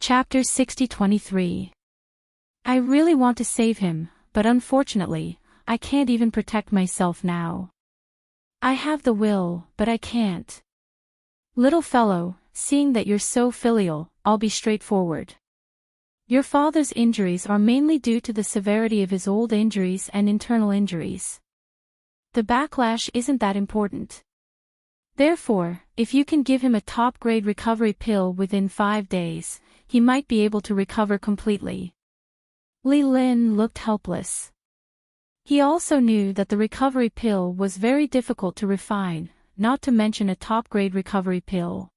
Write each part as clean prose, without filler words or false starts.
Chapter 60-23. I really want to save him, but unfortunately, I can't even protect myself now. I have the will, but I can't. Little fellow, seeing that you're so filial, I'll be straightforward. Your father's injuries are mainly due to the severity of his old injuries and internal injuries. The backlash isn't that important. Therefore, if you can give him a top-grade recovery pill within 5 days, he might be able to recover completely. Li Lin looked helpless. He also knew that the recovery pill was very difficult to refine, not to mention a top-grade recovery pill.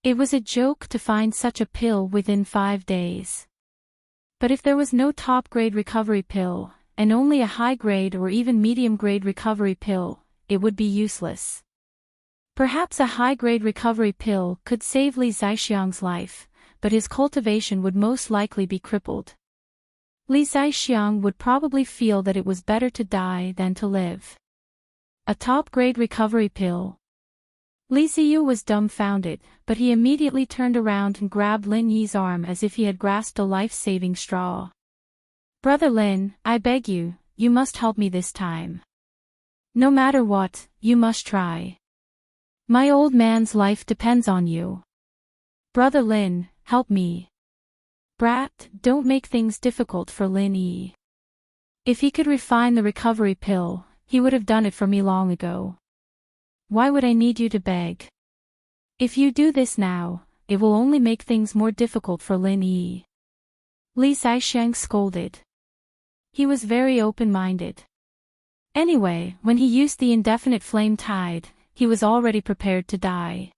It was a joke to find such a pill within 5 days. But if there was no top-grade recovery pill, and only a high-grade or even medium-grade recovery pill, it would be useless. Perhaps a high-grade recovery pill could save Li Zixiang's life, but his cultivation would most likely be crippled. Li Zixiang would probably feel that it was better to die than to live. A top-grade recovery pill. Li Ziyu was dumbfounded, but he immediately turned around and grabbed Lin Yi's arm as if he had grasped a life-saving straw. Brother Lin, I beg you, you must help me this time. No matter what, you must try. My old man's life depends on you. Brother Lin, help me. Brat, don't make things difficult for Lin Yi. If he could refine the recovery pill, he would have done it for me long ago. Why would I need you to beg? If you do this now, it will only make things more difficult for Lin Yi. Li Zixiang scolded. He was very open-minded. Anyway, when he used the indefinite flame tide, he was already prepared to die.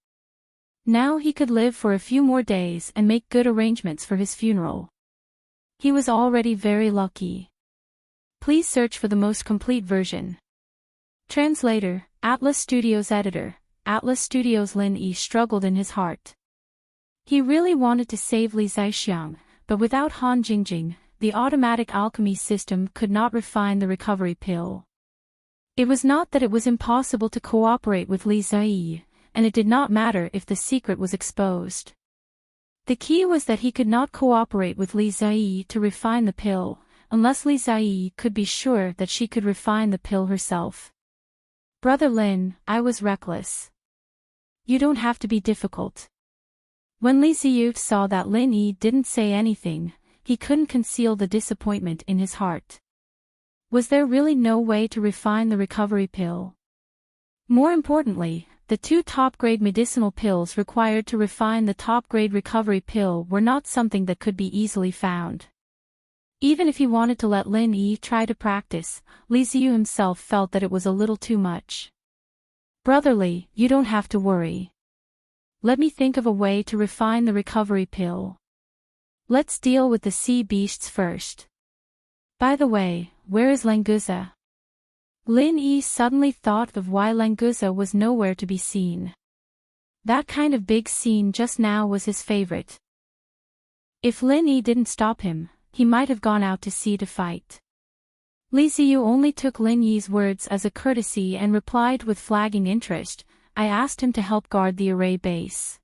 Now he could live for a few more days and make good arrangements for his funeral. He was already very lucky. Please search for the most complete version. Translator, Atlas Studios Editor, Atlas Studios. Lin Yi struggled in his heart. He really wanted to save Li Zixiang, but without Han Jingjing, the automatic alchemy system could not refine the recovery pill. It was not that it was impossible to cooperate with Li Ziyi, and it did not matter if the secret was exposed. The key was that he could not cooperate with Li Ziyi to refine the pill, unless Li Ziyi could be sure that she could refine the pill herself. Brother Lin, I was reckless. You don't have to be difficult. When Li Ziyu saw that Lin Yi didn't say anything, he couldn't conceal the disappointment in his heart. Was there really no way to refine the recovery pill? More importantly, the 2 top-grade medicinal pills required to refine the top-grade recovery pill were not something that could be easily found. Even if he wanted to let Lin Yi try to practice, Li Ziyu himself felt that it was a little too much. Brotherly, you don't have to worry. Let me think of a way to refine the recovery pill. Let's deal with the sea beasts first. By the way, where is Languza? Lin Yi suddenly thought of why Languza was nowhere to be seen. That kind of big scene just now was his favorite. If Lin Yi didn't stop him, he might have gone out to sea to fight. Li Ziyu only took Lin Yi's words as a courtesy and replied with flagging interest, I asked him to help guard the array base.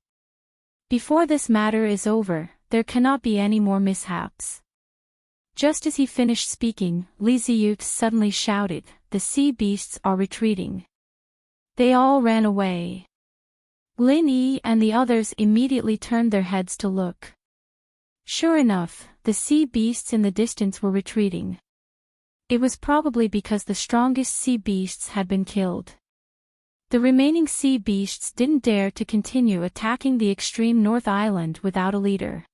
Before this matter is over, there cannot be any more mishaps. Just as he finished speaking, Li Ziyu suddenly shouted, the sea beasts are retreating. They all ran away. Lin Yi and the others immediately turned their heads to look. Sure enough, the sea beasts in the distance were retreating. It was probably because the strongest sea beasts had been killed. The remaining sea beasts didn't dare to continue attacking the extreme North Island without a leader.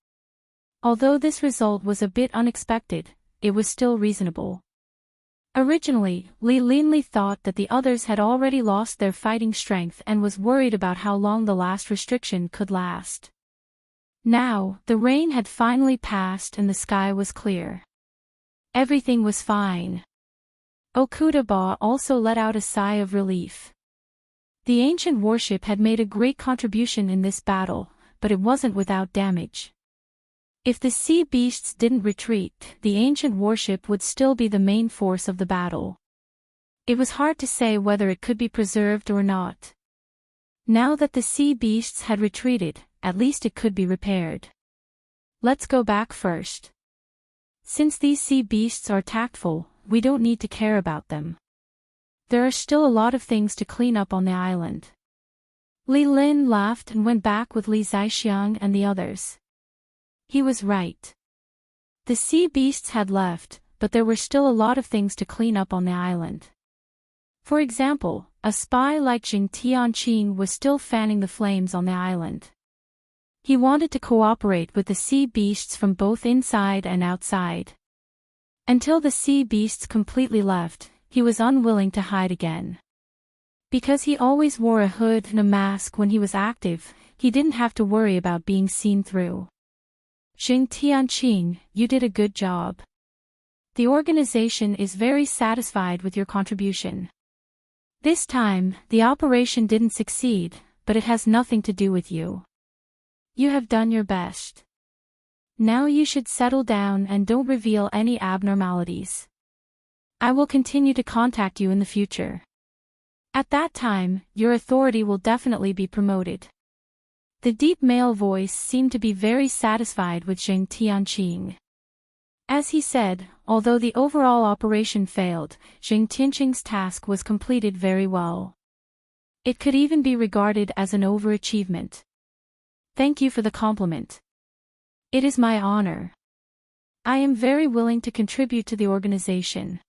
Although this result was a bit unexpected, it was still reasonable. Originally, Li Linli thought that the others had already lost their fighting strength and was worried about how long the last restriction could last. Now, the rain had finally passed and the sky was clear. Everything was fine. Okudaba also let out a sigh of relief. The ancient warship had made a great contribution in this battle, but it wasn't without damage. If the sea beasts didn't retreat, the ancient warship would still be the main force of the battle. It was hard to say whether it could be preserved or not. Now that the sea beasts had retreated, at least it could be repaired. Let's go back first. Since these sea beasts are tactful, we don't need to care about them. There are still a lot of things to clean up on the island. Li Lin laughed and went back with Li Zixiang and the others. He was right. The sea beasts had left, but there were still a lot of things to clean up on the island. For example, a spy like Jing Tianqing was still fanning the flames on the island. He wanted to cooperate with the sea beasts from both inside and outside. Until the sea beasts completely left, he was unwilling to hide again. Because he always wore a hood and a mask when he was active, he didn't have to worry about being seen through. Jing Tianqing, you did a good job. The organization is very satisfied with your contribution. This time, the operation didn't succeed, but it has nothing to do with you. You have done your best. Now you should settle down and don't reveal any abnormalities. I will continue to contact you in the future. At that time, your authority will definitely be promoted. The deep male voice seemed to be very satisfied with Jing Tianqing. As he said, although the overall operation failed, Jing Tianqing's task was completed very well. It could even be regarded as an overachievement. Thank you for the compliment. It is my honor. I am very willing to contribute to the organization.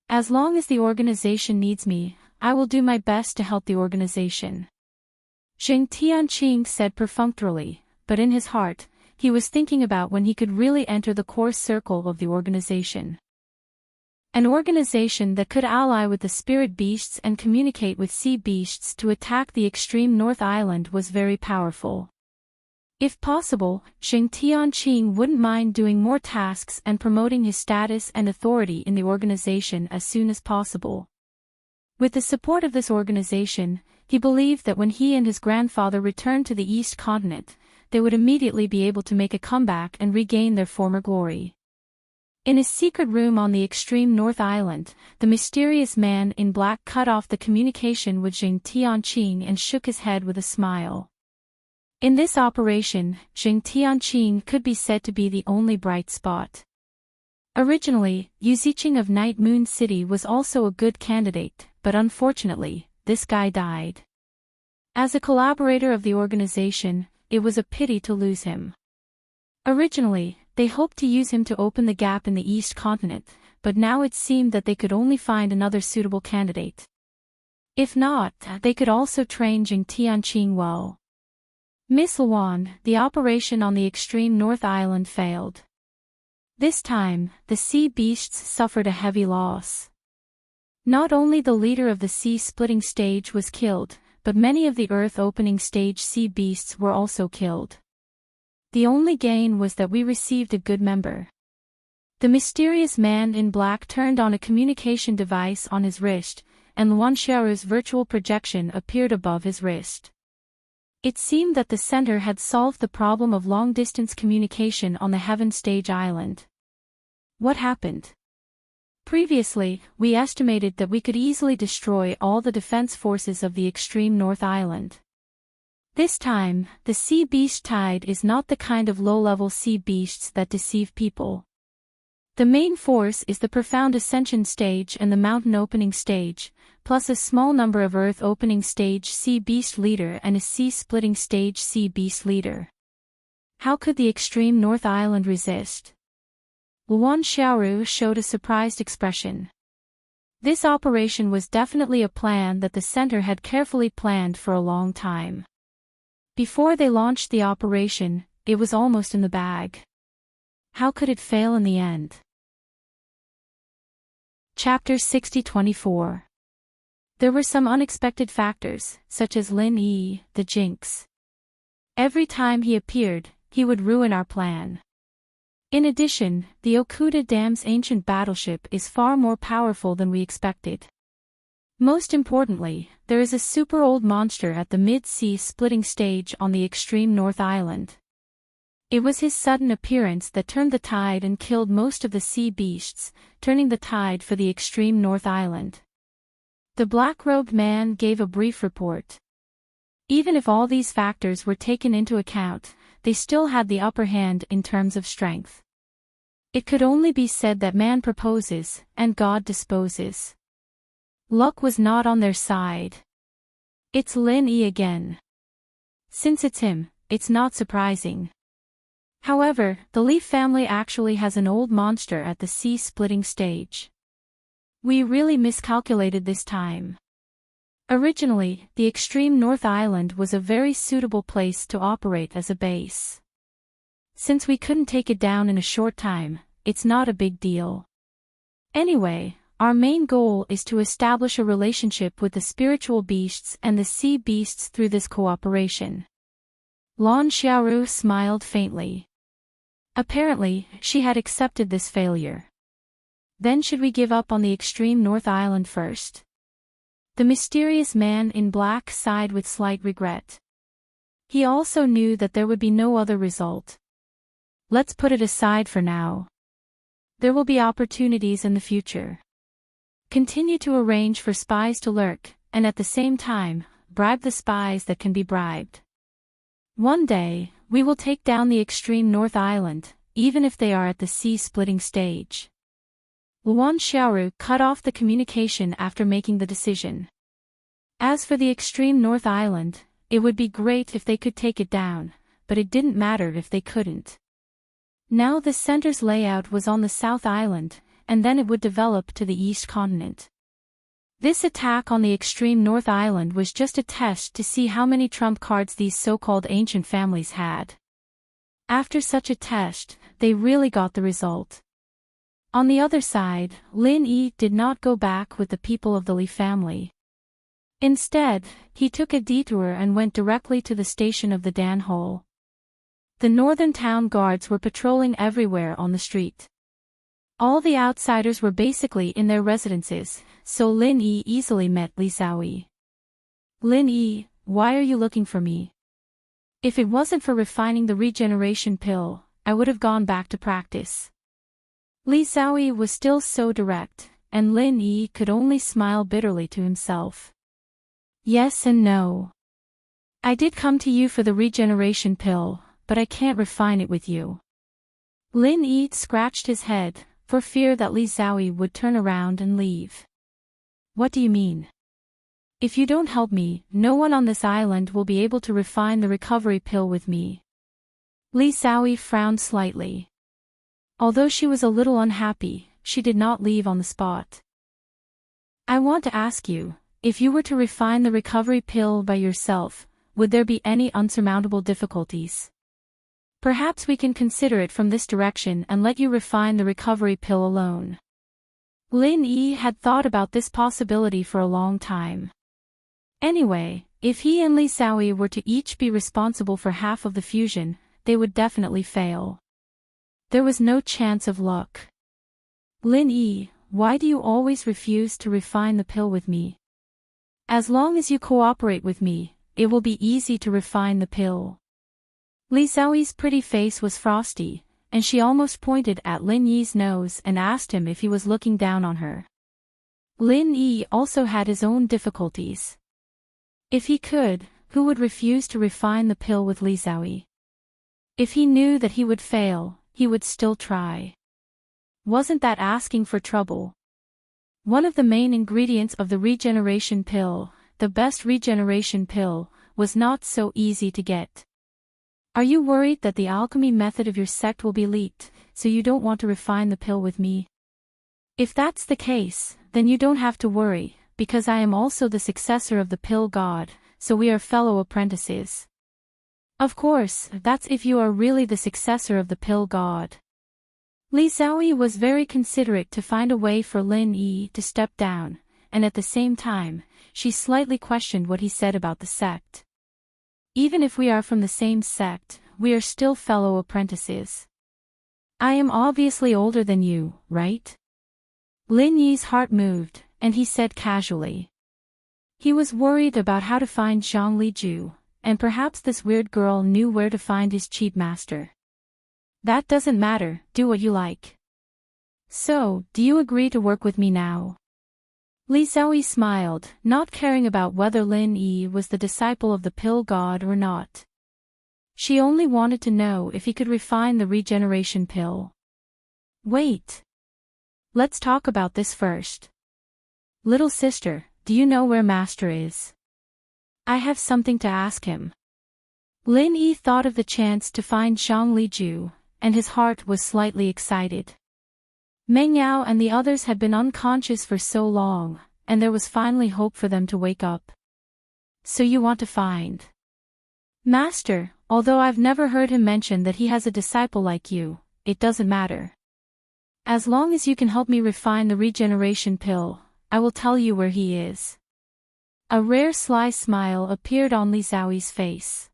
As long as the organization needs me, I will do my best to help the organization. Jing Tianqing said perfunctorily, but in his heart, he was thinking about when he could really enter the core circle of the organization. An organization that could ally with the spirit beasts and communicate with sea beasts to attack the extreme North Island was very powerful. If possible, Jing Tianqing wouldn't mind doing more tasks and promoting his status and authority in the organization as soon as possible. With the support of this organization, he believed that when he and his grandfather returned to the East Continent, they would immediately be able to make a comeback and regain their former glory. In his secret room on the extreme North Island, the mysterious man in black cut off the communication with Jing Tianqing and shook his head with a smile. In this operation, Jing Tianqing could be said to be the only bright spot. Originally, Yu Ziqing of Night Moon City was also a good candidate, but unfortunately, this guy died. As a collaborator of the organization, it was a pity to lose him. Originally, they hoped to use him to open the gap in the East Continent, but now it seemed that they could only find another suitable candidate. If not, they could also train Jing Tianqing well. Miss Luan, the operation on the extreme North Island failed. This time, the sea beasts suffered a heavy loss. Not only the leader of the sea-splitting stage was killed, but many of the earth-opening stage sea beasts were also killed. The only gain was that we received a good member. The mysterious man in black turned on a communication device on his wrist, and Luan Xiaoru's virtual projection appeared above his wrist. It seemed that the center had solved the problem of long-distance communication on the Heaven Stage Island. What happened? Previously, we estimated that we could easily destroy all the defense forces of the extreme North Island. This time, the sea beast tide is not the kind of low-level sea beasts that deceive people. The main force is the profound ascension stage and the mountain opening stage, plus a small number of earth opening stage sea beast leader and a sea splitting stage sea beast leader. How could the extreme North Island resist? Luan Xiaoru showed a surprised expression. This operation was definitely a plan that the center had carefully planned for a long time. Before they launched the operation, it was almost in the bag. How could it fail in the end? Chapter 60-24. There were some unexpected factors, such as Lin Yi, the jinx. Every time he appeared, he would ruin our plan. In addition, the Okuda Dam's ancient battleship is far more powerful than we expected. Most importantly, there is a super old monster at the mid-sea splitting stage on the extreme North Island. It was his sudden appearance that turned the tide and killed most of the sea beasts, turning the tide for the extreme North Island. The black-robed man gave a brief report. Even if all these factors were taken into account, they still had the upper hand in terms of strength. It could only be said that man proposes, and God disposes. Luck was not on their side. It's Lin Yi again. Since it's him, it's not surprising. However, the Leaf family actually has an old monster at the sea-splitting stage. We really miscalculated this time. Originally, the extreme North Island was a very suitable place to operate as a base. Since we couldn't take it down in a short time, it's not a big deal. Anyway, our main goal is to establish a relationship with the spiritual beasts and the sea beasts through this cooperation. Lan Xiaoru smiled faintly. Apparently, she had accepted this failure. Then should we give up on the extreme North Island first? The mysterious man in black sighed with slight regret. He also knew that there would be no other result. Let's put it aside for now. There will be opportunities in the future. Continue to arrange for spies to lurk, and at the same time, bribe the spies that can be bribed. One day, we will take down the extreme North Island, even if they are at the sea-splitting stage. Luan Xiaoru cut off the communication after making the decision. As for the extreme North Island, it would be great if they could take it down, but it didn't matter if they couldn't. Now the center's layout was on the South Island, and then it would develop to the East continent. This attack on the extreme North Island was just a test to see how many trump cards these so-called ancient families had. After such a test, they really got the result. On the other side, Lin Yi did not go back with the people of the Li family. Instead, he took a detour and went directly to the station of the Dan Hole. The northern town guards were patrolling everywhere on the street. All the outsiders were basically in their residences, so Lin Yi easily met Li Xiaoyi. Lin Yi, why are you looking for me? If it wasn't for refining the regeneration pill, I would have gone back to practice. Li Xiaoyi was still so direct, and Lin Yi could only smile bitterly to himself. Yes and no. I did come to you for the regeneration pill, but I can't refine it with you. Lin Yi scratched his head, for fear that Li Xiaoyi would turn around and leave. What do you mean? If you don't help me, no one on this island will be able to refine the recovery pill with me. Li Xiaoyi frowned slightly. Although she was a little unhappy, she did not leave on the spot. I want to ask you, if you were to refine the recovery pill by yourself, would there be any unsurmountable difficulties? Perhaps we can consider it from this direction and let you refine the recovery pill alone. Lin Yi had thought about this possibility for a long time. Anyway, if he and Li Xiaoyi were to each be responsible for half of the fusion, they would definitely fail. There was no chance of luck. Lin Yi, why do you always refuse to refine the pill with me? As long as you cooperate with me, it will be easy to refine the pill. Li Xiaoyi's pretty face was frosty, and she almost pointed at Lin Yi's nose and asked him if he was looking down on her. Lin Yi also had his own difficulties. If he could, who would refuse to refine the pill with Li Xiaoyi? If he knew that he would fail, he would still try. Wasn't that asking for trouble? One of the main ingredients of the regeneration pill, the best regeneration pill, was not so easy to get. Are you worried that the alchemy method of your sect will be leaked, so you don't want to refine the pill with me? If that's the case, then you don't have to worry, because I am also the successor of the pill god, so we are fellow apprentices. Of course, that's if you are really the successor of the pill god. Li Xiaoyi was very considerate to find a way for Lin Yi to step down, and at the same time, she slightly questioned what he said about the sect. Even if we are from the same sect, we are still fellow apprentices. I am obviously older than you, right? Lin Yi's heart moved, and he said casually. He was worried about how to find Zhang Liju, and perhaps this weird girl knew where to find his cheap master. That doesn't matter, do what you like. So, do you agree to work with me now? Li Xiaoyi smiled, not caring about whether Lin Yi was the disciple of the pill god or not. She only wanted to know if he could refine the regeneration pill. Wait. Let's talk about this first. Little sister, do you know where Master is? I have something to ask him. Lin Yi thought of the chance to find Zhang Liju, and his heart was slightly excited. Meng Yao and the others had been unconscious for so long, and there was finally hope for them to wake up. So you want to find Master, although I've never heard him mention that he has a disciple like you, it doesn't matter. As long as you can help me refine the regeneration pill, I will tell you where he is. A rare sly smile appeared on Li Xiaoyi's face.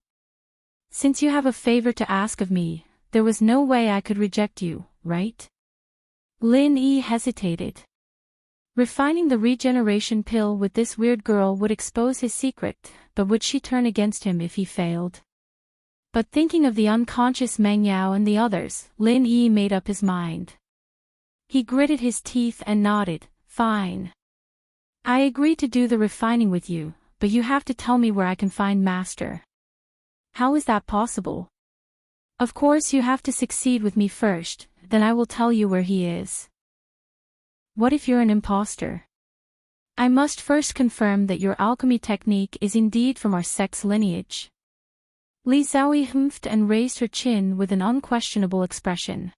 Since you have a favor to ask of me, there was no way I could reject you, right? Lin Yi hesitated. Refining the regeneration pill with this weird girl would expose his secret, but would she turn against him if he failed? But thinking of the unconscious Meng Yao and the others, Lin Yi made up his mind. He gritted his teeth and nodded, fine. I agree to do the refining with you, but you have to tell me where I can find Master. How is that possible? Of course you have to succeed with me first, then I will tell you where he is. What if you're an imposter? I must first confirm that your alchemy technique is indeed from our sex lineage. Li Xiaoyi humphed and raised her chin with an unquestionable expression.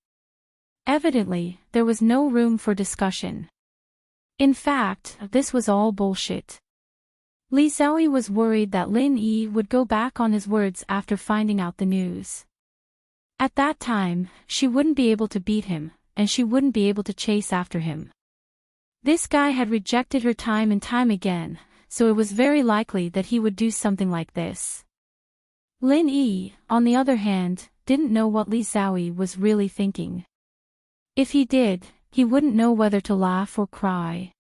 Evidently, there was no room for discussion. In fact, this was all bullshit. Li Xiaoyi was worried that Lin Yi would go back on his words after finding out the news. At that time, she wouldn't be able to beat him, and she wouldn't be able to chase after him. This guy had rejected her time and time again, so it was very likely that he would do something like this. Lin Yi, on the other hand, didn't know what Li Xiaoyi was really thinking. If he did, he wouldn't know whether to laugh or cry.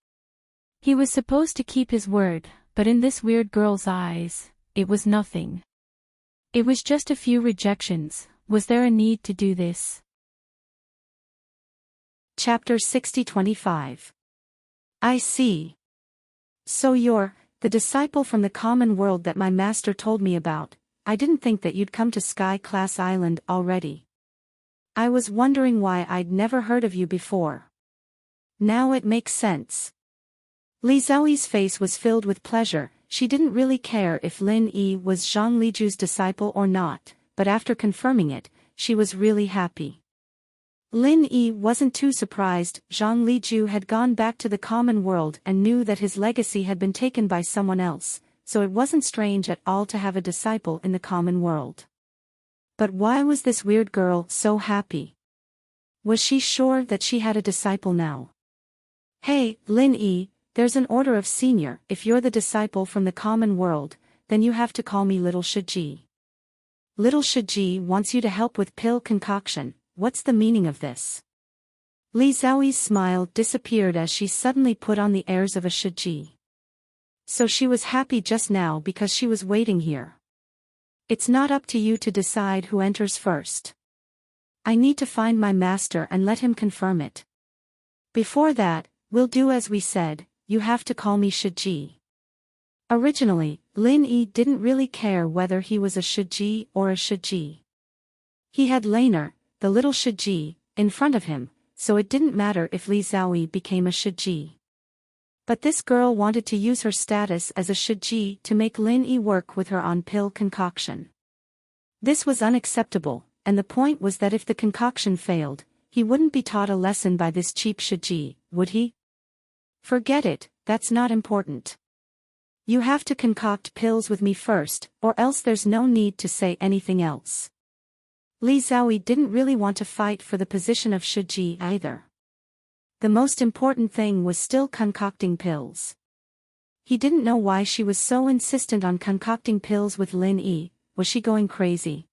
He was supposed to keep his word, but in this weird girl's eyes, it was nothing. It was just a few rejections. Was there a need to do this? Chapter 60-25. I see. So you're the disciple from the common world that my master told me about. I didn't think that you'd come to Sky Class Island already. I was wondering why I'd never heard of you before. Now it makes sense. Li Xiaoyi's face was filled with pleasure. She didn't really care if Lin Yi was Zhang Liju's disciple or not, but after confirming it, she was really happy. Lin Yi wasn't too surprised. Zhang Liju had gone back to the common world and knew that his legacy had been taken by someone else, so it wasn't strange at all to have a disciple in the common world. But why was this weird girl so happy? Was she sure that she had a disciple now? Hey, Lin Yi, there's an order of senior. If you're the disciple from the common world, then you have to call me Little Shiji. Little Shiji wants you to help with pill concoction. What's the meaning of this? Li Xiaoyi's smile disappeared as she suddenly put on the airs of a Shiji. So she was happy just now because she was waiting here. It's not up to you to decide who enters first. I need to find my master and let him confirm it. Before that, we'll do as we said, you have to call me Shiji. Originally, Lin Yi didn't really care whether he was a Shiji or a Shiji. He had Laner, the little Shiji, in front of him, so it didn't matter if Li Xiaoyi became a Shiji. But this girl wanted to use her status as a Shiji to make Lin Yi work with her on pill concoction. This was unacceptable, and the point was that if the concoction failed, he wouldn't be taught a lesson by this cheap Shiji, would he? Forget it, that's not important. You have to concoct pills with me first, or else there's no need to say anything else. Li Xiaoyi didn't really want to fight for the position of Shiji either. The most important thing was still concocting pills. He didn't know why she was so insistent on concocting pills with Lin Yi. Was she going crazy?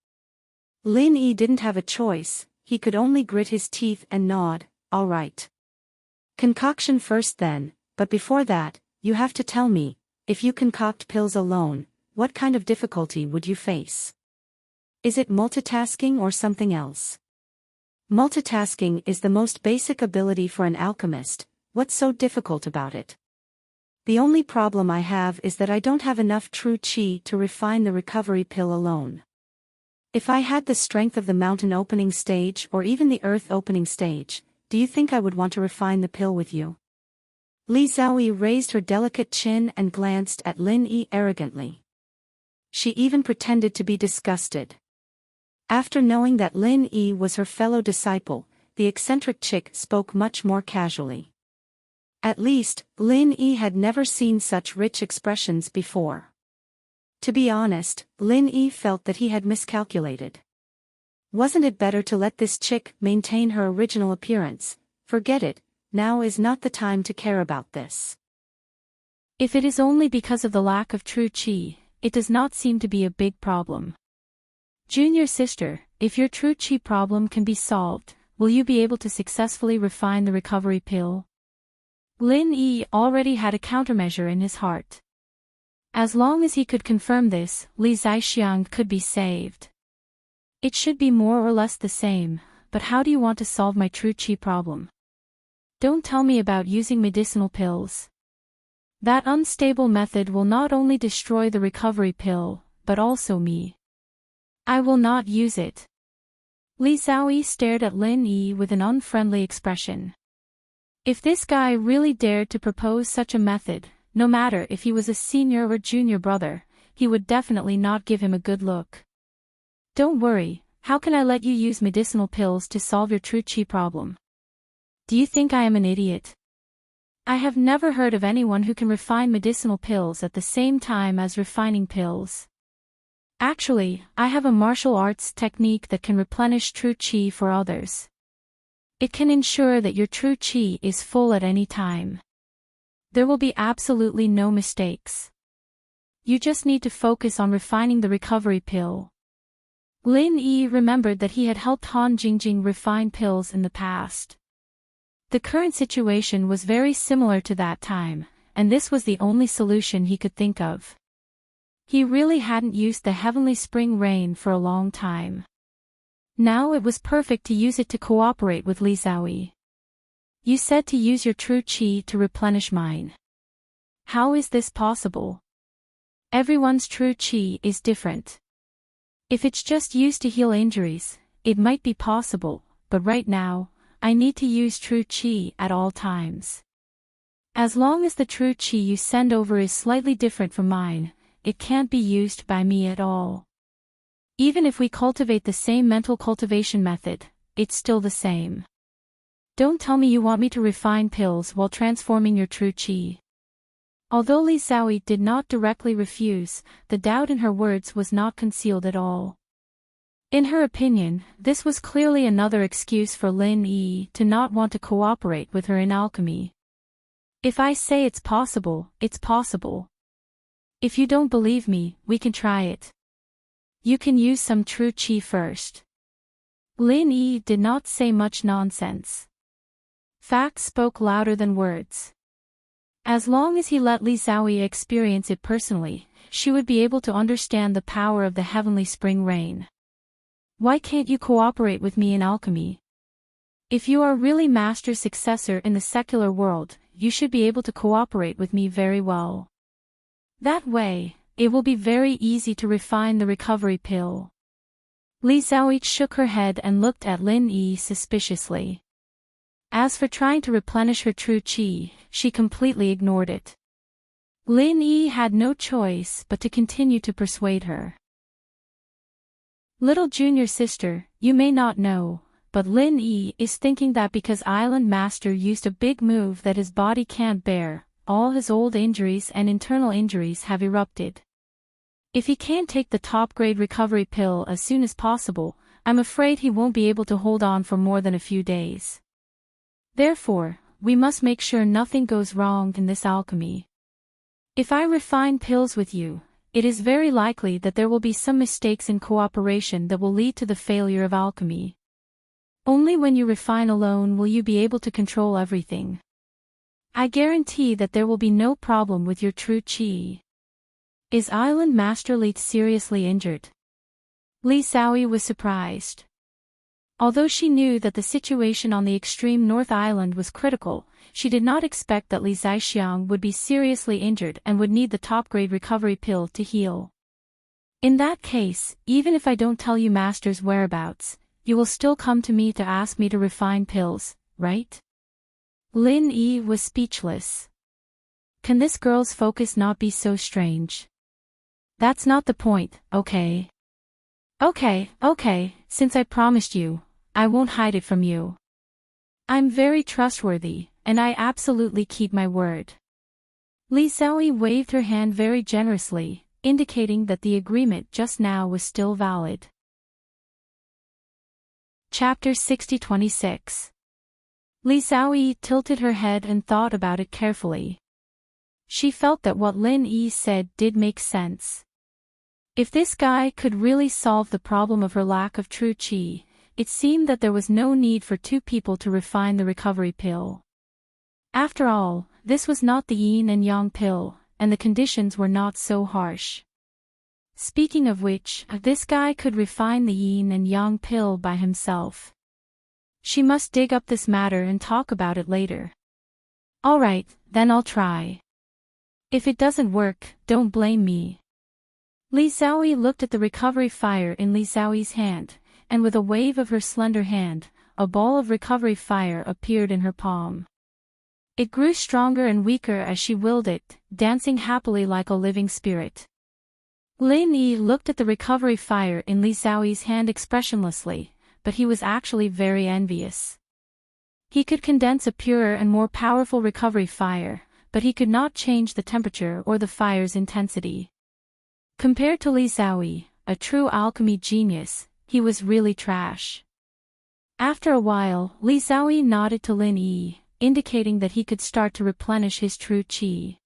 Lin Yi didn't have a choice, he could only grit his teeth and nod, all right. Concoction first then, but before that, you have to tell me, if you concoct pills alone, what kind of difficulty would you face? Is it multitasking or something else? Multitasking is the most basic ability for an alchemist. What's so difficult about it? The only problem I have is that I don't have enough true qi to refine the recovery pill alone. If I had the strength of the mountain opening stage or even the earth opening stage, do you think I would want to refine the pill with you? Li Xiaoyi raised her delicate chin and glanced at Lin Yi arrogantly. She even pretended to be disgusted. After knowing that Lin Yi was her fellow disciple, the eccentric chick spoke much more casually. At least, Lin Yi had never seen such rich expressions before. To be honest, Lin Yi felt that he had miscalculated. Wasn't it better to let this chick maintain her original appearance? Forget it, now is not the time to care about this. If it is only because of the lack of true qi, it does not seem to be a big problem. Junior sister, if your true qi problem can be solved, will you be able to successfully refine the recovery pill? Lin Yi already had a countermeasure in his heart. As long as he could confirm this, Li Zaixiang could be saved. It should be more or less the same, but how do you want to solve my true qi problem? Don't tell me about using medicinal pills. That unstable method will not only destroy the recovery pill, but also me. I will not use it. Li Xiaoyi stared at Lin Yi with an unfriendly expression. If this guy really dared to propose such a method, no matter if he was a senior or junior brother, he would definitely not give him a good look. Don't worry, how can I let you use medicinal pills to solve your true qi problem? Do you think I am an idiot? I have never heard of anyone who can refine medicinal pills at the same time as refining pills. Actually, I have a martial arts technique that can replenish true qi for others. It can ensure that your true qi is full at any time. There will be absolutely no mistakes. You just need to focus on refining the recovery pill. Lin Yi remembered that he had helped Han Jingjing refine pills in the past. The current situation was very similar to that time, and this was the only solution he could think of. He really hadn't used the heavenly spring rain for a long time. Now it was perfect to use it to cooperate with Li Xiaoyi. You said to use your true qi to replenish mine. How is this possible? Everyone's true qi is different. If it's just used to heal injuries, it might be possible, but right now, I need to use true qi at all times. As long as the true qi you send over is slightly different from mine, it can't be used by me at all. Even if we cultivate the same mental cultivation method, it's still the same. Don't tell me you want me to refine pills while transforming your true qi. Although Li Xiaoyi did not directly refuse, the doubt in her words was not concealed at all. In her opinion, this was clearly another excuse for Lin Yi to not want to cooperate with her in alchemy. If I say it's possible, it's possible. If you don't believe me, we can try it. You can use some true qi first. Lin Yi did not say much nonsense. Facts spoke louder than words. As long as he let Li Xiaoyi experience it personally, she would be able to understand the power of the heavenly spring rain. Why can't you cooperate with me in alchemy? If you are really master's successor in the secular world, you should be able to cooperate with me very well. That way, it will be very easy to refine the recovery pill. Li Xiaoyi shook her head and looked at Lin Yi suspiciously. As for trying to replenish her true qi, she completely ignored it. Lin Yi had no choice but to continue to persuade her. Little junior sister, you may not know, but Lin Yi is thinking that because Island Master used a big move that his body can't bear, all his old injuries and internal injuries have erupted. If he can't take the top-grade recovery pill as soon as possible, I'm afraid he won't be able to hold on for more than a few days. Therefore, we must make sure nothing goes wrong in this alchemy. If I refine pills with you, it is very likely that there will be some mistakes in cooperation that will lead to the failure of alchemy. Only when you refine alone will you be able to control everything. I guarantee that there will be no problem with your true qi. Is Island Master Li seriously injured? Li Xiaoyi was surprised. Although she knew that the situation on the extreme North Island was critical, she did not expect that Li Zaixiang would be seriously injured and would need the top-grade recovery pill to heal. In that case, even if I don't tell you Master's whereabouts, you will still come to me to ask me to refine pills, right? Lin Yi was speechless. Can this girl's focus not be so strange? That's not the point, okay? Okay, since I promised you, I won't hide it from you. I'm very trustworthy, and I absolutely keep my word. Li Xiaoyi waved her hand very generously, indicating that the agreement just now was still valid. Chapter 60-26. Li Xiaoyi tilted her head and thought about it carefully. She felt that what Lin Yi said did make sense. If this guy could really solve the problem of her lack of true qi, it seemed that there was no need for two people to refine the recovery pill. After all, this was not the yin and yang pill, and the conditions were not so harsh. Speaking of which, this guy could refine the yin and yang pill by himself. She must dig up this matter and talk about it later. Alright, then I'll try. If it doesn't work, don't blame me. Li Xiaoyi looked at the recovery fire in Li Xiaoyi's hand, and with a wave of her slender hand, a ball of recovery fire appeared in her palm. It grew stronger and weaker as she willed it, dancing happily like a living spirit. Lin Yi looked at the recovery fire in Li Xiaoyi's hand expressionlessly, but he was actually very envious. He could condense a purer and more powerful recovery fire, but he could not change the temperature or the fire's intensity. Compared to Li Xiaoyi, a true alchemy genius, he was really trash. After a while, Li Xiaoyi nodded to Lin Yi, indicating that he could start to replenish his true qi.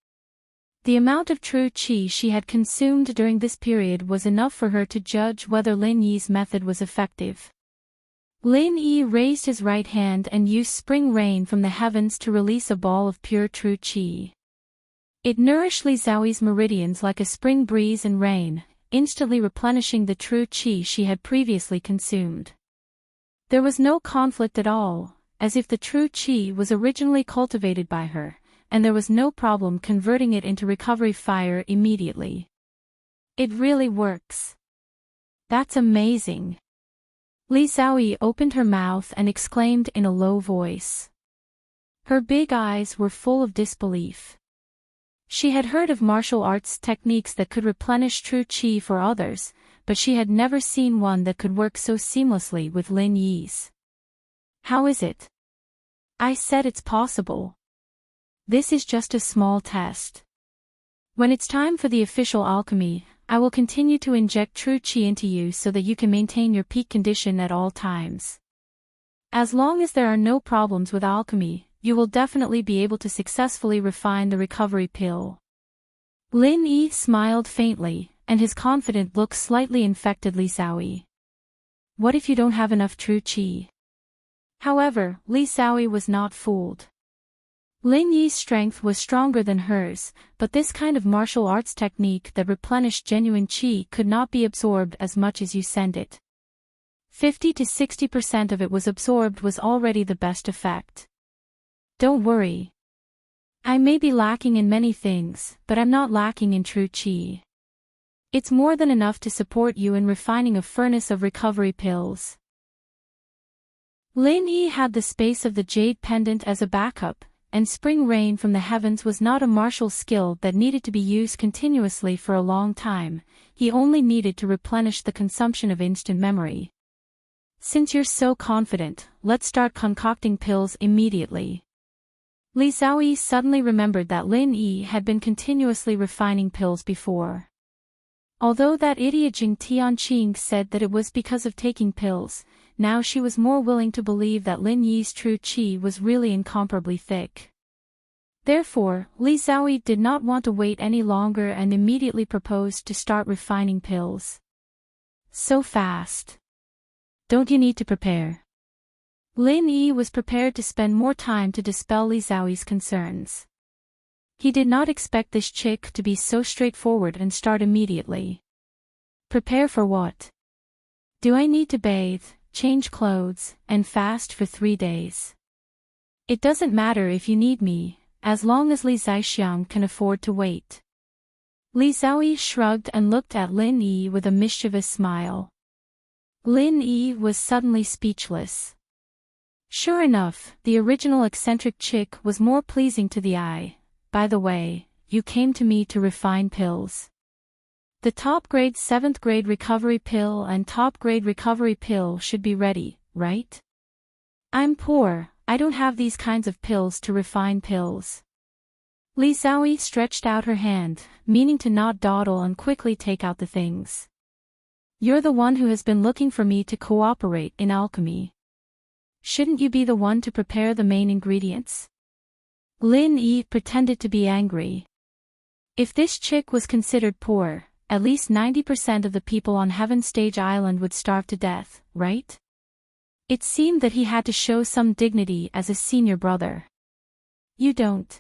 The amount of true qi she had consumed during this period was enough for her to judge whether Lin Yi's method was effective. Lin Yi raised his right hand and used spring rain from the heavens to release a ball of pure true qi. It nourished Li Xiaoyi's meridians like a spring breeze and rain, instantly replenishing the true qi she had previously consumed. There was no conflict at all, as if the true qi was originally cultivated by her, and there was no problem converting it into recovery fire immediately. It really works. That's amazing. Li Xiaoyi opened her mouth and exclaimed in a low voice. Her big eyes were full of disbelief. She had heard of martial arts techniques that could replenish true qi for others, but she had never seen one that could work so seamlessly with Lin Yi's. How is it? I said it's possible. This is just a small test. When it's time for the official alchemy, I will continue to inject true qi into you so that you can maintain your peak condition at all times. As long as there are no problems with alchemy, you will definitely be able to successfully refine the recovery pill. Lin Yi smiled faintly, and his confident look slightly infected Li Xiaoyi. What if you don't have enough true qi? However, Li Xiaoyi was not fooled. Lin Yi's strength was stronger than hers, but this kind of martial arts technique that replenished genuine qi could not be absorbed as much as you send it. 50 to 60% of it was absorbed was already the best effect. Don't worry. I may be lacking in many things, but I'm not lacking in true qi. It's more than enough to support you in refining a furnace of recovery pills. Lin Yi had the space of the jade pendant as a backup, and spring rain from the heavens was not a martial skill that needed to be used continuously for a long time, he only needed to replenish the consumption of instant memory. Since you're so confident, let's start concocting pills immediately. Li Xiaoyi suddenly remembered that Lin Yi had been continuously refining pills before. Although that idiot Jing Tianqing said that it was because of taking pills, now she was more willing to believe that Lin Yi's true qi was really incomparably thick. Therefore, Li Xiaoyi did not want to wait any longer and immediately proposed to start refining pills. So fast. Don't you need to prepare? Lin Yi was prepared to spend more time to dispel Li Xiaoyi's concerns. He did not expect this chick to be so straightforward and start immediately. Prepare for what? Do I need to bathe, change clothes, and fast for 3 days? It doesn't matter if you need me, as long as Li Zaixiang can afford to wait. Li Xiaoyi shrugged and looked at Lin Yi with a mischievous smile. Lin Yi was suddenly speechless. Sure enough, the original eccentric chick was more pleasing to the eye. By the way, you came to me to refine pills. The top grade 7th grade recovery pill and top grade recovery pill should be ready, right? I'm poor, I don't have these kinds of pills to refine pills. Li Xiaoyi stretched out her hand, meaning to not dawdle and quickly take out the things. You're the one who has been looking for me to cooperate in alchemy. Shouldn't you be the one to prepare the main ingredients? Lin Yi pretended to be angry. If this chick was considered poor, at least 90% of the people on Heaven Stage Island would starve to death, right? It seemed that he had to show some dignity as a senior brother. You don't.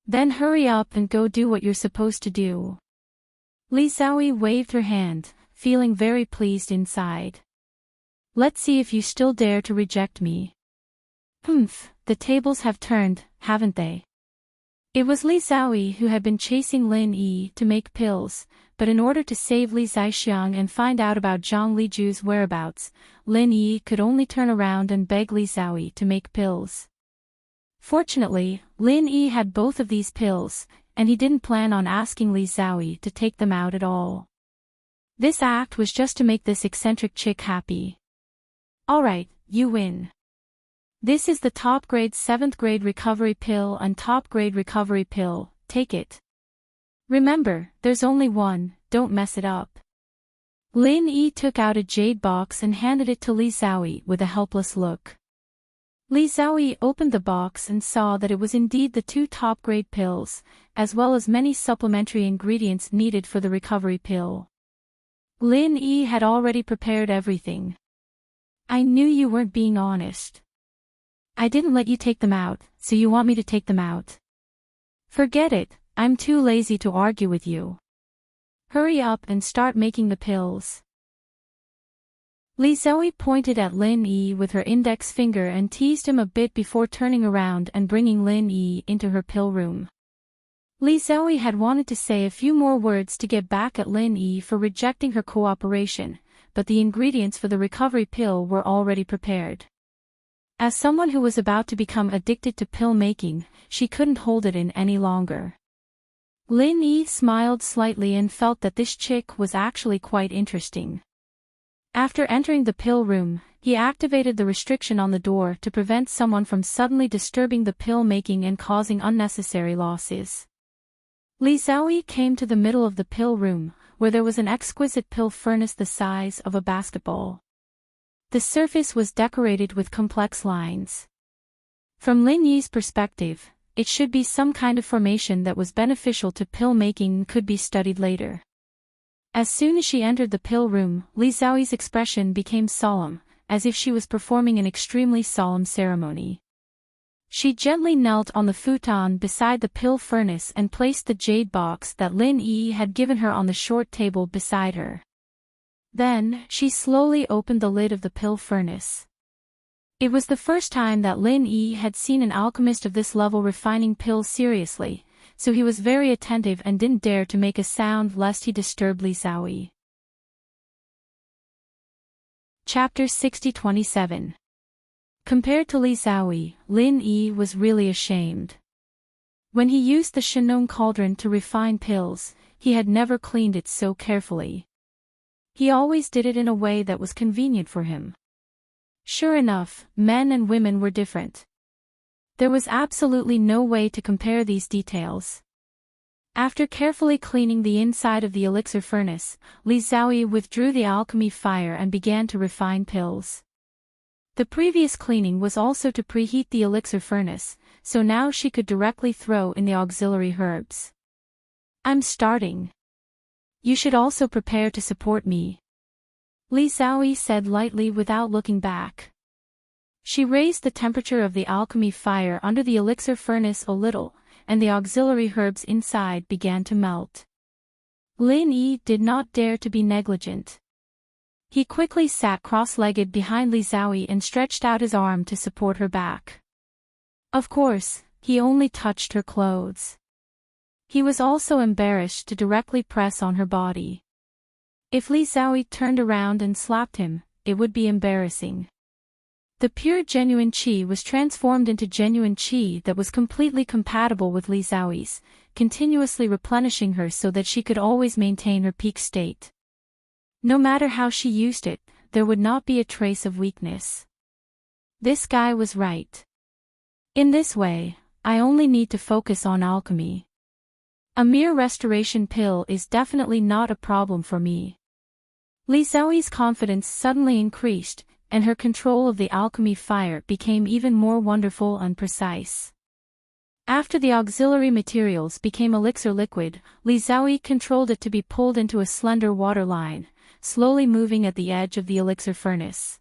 Then hurry up and go do what you're supposed to do. Li Xiaoyi waved her hand, feeling very pleased inside. Let's see if you still dare to reject me. Humph, the tables have turned, haven't they? It was Li Xiaoyi who had been chasing Lin Yi to make pills, but in order to save Li Zaixiang and find out about Zhang Liju's whereabouts, Lin Yi could only turn around and beg Li Xiaoyi to make pills. Fortunately, Lin Yi had both of these pills, and he didn't plan on asking Li Xiaoyi to take them out at all. This act was just to make this eccentric chick happy. Alright, you win. This is the top grade 7th grade recovery pill and top grade recovery pill, take it. Remember, there's only one, don't mess it up. Lin Yi took out a jade box and handed it to Li Xiaoyi with a helpless look. Li Xiaoyi opened the box and saw that it was indeed the 2 top-grade pills, as well as many supplementary ingredients needed for the recovery pill. Lin Yi had already prepared everything. I knew you weren't being honest. I didn't let you take them out, so you want me to take them out? Forget it, I'm too lazy to argue with you. Hurry up and start making the pills. Li Xiaoyi pointed at Lin Yi with her index finger and teased him a bit before turning around and bringing Lin Yi into her pill room. Li Xiaoyi had wanted to say a few more words to get back at Lin Yi for rejecting her cooperation, but the ingredients for the recovery pill were already prepared. As someone who was about to become addicted to pill making, she couldn't hold it in any longer. Lin Yi smiled slightly and felt that this chick was actually quite interesting. After entering the pill room, he activated the restriction on the door to prevent someone from suddenly disturbing the pill making and causing unnecessary losses. Li Xiaoyi came to the middle of the pill room, where there was an exquisite pill furnace the size of a basketball. The surface was decorated with complex lines. From Lin Yi's perspective, it should be some kind of formation that was beneficial to pill making and could be studied later. As soon as she entered the pill room, Li Xiaoyi's expression became solemn, as if she was performing an extremely solemn ceremony. She gently knelt on the futon beside the pill furnace and placed the jade box that Lin Yi had given her on the short table beside her. Then, she slowly opened the lid of the pill furnace. It was the first time that Lin Yi had seen an alchemist of this level refining pills seriously, so he was very attentive and didn't dare to make a sound lest he disturbed Li Xiaoyi. Chapter 6027. Compared to Li Xiaoyi, Lin Yi was really ashamed. When he used the Shanong cauldron to refine pills, he had never cleaned it so carefully. He always did it in a way that was convenient for him. Sure enough, men and women were different. There was absolutely no way to compare these details. After carefully cleaning the inside of the elixir furnace, Li Xiaoyi withdrew the alchemy fire and began to refine pills. The previous cleaning was also to preheat the elixir furnace, so now she could directly throw in the auxiliary herbs. I'm starting. You should also prepare to support me. Li Xiaoyi said lightly without looking back. She raised the temperature of the alchemy fire under the elixir furnace a little, and the auxiliary herbs inside began to melt. Lin Yi did not dare to be negligent. He quickly sat cross-legged behind Li Xiaoyi and stretched out his arm to support her back. Of course, he only touched her clothes. He was also embarrassed to directly press on her body. If Li Xiaoyi turned around and slapped him, it would be embarrassing. The pure genuine qi was transformed into genuine qi that was completely compatible with Li Xiaoyi's, continuously replenishing her so that she could always maintain her peak state. No matter how she used it, there would not be a trace of weakness. This guy was right. In this way, I only need to focus on alchemy. A mere restoration pill is definitely not a problem for me. Li Xiaoyi's confidence suddenly increased, and her control of the alchemy fire became even more wonderful and precise. After the auxiliary materials became elixir liquid, Li Xiaoyi controlled it to be pulled into a slender water line, slowly moving at the edge of the elixir furnace.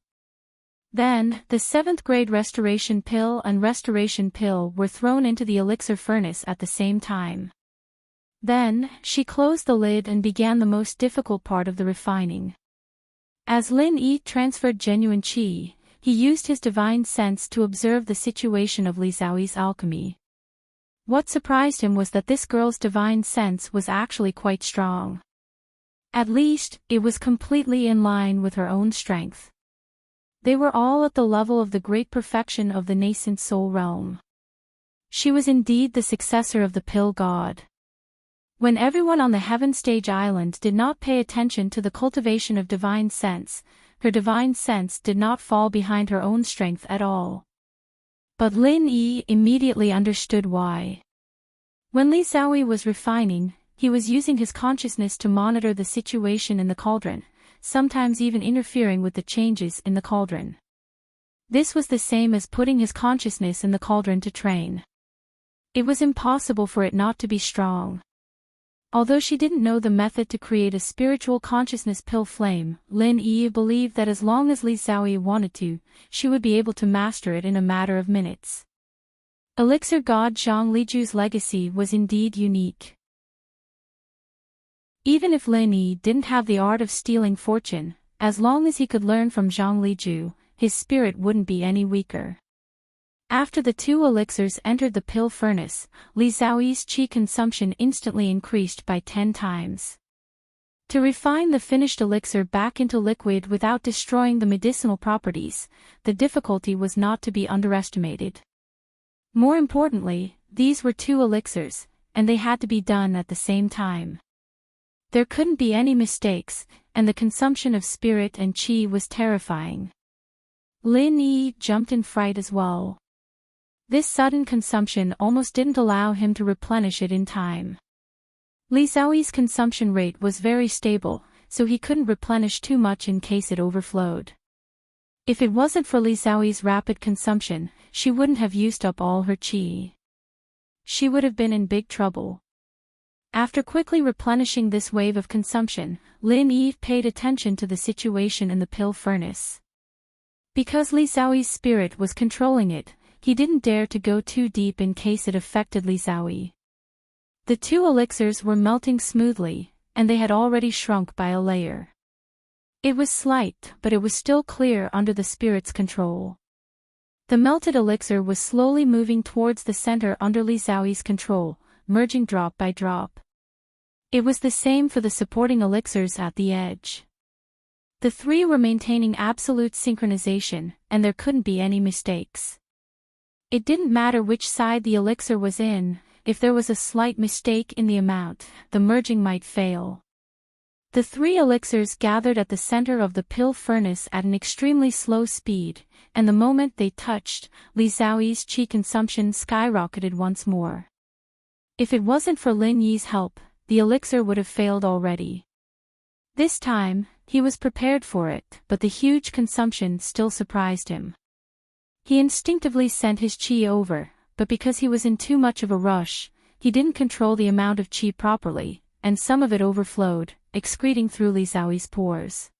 Then, the 7th grade restoration pill and restoration pill were thrown into the elixir furnace at the same time. Then, she closed the lid and began the most difficult part of the refining. As Lin Yi transferred genuine qi, he used his divine sense to observe the situation of Li Xiaoyi's alchemy. What surprised him was that this girl's divine sense was actually quite strong. At least, it was completely in line with her own strength. They were all at the level of the great perfection of the nascent soul realm. She was indeed the successor of the pill god. When everyone on the Heaven Stage Island did not pay attention to the cultivation of divine sense, her divine sense did not fall behind her own strength at all. But Lin Yi immediately understood why. When Li Xiaoyi was refining, he was using his consciousness to monitor the situation in the cauldron, sometimes even interfering with the changes in the cauldron. This was the same as putting his consciousness in the cauldron to train. It was impossible for it not to be strong. Although she didn't know the method to create a spiritual consciousness pill flame, Lin Yi believed that as long as Li Xiaoyi wanted to, she would be able to master it in a matter of minutes. Elixir god Zhang Liju's legacy was indeed unique. Even if Lin Yi didn't have the art of stealing fortune, as long as he could learn from Zhang Liju, his spirit wouldn't be any weaker. After the 2 elixirs entered the pill furnace, Li Xiaoyi's qi consumption instantly increased by 10 times. To refine the finished elixir back into liquid without destroying the medicinal properties, the difficulty was not to be underestimated. More importantly, these were 2 elixirs, and they had to be done at the same time. There couldn't be any mistakes, and the consumption of spirit and qi was terrifying. Lin Yi jumped in fright as well. This sudden consumption almost didn't allow him to replenish it in time. Li Xiaoyi's consumption rate was very stable, so he couldn't replenish too much in case it overflowed. If it wasn't for Li Xiaoyi's rapid consumption, she wouldn't have used up all her qi. She would have been in big trouble. After quickly replenishing this wave of consumption, Lin Yi paid attention to the situation in the pill furnace. Because Li Xiaoyi's spirit was controlling it, he didn't dare to go too deep in case it affected Li Xiaoyi. The 2 elixirs were melting smoothly, and they had already shrunk by a layer. It was slight, but it was still clear under the spirit's control. The melted elixir was slowly moving towards the center under Li Xiaoyi's control, merging drop by drop. It was the same for the supporting elixirs at the edge. The 3 were maintaining absolute synchronization, and there couldn't be any mistakes. It didn't matter which side the elixir was in, if there was a slight mistake in the amount, the merging might fail. The 3 elixirs gathered at the center of the pill furnace at an extremely slow speed, and the moment they touched, Li Xiaoyi's qi consumption skyrocketed once more. If it wasn't for Lin Yi's help, the elixir would have failed already. This time, he was prepared for it, but the huge consumption still surprised him. He instinctively sent his qi over, but because he was in too much of a rush, he didn't control the amount of qi properly, and some of it overflowed, excreting through Li Xiaoyi's pores.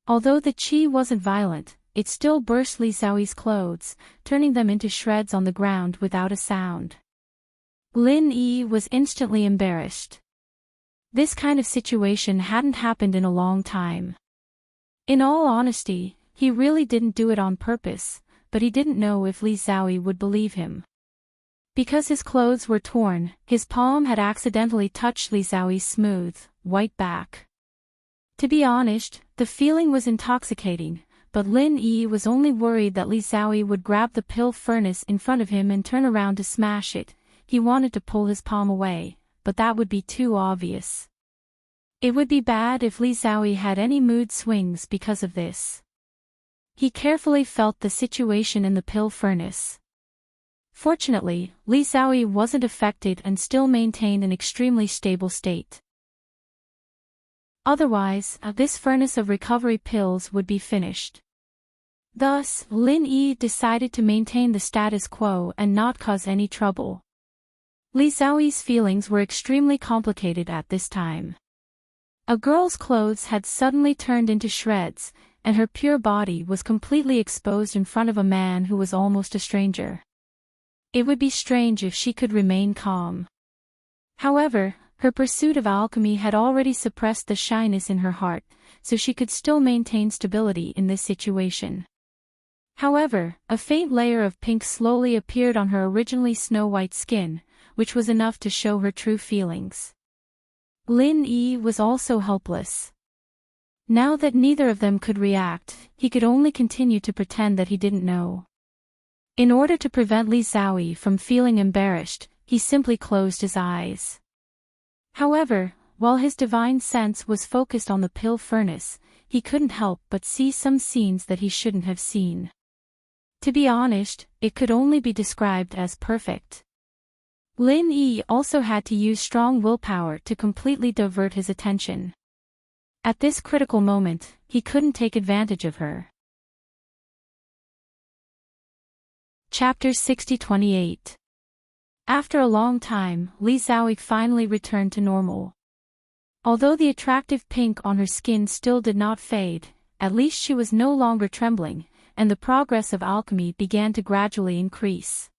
Although the qi wasn't violent, it still burst Li Xiaoyi's clothes, turning them into shreds on the ground without a sound. Lin Yi was instantly embarrassed. This kind of situation hadn't happened in a long time. In all honesty, he really didn't do it on purpose, but he didn't know if Li Xiaoyi would believe him. Because his clothes were torn, his palm had accidentally touched Li Xiaoyi's smooth, white back. To be honest, the feeling was intoxicating, but Lin Yi was only worried that Li Xiaoyi would grab the pill furnace in front of him and turn around to smash it. He wanted to pull his palm away, but that would be too obvious. It would be bad if Li Xiaoyi had any mood swings because of this. He carefully felt the situation in the pill furnace. Fortunately, Li Xiaoyi wasn't affected and still maintained an extremely stable state. Otherwise, this furnace of recovery pills would be finished. Thus, Lin Yi decided to maintain the status quo and not cause any trouble. Li Xiaoyi's feelings were extremely complicated at this time. A girl's clothes had suddenly turned into shreds, and her pure body was completely exposed in front of a man who was almost a stranger. It would be strange if she could remain calm. However, her pursuit of alchemy had already suppressed the shyness in her heart, so she could still maintain stability in this situation. However, a faint layer of pink slowly appeared on her originally snow-white skin, which was enough to show her true feelings. Lin Yi was also helpless. Now that neither of them could react, he could only continue to pretend that he didn't know. In order to prevent Li Xiaoyi from feeling embarrassed, he simply closed his eyes. However, while his divine sense was focused on the pill furnace, he couldn't help but see some scenes that he shouldn't have seen. To be honest, it could only be described as perfect. Lin Yi also had to use strong willpower to completely divert his attention. At this critical moment, he couldn't take advantage of her. Chapter 60-28. After a long time, Li Xiaoyi finally returned to normal. Although the attractive pink on her skin still did not fade, at least she was no longer trembling, and the progress of alchemy began to gradually increase.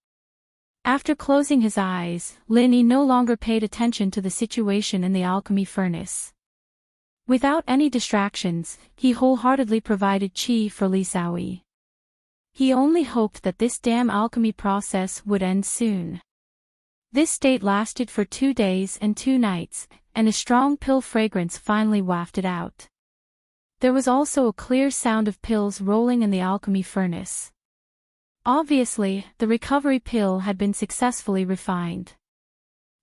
After closing his eyes, Lin Yi no longer paid attention to the situation in the alchemy furnace. Without any distractions, he wholeheartedly provided qi for Li Xiaoyi. He only hoped that this damn alchemy process would end soon. This state lasted for 2 days and 2 nights, and a strong pill fragrance finally wafted out. There was also a clear sound of pills rolling in the alchemy furnace. Obviously, the recovery pill had been successfully refined.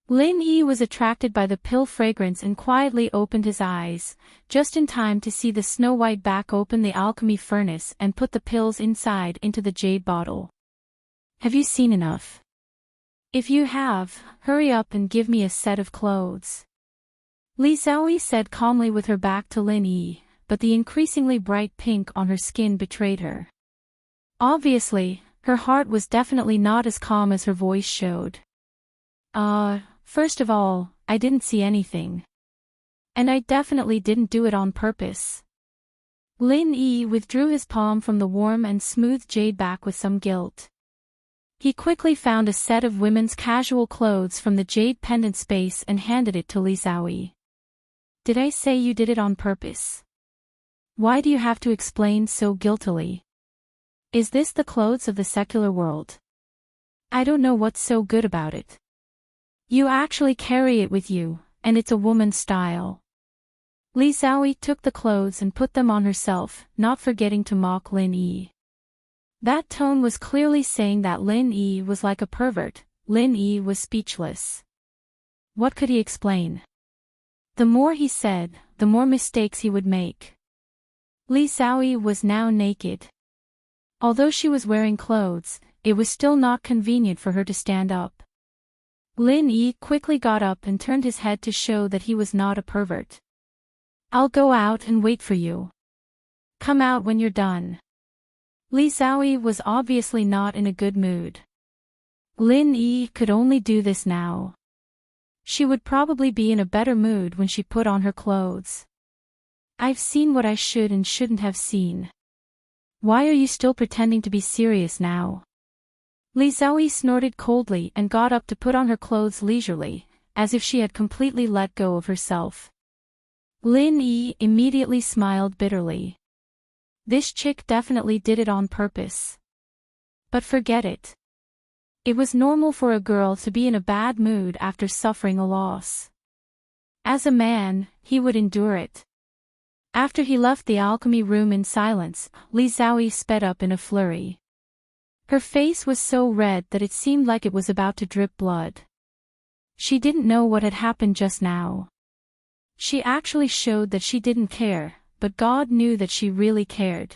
Lin Yi was attracted by the pill fragrance and quietly opened his eyes, just in time to see the snow-white back open the alchemy furnace and put the pills inside into the jade bottle. Have you seen enough? If you have, hurry up and give me a set of clothes. Li Xiaoyi said calmly with her back to Lin Yi, but the increasingly bright pink on her skin betrayed her. Obviously, her heart was definitely not as calm as her voice showed. First of all, I didn't see anything. And I definitely didn't do it on purpose. Lin Yi withdrew his palm from the warm and smooth jade back with some guilt. He quickly found a set of women's casual clothes from the jade pendant space and handed it to Li Xiaoyi. Did I say you did it on purpose? Why do you have to explain so guiltily? Is this the clothes of the secular world? I don't know what's so good about it. You actually carry it with you, and it's a woman's style. Li Xiaoyi took the clothes and put them on herself, not forgetting to mock Lin Yi. That tone was clearly saying that Lin Yi was like a pervert. Lin Yi was speechless. What could he explain? The more he said, the more mistakes he would make. Li Xiaoyi was now naked. Although she was wearing clothes, it was still not convenient for her to stand up. Lin Yi quickly got up and turned his head to show that he was not a pervert. I'll go out and wait for you. Come out when you're done. Li Xiaoyi was obviously not in a good mood. Lin Yi could only do this now. She would probably be in a better mood when she put on her clothes. I've seen what I should and shouldn't have seen. Why are you still pretending to be serious now? Li Xiaoyi snorted coldly and got up to put on her clothes leisurely, as if she had completely let go of herself. Lin Yi immediately smiled bitterly. This chick definitely did it on purpose. But forget it. It was normal for a girl to be in a bad mood after suffering a loss. As a man, he would endure it. After he left the alchemy room in silence, Li Xiaoyi sped up in a flurry. Her face was so red that it seemed like it was about to drip blood. She didn't know what had happened just now. She actually showed that she didn't care, but God knew that she really cared.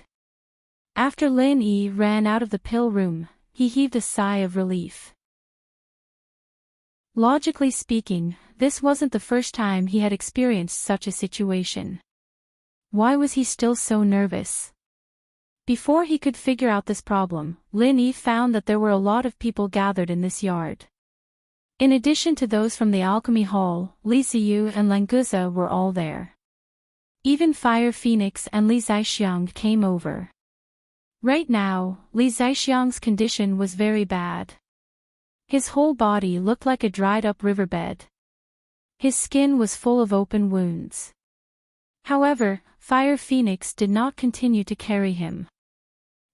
After Lin Yi ran out of the pill room, he heaved a sigh of relief. Logically speaking, this wasn't the first time he had experienced such a situation. Why was he still so nervous? Before he could figure out this problem, Lin Yi found that there were a lot of people gathered in this yard. In addition to those from the alchemy hall, Li Ziyu and Languza were all there. Even Fire Phoenix and Li Zaixiang came over. Right now, Li Zaixiang's condition was very bad. His whole body looked like a dried-up riverbed. His skin was full of open wounds. However, Fire Phoenix did not continue to carry him.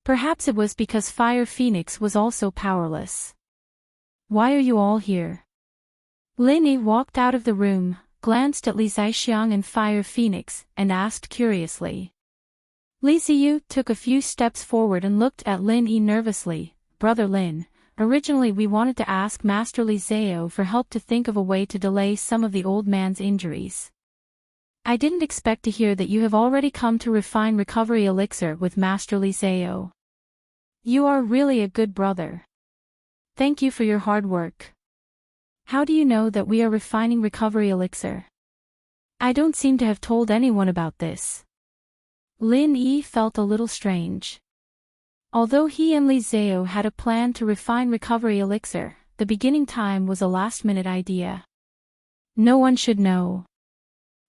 Perhaps it was because Fire Phoenix was also powerless. Why are you all here? Lin Yi walked out of the room, glanced at Li Zaixiang and Fire Phoenix, and asked curiously. Li Ziyu took a few steps forward and looked at Lin Yi nervously. Brother Lin, originally we wanted to ask Master Li Zao for help to think of a way to delay some of the old man's injuries. I didn't expect to hear that you have already come to refine recovery elixir with Master Li Zao. You are really a good brother. Thank you for your hard work. How do you know that we are refining recovery elixir? I don't seem to have told anyone about this. Lin Yi felt a little strange. Although he and Li Zao had a plan to refine recovery elixir, the beginning time was a last-minute idea. No one should know.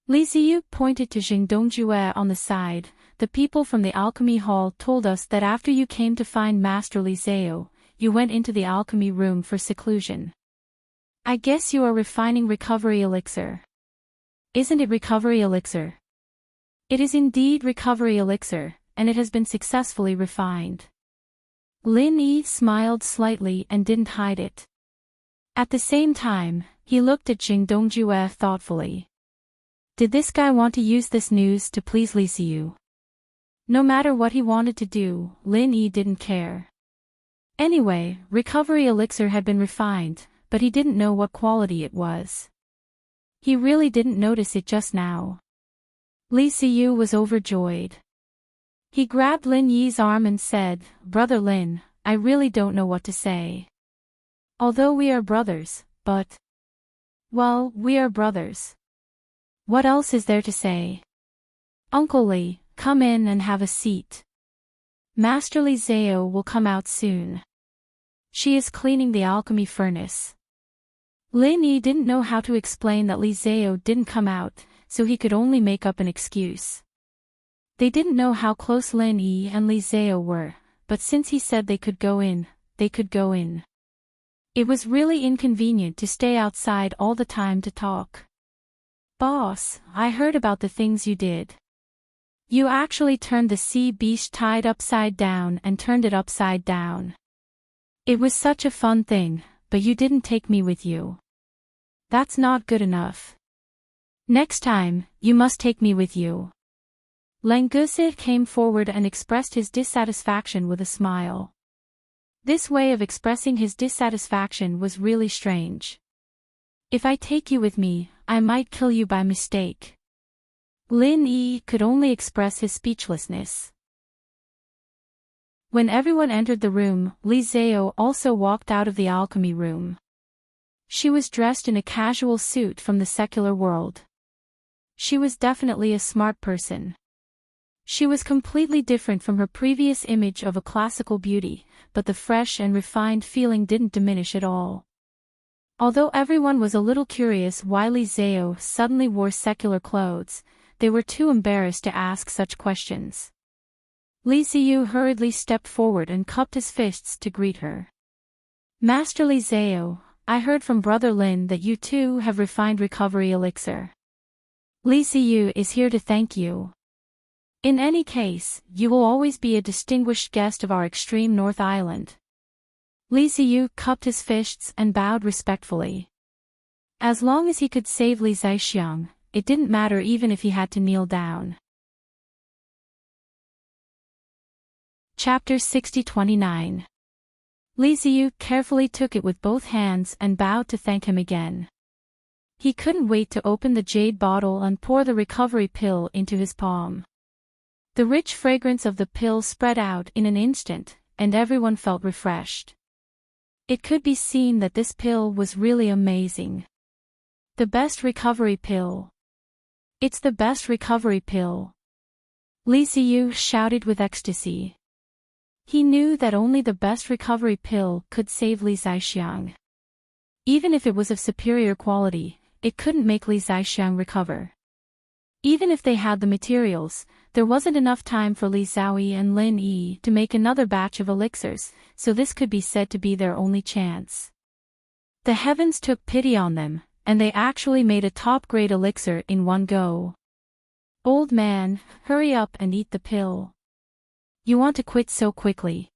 Li Ziyu pointed to Jing Dongjue on the side. The people from the alchemy hall told us that after you came to find Master Li Zao, you went into the alchemy room for seclusion. I guess you are refining recovery elixir. Isn't it recovery elixir? It is indeed recovery elixir, and it has been successfully refined. Lin Yi smiled slightly and didn't hide it. At the same time, he looked at Jing Dongjue thoughtfully. Did this guy want to use this news to please Li Ziyu? No matter what he wanted to do, Lin Yi didn't care. Anyway, recovery elixir had been refined, but he didn't know what quality it was. He really didn't notice it just now. Li Ziyu was overjoyed. He grabbed Lin Yi's arm and said, Brother Lin, I really don't know what to say. Although we are brothers, but... well, we are brothers. What else is there to say? Uncle Li, come in and have a seat. Master Li Zao will come out soon. She is cleaning the alchemy furnace. Lin Yi didn't know how to explain that Li Zao didn't come out, so he could only make up an excuse. They didn't know how close Lin Yi and Li Zao were, but since he said they could go in, they could go in. It was really inconvenient to stay outside all the time to talk. Boss, I heard about the things you did. You actually turned the sea beast tied upside down and turned it upside down. It was such a fun thing, but you didn't take me with you. That's not good enough. Next time, you must take me with you. Languza came forward and expressed his dissatisfaction with a smile. This way of expressing his dissatisfaction was really strange. If I take you with me, I might kill you by mistake. Lin Yi could only express his speechlessness. When everyone entered the room, Li Zao also walked out of the alchemy room. She was dressed in a casual suit from the secular world. She was definitely a smart person. She was completely different from her previous image of a classical beauty, but the fresh and refined feeling didn't diminish at all. Although everyone was a little curious why Li Zao suddenly wore secular clothes, they were too embarrassed to ask such questions. Li Ziyu hurriedly stepped forward and cupped his fists to greet her. Master Li Zao, I heard from Brother Lin that you too have refined recovery elixir. Li Ziyu is here to thank you. In any case, you will always be a distinguished guest of our extreme North Island. Li Ziyu cupped his fists and bowed respectfully. As long as he could save Li Zixiang, it didn't matter even if he had to kneel down. Chapter 60-29. Li Ziyu carefully took it with both hands and bowed to thank him again. He couldn't wait to open the jade bottle and pour the recovery pill into his palm. The rich fragrance of the pill spread out in an instant, and everyone felt refreshed. It could be seen that this pill was really amazing. The best recovery pill. It's the best recovery pill. Li Ziyu shouted with ecstasy. He knew that only the best recovery pill could save Li Zixiang. Even if it was of superior quality, it couldn't make Li Zixiang recover. Even if they had the materials, there wasn't enough time for Li Xiaoyi and Lin Yi to make another batch of elixirs, so this could be said to be their only chance. The heavens took pity on them, and they actually made a top-grade elixir in one go. Old man, hurry up and eat the pill. You want to quit so quickly.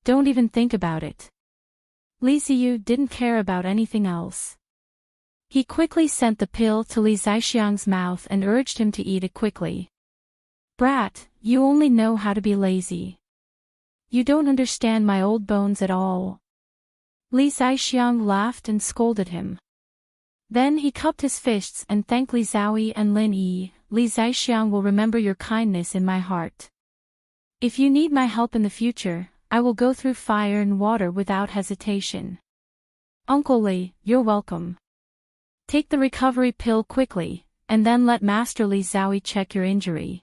Don't even think about it. Li Ziyu didn't care about anything else. He quickly sent the pill to Li Zixiang's mouth and urged him to eat it quickly. Brat, you only know how to be lazy. You don't understand my old bones at all. Li Zixiang laughed and scolded him. Then he cupped his fists and thanked Li Xiaoyi and Lin Yi. Li Zixiang will remember your kindness in my heart. If you need my help in the future, I will go through fire and water without hesitation. Uncle Li, you're welcome. Take the recovery pill quickly, and then let Master Li Xiaoyi check your injury.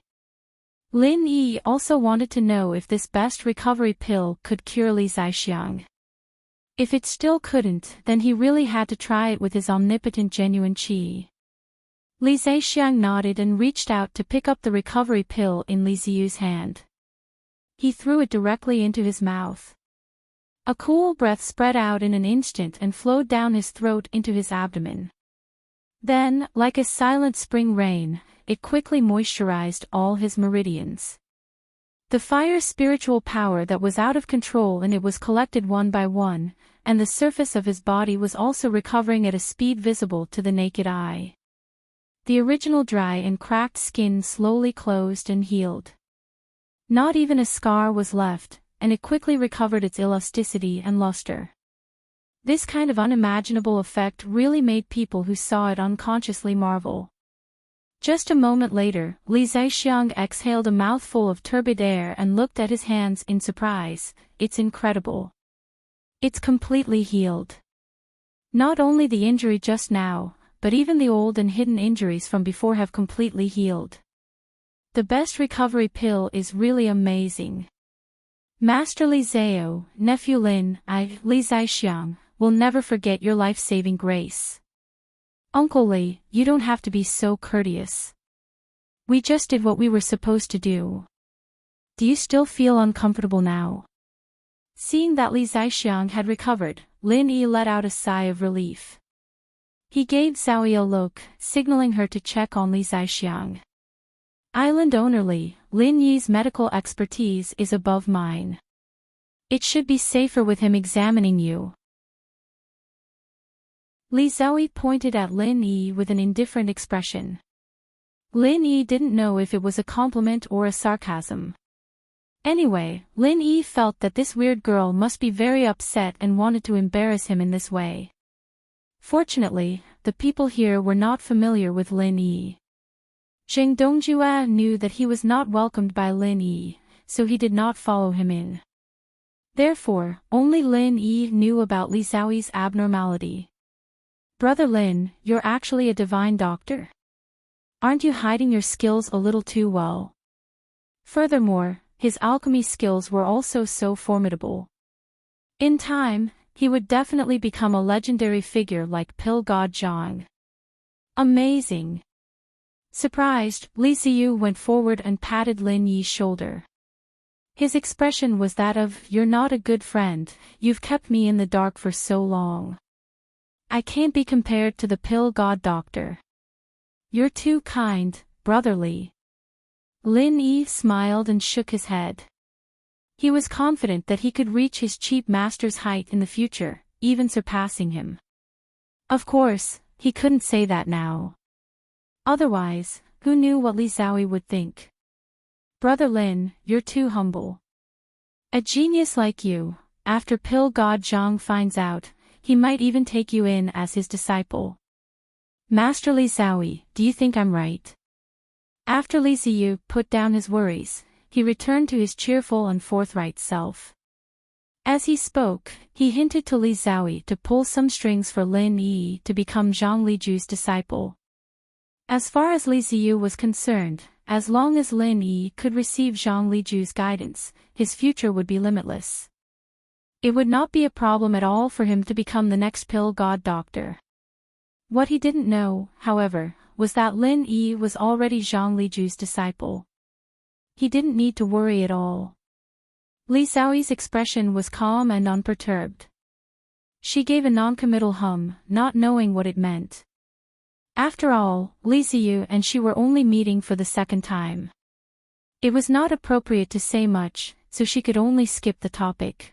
Lin Yi also wanted to know if this best recovery pill could cure Li Zixiang. If it still couldn't, then he really had to try it with his omnipotent genuine qi. Li Zixiang nodded and reached out to pick up the recovery pill in Li Ziyu's hand. He threw it directly into his mouth. A cool breath spread out in an instant and flowed down his throat into his abdomen. Then, like a silent spring rain, it quickly moisturized all his meridians. The fire spiritual power that was out of control in it was collected one by one, and the surface of his body was also recovering at a speed visible to the naked eye. The original dry and cracked skin slowly closed and healed. Not even a scar was left, and it quickly recovered its elasticity and luster. This kind of unimaginable effect really made people who saw it unconsciously marvel. Just a moment later, Li Zixiang exhaled a mouthful of turbid air and looked at his hands in surprise. It's incredible. It's completely healed. Not only the injury just now, but even the old and hidden injuries from before have completely healed. The best recovery pill is really amazing. Master Li Zhao, nephew Lin, Li Zixiang, will never forget your life-saving grace. Uncle Li, you don't have to be so courteous. We just did what we were supposed to do. Do you still feel uncomfortable now? Seeing that Li Zixiang had recovered, Lin Yi let out a sigh of relief. He gave Xiaoyi a look, signaling her to check on Li Zixiang. Island owner Li, Lin Yi's medical expertise is above mine. It should be safer with him examining you. Li Xiaoyi pointed at Lin Yi with an indifferent expression. Lin Yi didn't know if it was a compliment or a sarcasm. Anyway, Lin Yi felt that this weird girl must be very upset and wanted to embarrass him in this way. Fortunately, the people here were not familiar with Lin Yi. Zheng Dongjue knew that he was not welcomed by Lin Yi, so he did not follow him in. Therefore, only Lin Yi knew about Li Xiaoyi's abnormality. Brother Lin, you're actually a divine doctor? Aren't you hiding your skills a little too well? Furthermore, his alchemy skills were also so formidable. In time, he would definitely become a legendary figure like Pill God Zhang. Amazing! Surprised, Li Ziyu went forward and patted Lin Yi's shoulder. His expression was that of, "You're not a good friend, you've kept me in the dark for so long. I can't be compared to the Pill God Doctor. You're too kind, brother Li." Lin Yi smiled and shook his head. He was confident that he could reach his cheap master's height in the future, even surpassing him. Of course, he couldn't say that now. Otherwise, who knew what Li Xiaoyi would think? Brother Lin, you're too humble. A genius like you, after Pill God Zhang finds out, he might even take you in as his disciple. Master Li Xiaoyi, do you think I'm right? After Li Xiyu put down his worries, he returned to his cheerful and forthright self. As he spoke, he hinted to Li Xiaoyi to pull some strings for Lin Yi to become Zhang Liju's disciple. As far as Li Xiyu was concerned, as long as Lin Yi could receive Zhang Liju's guidance, his future would be limitless. It would not be a problem at all for him to become the next Pill God Doctor. What he didn't know, however, was that Lin Yi was already Zhang Liju's disciple. He didn't need to worry at all. Li Xiaoyi's expression was calm and unperturbed. She gave a non-committal hum, not knowing what it meant. After all, Li Xiyu and she were only meeting for the second time. It was not appropriate to say much, so she could only skip the topic.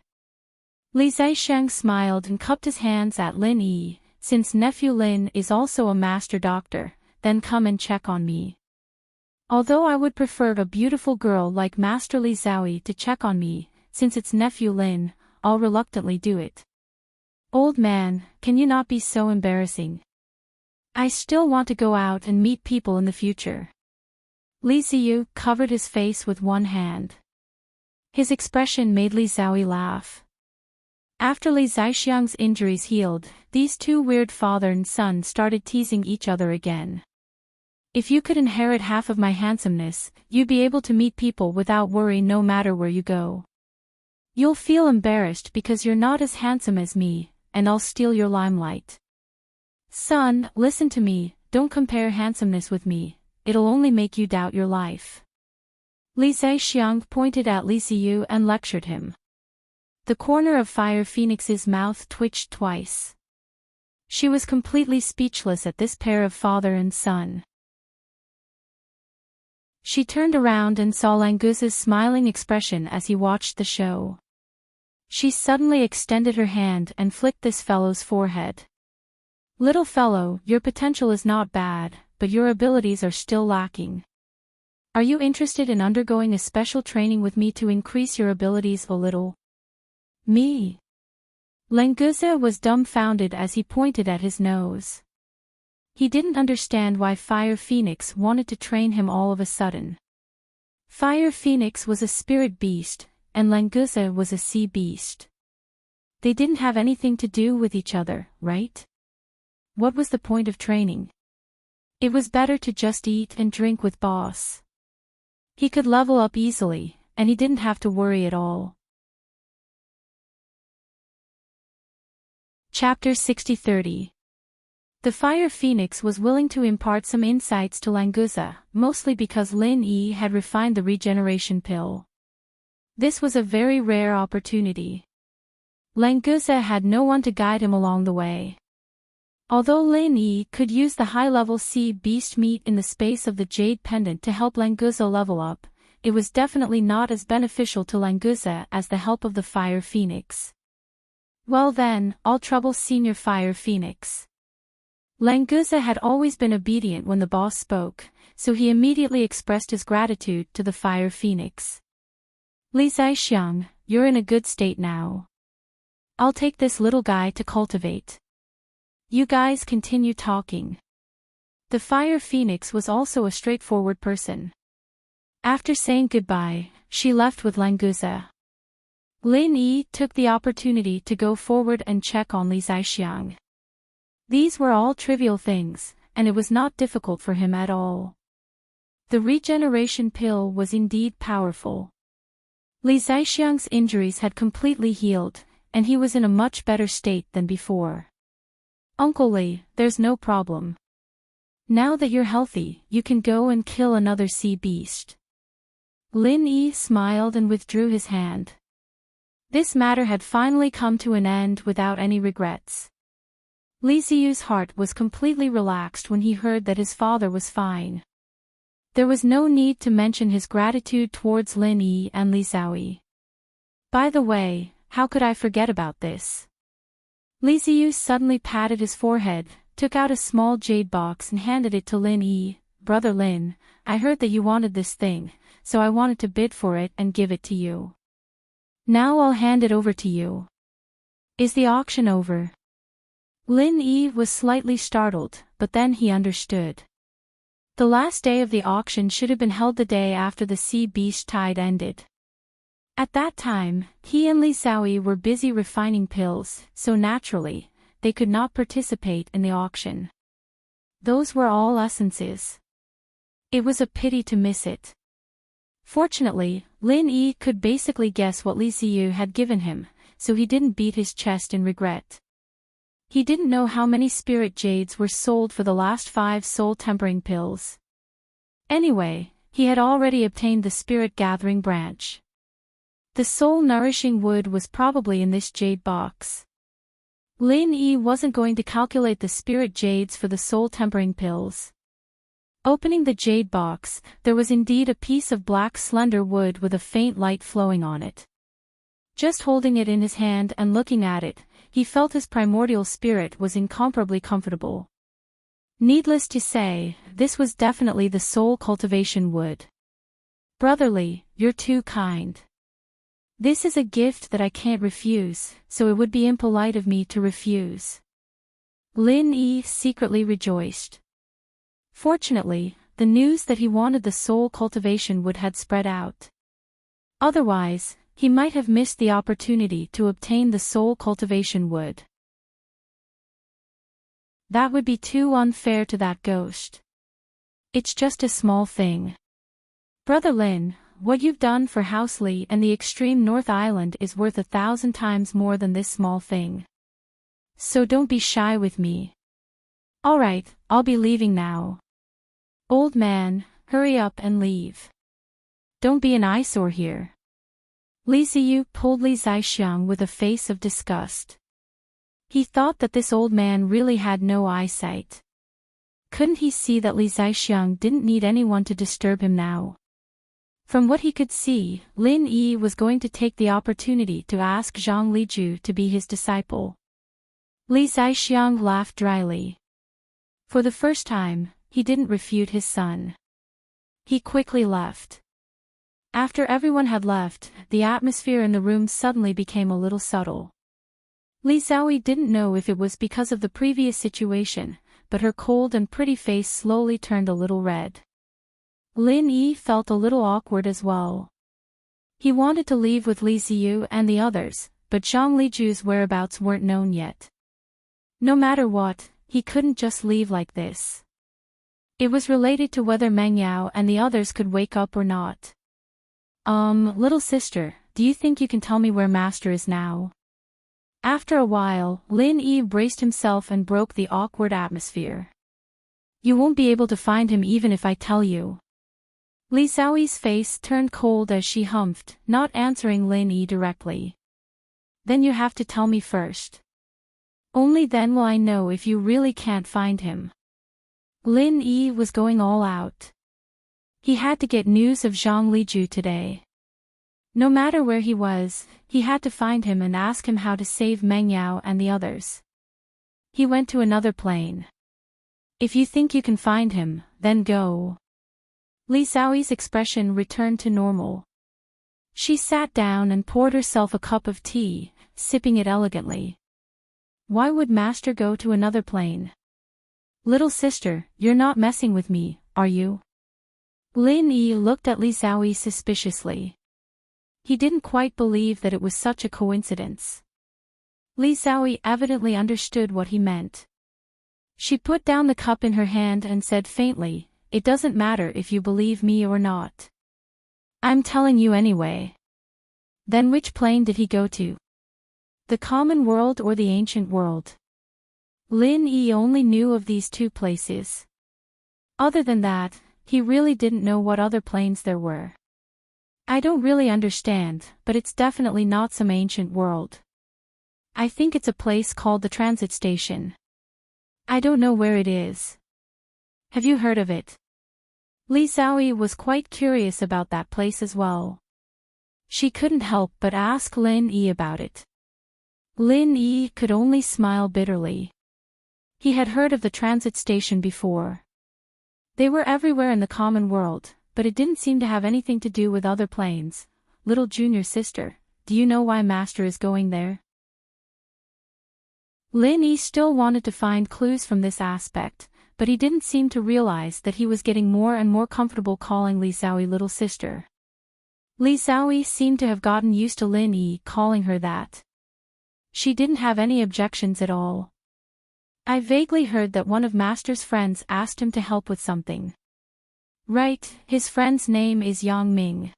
Li Zaixiang smiled and cupped his hands at Lin Yi. Since nephew Lin is also a master doctor, then come and check on me. Although I would prefer a beautiful girl like Master Li Xiaoyi to check on me, since it's nephew Lin, I'll reluctantly do it. Old man, can you not be so embarrassing? I still want to go out and meet people in the future. Li Xiyu covered his face with one hand. His expression made Li Xiaoyi laugh. After Li Zaixiang's injuries healed, these two weird father and son started teasing each other again. If you could inherit half of my handsomeness, you'd be able to meet people without worry no matter where you go. You'll feel embarrassed because you're not as handsome as me, and I'll steal your limelight. Son, listen to me, don't compare handsomeness with me, it'll only make you doubt your life. Li Zaixiang pointed at Li Xiyu and lectured him. The corner of Fire Phoenix's mouth twitched twice. She was completely speechless at this pair of father and son. She turned around and saw Languza's smiling expression as he watched the show. She suddenly extended her hand and flicked this fellow's forehead. Little fellow, your potential is not bad, but your abilities are still lacking. Are you interested in undergoing a special training with me to increase your abilities a little? Me? Languza was dumbfounded as he pointed at his nose. He didn't understand why Fire Phoenix wanted to train him all of a sudden. Fire Phoenix was a spirit beast, and Languza was a sea beast. They didn't have anything to do with each other, right? What was the point of training? It was better to just eat and drink with boss. He could level up easily, and he didn't have to worry at all. Chapter 60-30. The Fire Phoenix was willing to impart some insights to Languza, mostly because Lin Yi had refined the regeneration pill. This was a very rare opportunity. Languza had no one to guide him along the way. Although Lin Yi could use the high-level sea beast meat in the space of the Jade Pendant to help Languza level up, it was definitely not as beneficial to Languza as the help of the Fire Phoenix. Well then, all trouble Senior Fire Phoenix. Languza had always been obedient when the boss spoke, so he immediately expressed his gratitude to the Fire Phoenix. Li Zaixiang, you're in a good state now. I'll take this little guy to cultivate. You guys continue talking. The Fire Phoenix was also a straightforward person. After saying goodbye, she left with Languza. Lin Yi took the opportunity to go forward and check on Li Zaixiang. These were all trivial things, and it was not difficult for him at all. The regeneration pill was indeed powerful. Li Zaixiang's injuries had completely healed, and he was in a much better state than before. Uncle Li, there's no problem. Now that you're healthy, you can go and kill another sea beast. Lin Yi smiled and withdrew his hand. This matter had finally come to an end without any regrets. Li Ziyu's heart was completely relaxed when he heard that his father was fine. There was no need to mention his gratitude towards Lin Yi and Li Xiaoyi. By the way, how could I forget about this? Li Ziyu suddenly patted his forehead, took out a small jade box and handed it to Lin Yi. Brother Lin, I heard that you wanted this thing, so I wanted to bid for it and give it to you. Now I'll hand it over to you. Is the auction over? Lin Yi was slightly startled, but then he understood. The last day of the auction should have been held the day after the sea beast tide ended. At that time, he and Li Xiaoyi were busy refining pills, so naturally, they could not participate in the auction. Those were all essences. It was a pity to miss it. Fortunately, Lin Yi could basically guess what Li Ziyu had given him, so he didn't beat his chest in regret. He didn't know how many spirit jades were sold for the last 5 soul-tempering pills. Anyway, he had already obtained the spirit-gathering branch. The soul-nourishing wood was probably in this jade box. Lin Yi wasn't going to calculate the spirit jades for the soul-tempering pills. Opening the jade box, there was indeed a piece of black slender wood with a faint light flowing on it. Just holding it in his hand and looking at it, he felt his primordial spirit was incomparably comfortable. Needless to say, this was definitely the soul cultivation wood. Brotherly, you're too kind. This is a gift that I can't refuse, so it would be impolite of me to refuse. Lin Yi secretly rejoiced. Fortunately, the news that he wanted the soul cultivation wood had spread out. Otherwise, he might have missed the opportunity to obtain the soul cultivation wood. That would be too unfair to that ghost. It's just a small thing. Brother Lin, what you've done for House Li and the extreme North Island is worth 1,000 times more than this small thing. So don't be shy with me. Alright, I'll be leaving now. Old man, hurry up and leave. Don't be an eyesore here. Li Ziyu pulled Li Zixiang with a face of disgust. He thought that this old man really had no eyesight. Couldn't he see that Li Zixiang didn't need anyone to disturb him now? From what he could see, Lin Yi was going to take the opportunity to ask Zhang Liju to be his disciple. Li Zixiang laughed dryly. For the first time, he didn't refute his son. He quickly left. After everyone had left, the atmosphere in the room suddenly became a little subtle. Li Xiaoyi didn't know if it was because of the previous situation, but her cold and pretty face slowly turned a little red. Lin Yi felt a little awkward as well. He wanted to leave with Li Ziyu and the others, but Zhang Liju's whereabouts weren't known yet. No matter what, he couldn't just leave like this. It was related to whether Meng Yao and the others could wake up or not. Little sister, do you think you can tell me where Master is now? After a while, Lin Yi braced himself and broke the awkward atmosphere. You won't be able to find him even if I tell you. Li Xiaoyi's face turned cold as she humphed, not answering Lin Yi directly. Then you have to tell me first. Only then will I know if you really can't find him. Lin Yi was going all out. He had to get news of Zhang Liju today. No matter where he was, he had to find him and ask him how to save Meng Yao and the others. He went to another plane. If you think you can find him, then go. Li Xiaoyi's expression returned to normal. She sat down and poured herself a cup of tea, sipping it elegantly. Why would Master go to another plane? Little sister, you're not messing with me, are you? Lin Yi looked at Li Xiaoyi suspiciously. He didn't quite believe that it was such a coincidence. Li Xiaoyi evidently understood what he meant. She put down the cup in her hand and said faintly, "It doesn't matter if you believe me or not. I'm telling you anyway." Then which plane did he go to? The common world or the ancient world? Lin Yi only knew of these two places. Other than that, he really didn't know what other planes there were. I don't really understand, but it's definitely not some ancient world. I think it's a place called the transit station. I don't know where it is. Have you heard of it? Li Xiaoyi was quite curious about that place as well. She couldn't help but ask Lin Yi about it. Lin Yi could only smile bitterly. He had heard of the transit station before. They were everywhere in the common world, but it didn't seem to have anything to do with other planes. Little junior sister, do you know why Master is going there? Lin Yi still wanted to find clues from this aspect, but he didn't seem to realize that he was getting more and more comfortable calling Li Xiaoyi little sister. Li Xiaoyi seemed to have gotten used to Lin Yi calling her that. She didn't have any objections at all. I vaguely heard that one of Master's friends asked him to help with something. Right, his friend's name is Yang Ming.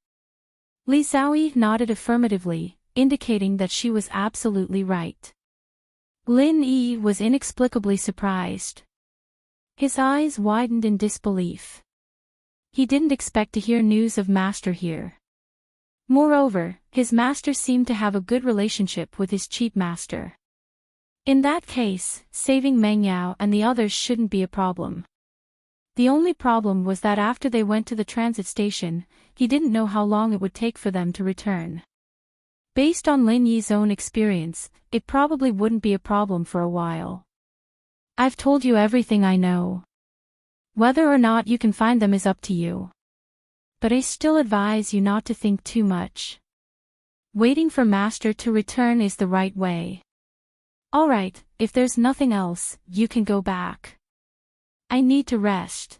Li Xiaoyi nodded affirmatively, indicating that she was absolutely right. Lin Yi was inexplicably surprised. His eyes widened in disbelief. He didn't expect to hear news of Master here. Moreover, his master seemed to have a good relationship with his cheap master. In that case, saving Meng Yao and the others shouldn't be a problem. The only problem was that after they went to the transit station, he didn't know how long it would take for them to return. Based on Lin Yi's own experience, it probably wouldn't be a problem for a while. I've told you everything I know. Whether or not you can find them is up to you. But I still advise you not to think too much. Waiting for Master to return is the right way. Alright, if there's nothing else, you can go back. I need to rest.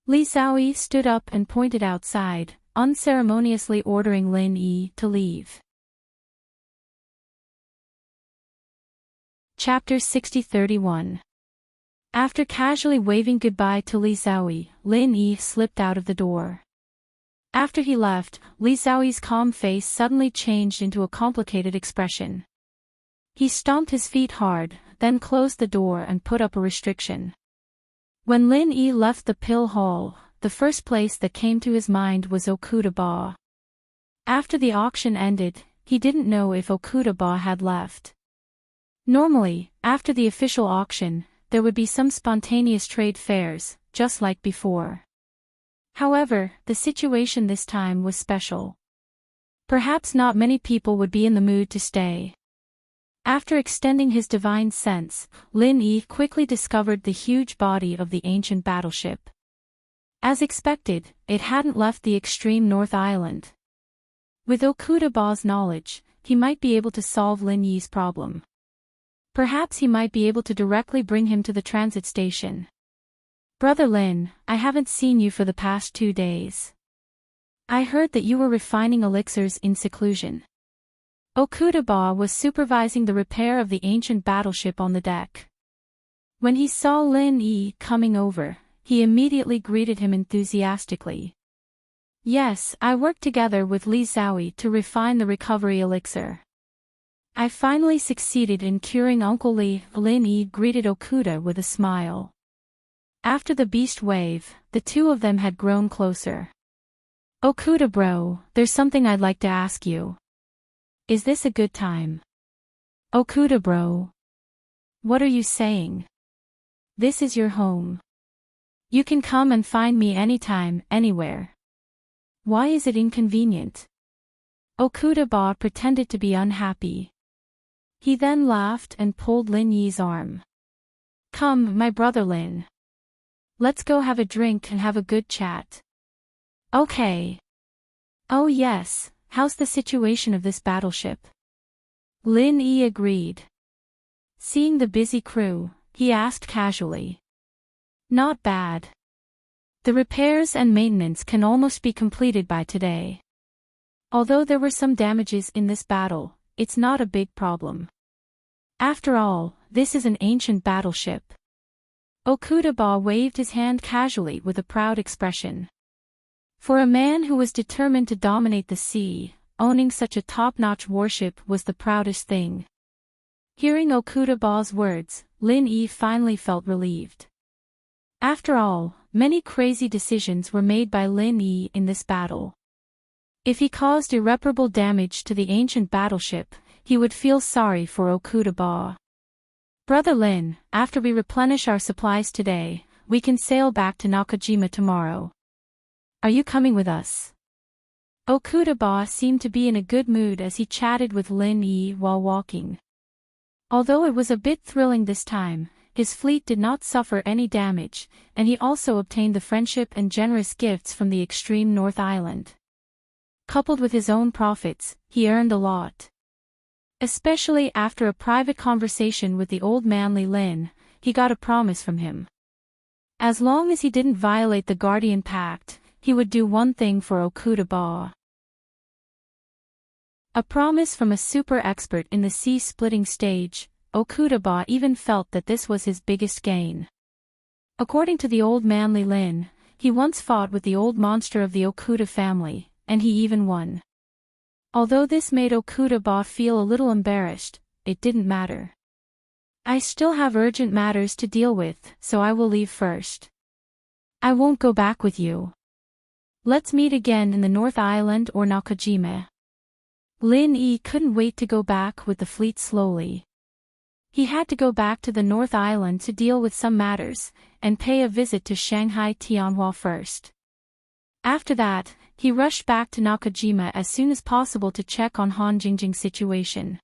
Li Xiaoyi stood up and pointed outside, unceremoniously ordering Lin Yi to leave. Chapter 60-31. After casually waving goodbye to Li Xiaoyi, Lin Yi slipped out of the door. After he left, Li Xiaoyi's calm face suddenly changed into a complicated expression. He stomped his feet hard, then closed the door and put up a restriction. When Lin Yi left the pill hall, the first place that came to his mind was Okuda Ba. After the auction ended, he didn't know if Okuda Ba had left. Normally, after the official auction, there would be some spontaneous trade fairs, just like before. However, the situation this time was special. Perhaps not many people would be in the mood to stay. After extending his divine sense, Lin Yi quickly discovered the huge body of the ancient battleship. As expected, it hadn't left the extreme North Island. With Okuda Ba's knowledge, he might be able to solve Lin Yi's problem. Perhaps he might be able to directly bring him to the transit station. Brother Lin, I haven't seen you for the past 2 days. I heard that you were refining elixirs in seclusion. Okuda Ba was supervising the repair of the ancient battleship on the deck. When he saw Lin Yi coming over, he immediately greeted him enthusiastically. Yes, I worked together with Li Xiaoyi to refine the recovery elixir. I finally succeeded in curing Uncle Li. Lin Yi greeted Okuda with a smile. After the beast wave, the two of them had grown closer. Okuda bro, there's something I'd like to ask you. Is this a good time? Okuda bro. What are you saying? This is your home. You can come and find me anytime, anywhere. Why is it inconvenient? Okuda Ba pretended to be unhappy. He then laughed and pulled Lin Yi's arm. Come, my brother Lin. Let's go have a drink and have a good chat. Okay. Oh yes, how's the situation of this battleship? Lin Yi agreed. Seeing the busy crew, he asked casually. Not bad. The repairs and maintenance can almost be completed by today. Although there were some damages in this battle, it's not a big problem. After all, this is an ancient battleship. Okuda Ba waved his hand casually with a proud expression. For a man who was determined to dominate the sea, owning such a top-notch warship was the proudest thing. Hearing Okuda Ba's words, Lin Yi finally felt relieved. After all, many crazy decisions were made by Lin Yi in this battle. If he caused irreparable damage to the ancient battleship, he would feel sorry for Okuda Ba. Brother Lin, after we replenish our supplies today, we can sail back to Nakajima tomorrow. Are you coming with us? Okuda seemed to be in a good mood as he chatted with Lin Yi while walking. Although it was a bit thrilling this time, his fleet did not suffer any damage, and he also obtained the friendship and generous gifts from the extreme North Island. Coupled with his own profits, he earned a lot. Especially after a private conversation with the old manly Lin, he got a promise from him. As long as he didn't violate the Guardian Pact, he would do one thing for Okuda. A promise from a super expert in the sea-splitting stage, Okuda even felt that this was his biggest gain. According to the old manly Lin, he once fought with the old monster of the Okuda family, and he even won. Although this made Okuda feel a little embarrassed, it didn't matter. I still have urgent matters to deal with, so I will leave first. I won't go back with you. Let's meet again in the North Island or Nakajima. Lin Yi couldn't wait to go back with the fleet slowly. He had to go back to the North Island to deal with some matters, and pay a visit to Shanghai Tianhua first. After that, he rushed back to Nakajima as soon as possible to check on Han Jingjing's situation.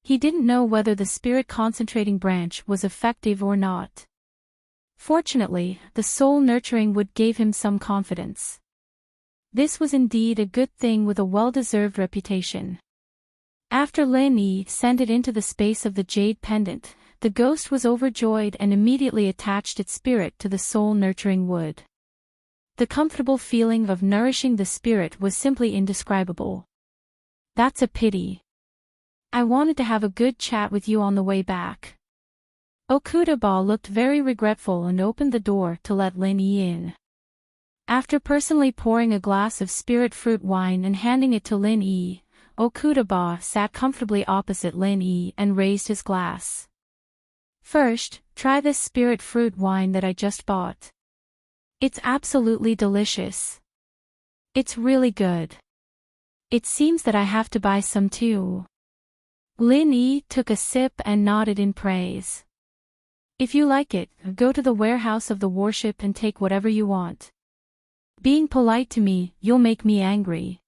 He didn't know whether the spirit concentrating branch was effective or not. Fortunately, the soul nurturing wood gave him some confidence. This was indeed a good thing with a well-deserved reputation. After Lin Yi sent it into the space of the jade pendant, the ghost was overjoyed and immediately attached its spirit to the soul-nurturing wood. The comfortable feeling of nourishing the spirit was simply indescribable. That's a pity. I wanted to have a good chat with you on the way back. Okuda looked very regretful and opened the door to let Lin Yi in. After personally pouring a glass of spirit fruit wine and handing it to Lin Yi, Okuda sat comfortably opposite Lin Yi and raised his glass. First, try this spirit fruit wine that I just bought. It's absolutely delicious. It's really good. It seems that I have to buy some too. Lin Yi took a sip and nodded in praise. If you like it, go to the warehouse of the warship and take whatever you want. Being polite to me, you'll make me angry.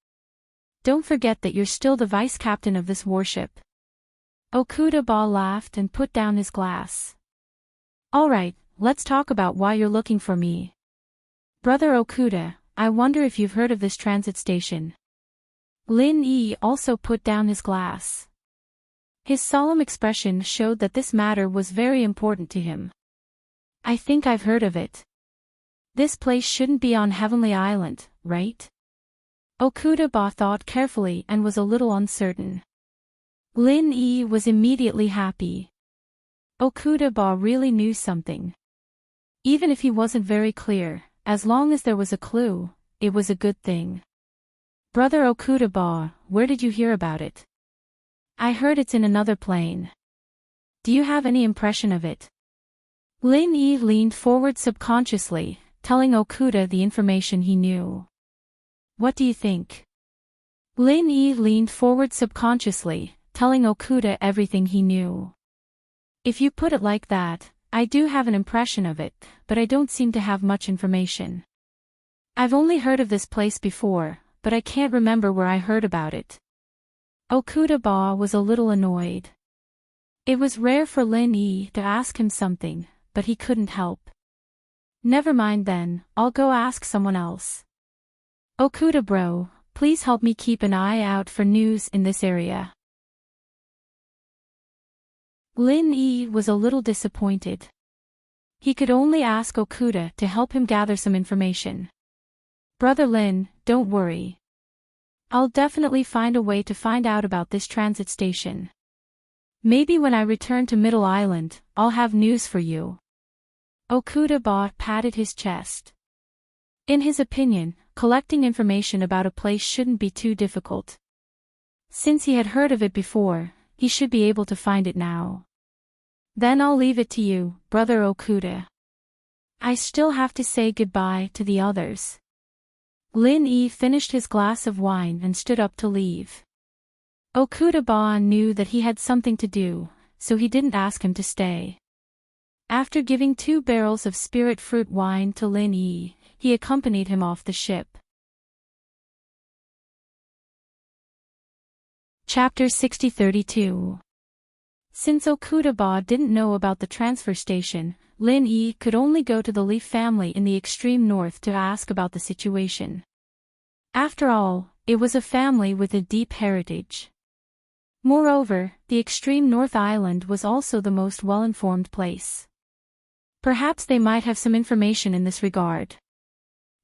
Don't forget that you're still the vice captain of this warship. Okuda laughed and put down his glass. Alright, let's talk about why you're looking for me. Brother Okuda, I wonder if you've heard of this transit station. Lin Yi also put down his glass. His solemn expression showed that this matter was very important to him. I think I've heard of it. This place shouldn't be on Heavenly Island, right? Okuda thought carefully and was a little uncertain. Lin Yi was immediately happy. Okuda really knew something. Even if he wasn't very clear, as long as there was a clue, it was a good thing. Brother Okuda, where did you hear about it? I heard it's in another plane. Do you have any impression of it? Lin Yi leaned forward subconsciously, telling Okuda the information he knew. What do you think? Lin Yi leaned forward subconsciously, telling Okuda everything he knew. If you put it like that, I do have an impression of it, but I don't seem to have much information. I've only heard of this place before, but I can't remember where I heard about it. Okuda was a little annoyed. It was rare for Lin Yi to ask him something, but he couldn't help. Never mind then, I'll go ask someone else. Okuda please help me keep an eye out for news in this area. Lin Yi was a little disappointed. He could only ask Okuda to help him gather some information. Brother Lin, don't worry. I'll definitely find a way to find out about this transit station. Maybe when I return to Middle Island, I'll have news for you. Okuda patted his chest. In his opinion, collecting information about a place shouldn't be too difficult. Since he had heard of it before, he should be able to find it now. Then I'll leave it to you, Brother Okuda. I still have to say goodbye to the others. Lin Yi finished his glass of wine and stood up to leave. Okuda knew that he had something to do, so he didn't ask him to stay. After giving 2 barrels of spirit fruit wine to Lin Yi, he accompanied him off the ship. Chapter 6032. Since Okudaba didn't know about the transfer station, Lin Yi could only go to the Leaf family in the extreme north to ask about the situation. After all, it was a family with a deep heritage. Moreover, the extreme north island was also the most well-informed place. Perhaps they might have some information in this regard.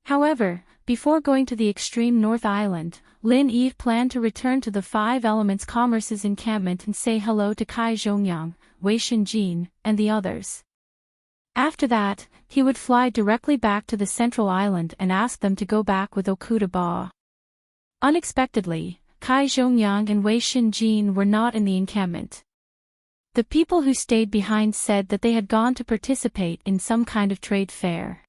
However, before going to the extreme north island, Lin Yi planned to return to the Five Elements Commerce's encampment and say hello to Kai Zhongyang, Wei Shenjin, and the others. After that, he would fly directly back to the central island and ask them to go back with Okudaba. Unexpectedly, Kai Zhongyang and Wei Shenjin were not in the encampment. The people who stayed behind said that they had gone to participate in some kind of trade fair.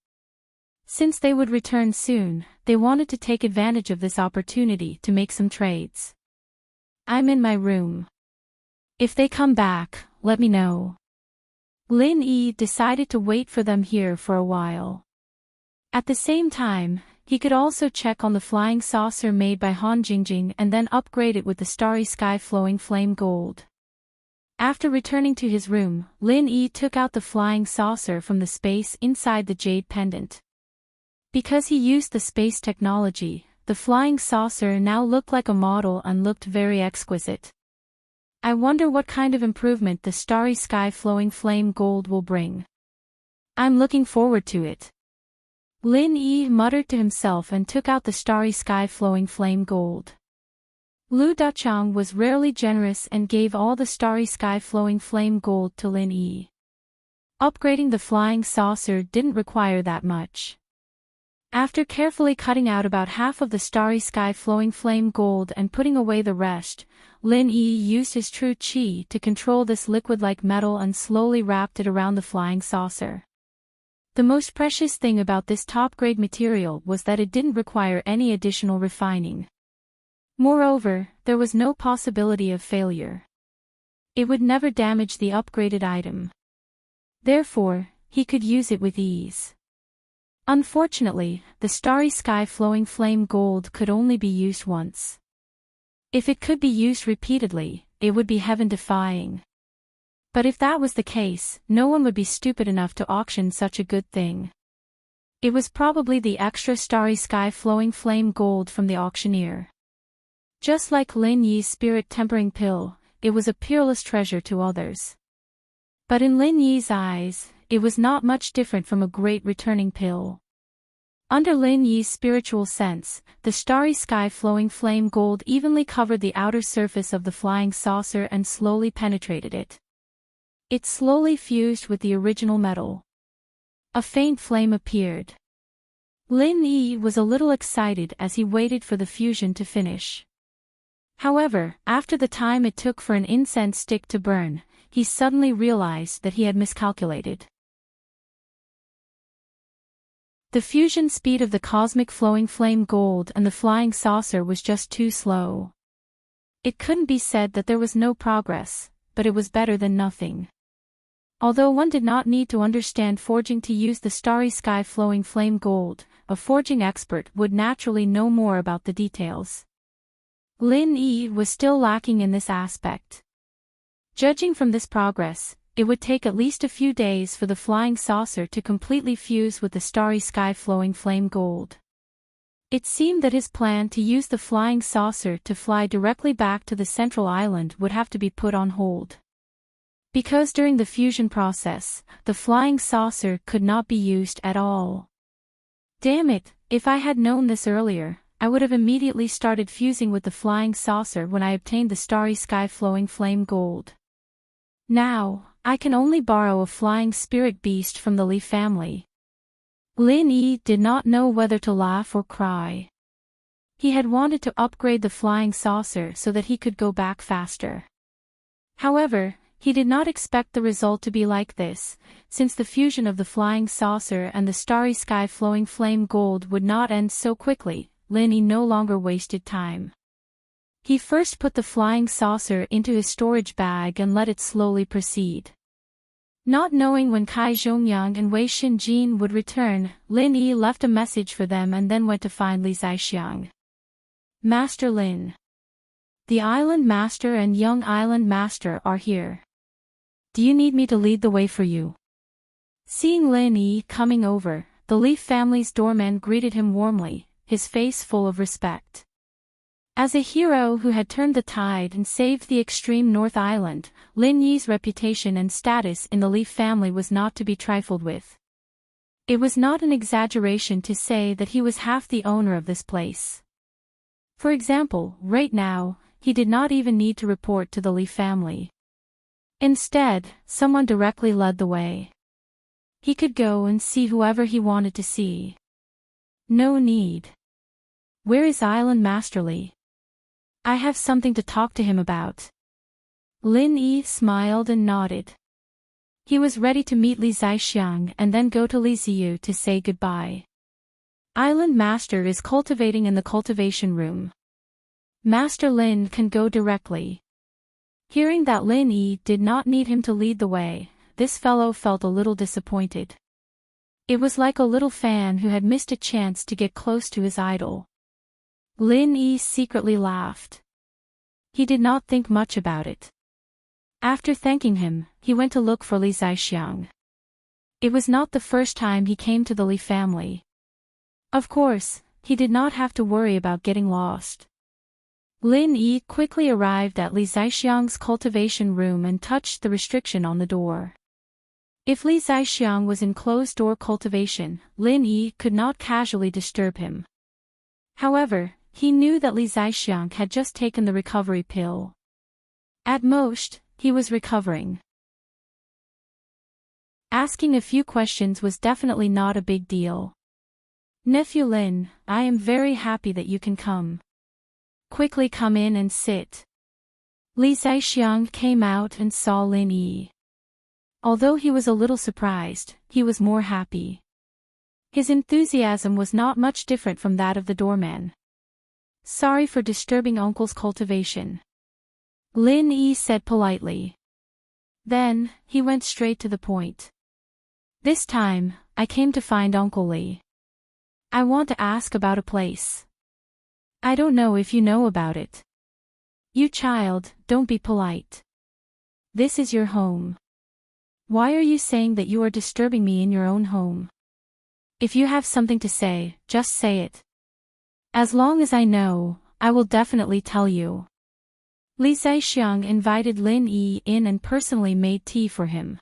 Since they would return soon, they wanted to take advantage of this opportunity to make some trades. I'm in my room. If they come back, let me know. Lin Yi decided to wait for them here for a while. At the same time, he could also check on the flying saucer made by Han Jingjing and then upgrade it with the starry sky flowing flame gold. After returning to his room, Lin Yi took out the flying saucer from the space inside the jade pendant. Because he used the space technology, the flying saucer now looked like a model and looked very exquisite. I wonder what kind of improvement the starry sky flowing flame gold will bring. I'm looking forward to it. Lin Yi muttered to himself and took out the starry sky flowing flame gold. Lu Dachang was rarely generous and gave all the starry sky flowing flame gold to Lin Yi. Upgrading the flying saucer didn't require that much. After carefully cutting out about half of the starry sky flowing flame gold and putting away the rest, Lin Yi used his true qi to control this liquid-like metal and slowly wrapped it around the flying saucer. The most precious thing about this top-grade material was that it didn't require any additional refining. Moreover, there was no possibility of failure. It would never damage the upgraded item. Therefore, he could use it with ease. Unfortunately, the starry sky flowing flame gold could only be used once. If it could be used repeatedly, it would be heaven-defying. But if that was the case, no one would be stupid enough to auction such a good thing. It was probably the extra starry sky flowing flame gold from the auctioneer. Just like Lin Yi's spirit tempering pill, it was a peerless treasure to others. But in Lin Yi's eyes, it was not much different from a great returning pill. Under Lin Yi's spiritual sense, the starry sky flowing flame gold evenly covered the outer surface of the flying saucer and slowly penetrated it. It slowly fused with the original metal. A faint flame appeared. Lin Yi was a little excited as he waited for the fusion to finish. However, after the time it took for an incense stick to burn, he suddenly realized that he had miscalculated. The fusion speed of the cosmic flowing flame gold and the flying saucer was just too slow. It couldn't be said that there was no progress, but it was better than nothing. Although one did not need to understand forging to use the starry sky flowing flame gold, a forging expert would naturally know more about the details. Lin Yi was still lacking in this aspect. Judging from this progress, it would take at least a few days for the flying saucer to completely fuse with the starry sky flowing flame gold. It seemed that his plan to use the flying saucer to fly directly back to the central island would have to be put on hold. Because during the fusion process, the flying saucer could not be used at all. Damn it, if I had known this earlier, I would have immediately started fusing with the flying saucer when I obtained the starry sky flowing flame gold. Now, I can only borrow a flying spirit beast from the Leaf family. Lin Yi did not know whether to laugh or cry. He had wanted to upgrade the flying saucer so that he could go back faster. However, he did not expect the result to be like this, since the fusion of the flying saucer and the starry sky flowing flame gold would not end so quickly. Lin Yi no longer wasted time. He first put the flying saucer into his storage bag and let it slowly proceed. Not knowing when Kai Zhongyang and Wei Shenjin would return, Lin Yi left a message for them and then went to find Li Zaixiang. Master Lin. the Island Master and young Island Master are here. Do you need me to lead the way for you? Seeing Lin Yi coming over, the Leaf family's doorman greeted him warmly, his face full of respect. As a hero who had turned the tide and saved the extreme North Island, Lin Yi's reputation and status in the Leaf family was not to be trifled with. It was not an exaggeration to say that he was half the owner of this place. For example, right now, he did not even need to report to the Leaf family. Instead, someone directly led the way. He could go and see whoever he wanted to see. No need. Where is Island Master Li? I have something to talk to him about. Lin Yi smiled and nodded. He was ready to meet Li Zaixiang and then go to Li Ziyu to say goodbye. Island Master is cultivating in the cultivation room. Master Lin can go directly. Hearing that Lin Yi did not need him to lead the way, this fellow felt a little disappointed. It was like a little fan who had missed a chance to get close to his idol. Lin Yi secretly laughed. He did not think much about it. After thanking him, he went to look for Li Zaixiang. It was not the first time he came to the Li family. Of course, he did not have to worry about getting lost. Lin Yi quickly arrived at Li Zaixiang's cultivation room and touched the restriction on the door. If Li Zaixiang was in closed-door cultivation, Lin Yi could not casually disturb him. However, he knew that Li Zaixiang had just taken the recovery pill. At most, he was recovering. Asking a few questions was definitely not a big deal. Nephew Lin, I am very happy that you can come. Quickly come in and sit. Li Zaixiang came out and saw Lin Yi. Although he was a little surprised, he was more happy. His enthusiasm was not much different from that of the doorman. Sorry for disturbing Uncle's cultivation. Lin Yi said politely. Then, he went straight to the point. This time, I came to find Uncle Li. I want to ask about a place. I don't know if you know about it. You child, don't be polite. This is your home. Why are you saying that you are disturbing me in your own home? If you have something to say, just say it. As long as I know, I will definitely tell you. Li Zaixiang invited Lin Yi in and personally made tea for him.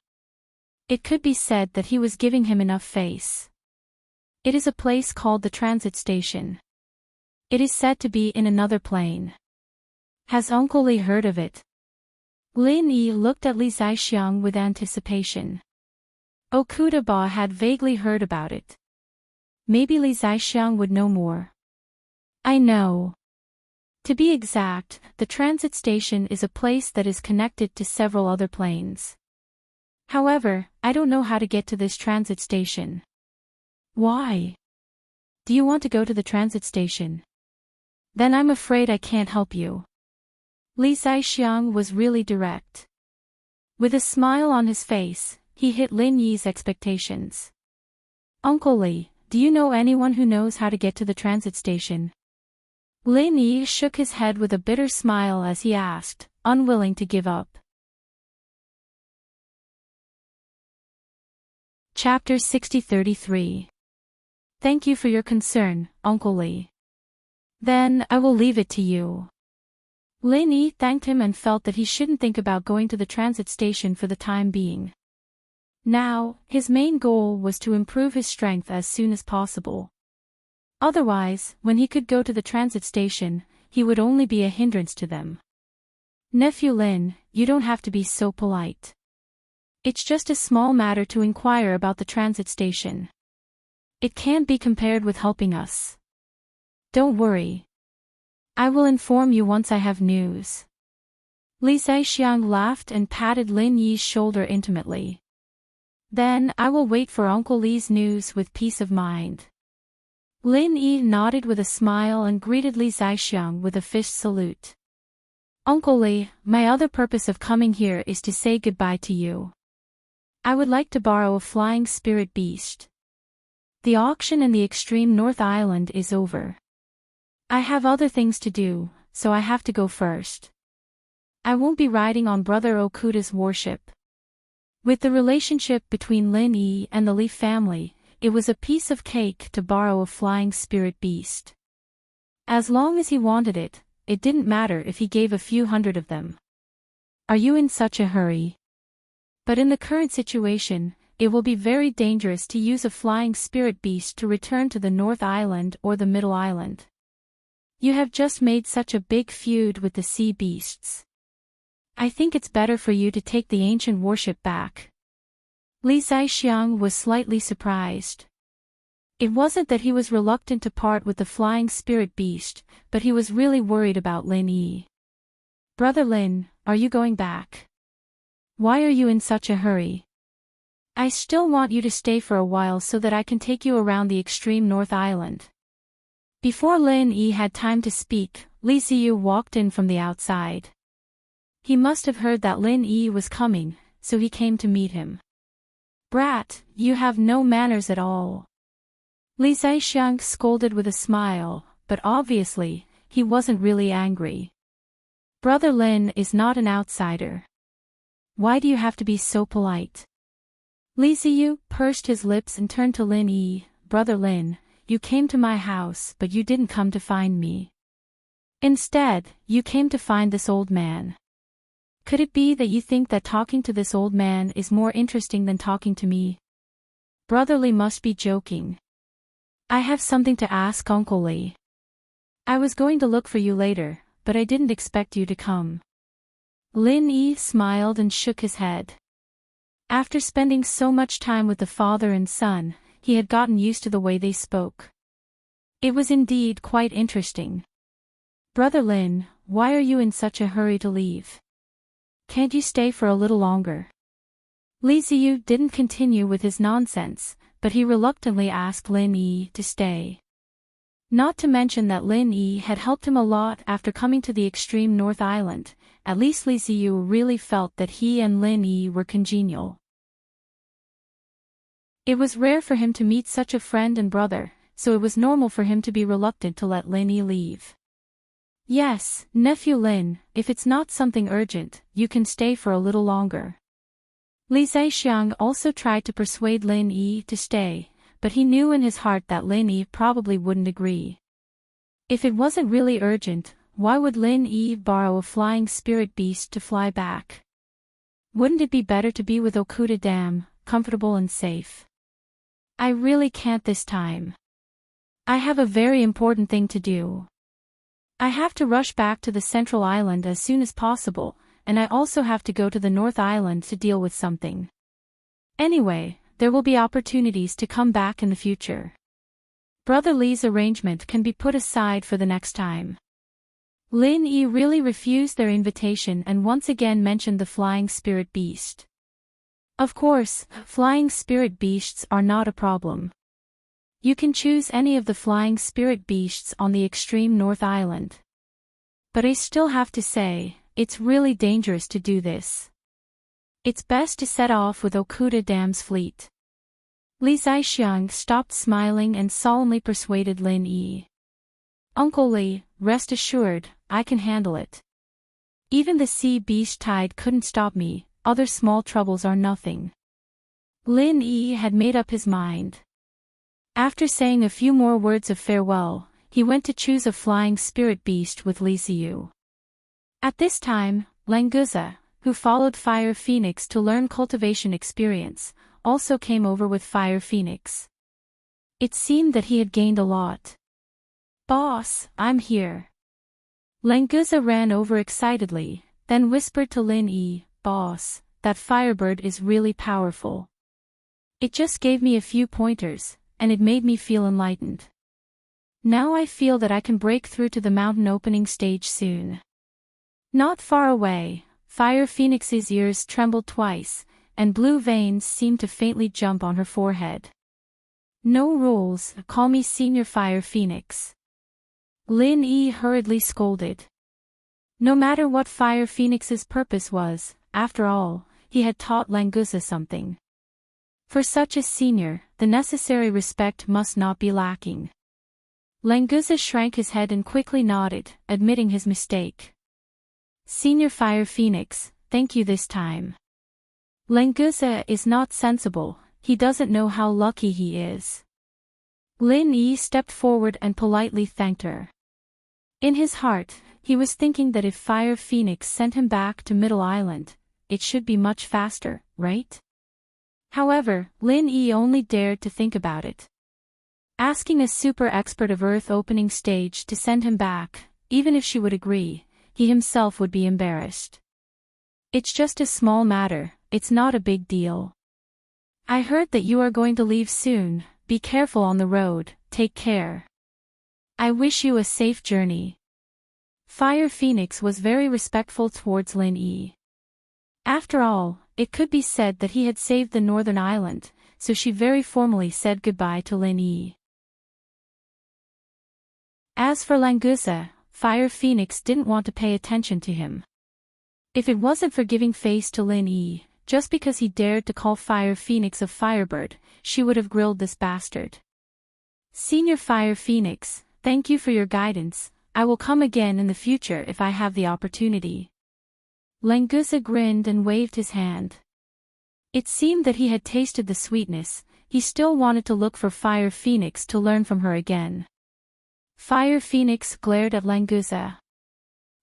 It could be said that he was giving him enough face. It is a place called the transit station. It is said to be in another plane. Has Uncle Li heard of it? Lin Yi looked at Li Zaixiang with anticipation. Okuda Ba had vaguely heard about it. Maybe Li Zaixiang would know more. I know. To be exact, the transit station is a place that is connected to several other planes. However, I don't know how to get to this transit station. Why? Do you want to go to the transit station? Then I'm afraid I can't help you. Li Zaixiang was really direct. With a smile on his face, he hit Lin Yi's expectations. Uncle Li, do you know anyone who knows how to get to the transit station? Lin Yi shook his head with a bitter smile as he asked, unwilling to give up. Chapter 60-33. Thank you for your concern, Uncle Li. Then, I will leave it to you. Lin Yi thanked him and felt that he shouldn't think about going to the transit station for the time being. Now, his main goal was to improve his strength as soon as possible. Otherwise, when he could go to the transit station, he would only be a hindrance to them. Nephew Lin, you don't have to be so polite. It's just a small matter to inquire about the transit station. It can't be compared with helping us. Don't worry. I will inform you once I have news. Li Zaixiang laughed and patted Lin Yi's shoulder intimately. Then I will wait for Uncle Li's news with peace of mind. Lin Yi nodded with a smile and greeted Li Zaixiang with a fist salute. Uncle Li, my other purpose of coming here is to say goodbye to you. I would like to borrow a flying spirit beast. The auction in the extreme North Island is over. I have other things to do, so I have to go first. I won't be riding on Brother Okuda's warship. With the relationship between Lin Yi and the Li family, it was a piece of cake to borrow a flying spirit beast. As long as he wanted it, it didn't matter if he gave a few hundred of them. Are you in such a hurry? But in the current situation, it will be very dangerous to use a flying spirit beast to return to the North Island or the Middle Island. You have just made such a big feud with the sea beasts. I think it's better for you to take the ancient warship back. Li Zaixiang was slightly surprised. It wasn't that he was reluctant to part with the flying spirit beast, but he was really worried about Lin Yi. Brother Lin, are you going back? Why are you in such a hurry? I still want you to stay for a while so that I can take you around the extreme North Island. Before Lin Yi had time to speak, Li Ziyu walked in from the outside. He must have heard that Lin Yi was coming, so he came to meet him. Brat, you have no manners at all. Li Zaixiang scolded with a smile, but obviously, he wasn't really angry. Brother Lin is not an outsider. Why do you have to be so polite? Li Ziyu pursed his lips and turned to Lin Yi. Brother Lin, you came to my house but you didn't come to find me. Instead, you came to find this old man. Could it be that you think that talking to this old man is more interesting than talking to me? Brother Li must be joking. I have something to ask Uncle Li. I was going to look for you later, but I didn't expect you to come. Lin Yi smiled and shook his head. After spending so much time with the father and son, he had gotten used to the way they spoke. It was indeed quite interesting. Brother Lin, why are you in such a hurry to leave? Can't you stay for a little longer? Li Ziyu didn't continue with his nonsense, but he reluctantly asked Lin Yi to stay. Not to mention that Lin Yi had helped him a lot after coming to the extreme North Island. At least Li Ziyu really felt that he and Lin Yi were congenial. It was rare for him to meet such a friend and brother, so it was normal for him to be reluctant to let Lin Yi leave. Yes, nephew Lin, if it's not something urgent, you can stay for a little longer. Li Zaixiang also tried to persuade Lin Yi to stay, but he knew in his heart that Lin Yi probably wouldn't agree. If it wasn't really urgent, why would Lin Yi borrow a flying spirit beast to fly back? Wouldn't it be better to be with Okuda Dam, comfortable and safe? I really can't this time. I have a very important thing to do. I have to rush back to the Central Island as soon as possible, and I also have to go to the North Island to deal with something. Anyway, there will be opportunities to come back in the future. Brother Li's arrangement can be put aside for the next time. Lin Yi really refused their invitation and once again mentioned the flying spirit beast. Of course, flying spirit beasts are not a problem. You can choose any of the flying spirit beasts on the extreme North Island. But I still have to say, it's really dangerous to do this. It's best to set off with Okuda Dam's fleet. Li Zaixiang stopped smiling and solemnly persuaded Lin Yi. Uncle Li, rest assured, I can handle it. Even the sea beast tide couldn't stop me, other small troubles are nothing. Lin Yi had made up his mind. After saying a few more words of farewell, he went to choose a flying spirit beast with Li Ziyu. At this time, Languza, who followed Fire Phoenix to learn cultivation experience, also came over with Fire Phoenix. It seemed that he had gained a lot. Boss, I'm here. Languza ran over excitedly, then whispered to Lin Yi, Boss, that firebird is really powerful. It just gave me a few pointers, and it made me feel enlightened. Now I feel that I can break through to the mountain opening stage soon. Not far away, Fire Phoenix's ears trembled twice, and blue veins seemed to faintly jump on her forehead. No rules, call me Senior Fire Phoenix. Lin Yi hurriedly scolded. No matter what Fire Phoenix's purpose was, after all, he had taught Languza something. For such a senior, the necessary respect must not be lacking. Languza shrank his head and quickly nodded, admitting his mistake. Senior Fire Phoenix, thank you this time. Languza is not sensible, he doesn't know how lucky he is. Lin Yi stepped forward and politely thanked her. In his heart, he was thinking that if Fire Phoenix sent him back to Middle Island, it should be much faster, right? However, Lin Yi only dared to think about it. Asking a super expert of Earth opening stage to send him back, even if she would agree, he himself would be embarrassed. It's just a small matter, it's not a big deal. I heard that you are going to leave soon, be careful on the road, take care. I wish you a safe journey. Fire Phoenix was very respectful towards Lin Yi. After all, it could be said that he had saved the Northern Island, so she very formally said goodbye to Lin Yi. As for Languza, Fire Phoenix didn't want to pay attention to him. If it wasn't for giving face to Lin Yi, just because he dared to call Fire Phoenix a Firebird, she would have grilled this bastard. Senior Fire Phoenix, thank you for your guidance, I will come again in the future if I have the opportunity. Languza grinned and waved his hand. It seemed that he had tasted the sweetness, he still wanted to look for Fire Phoenix to learn from her again. Fire Phoenix glared at Languza.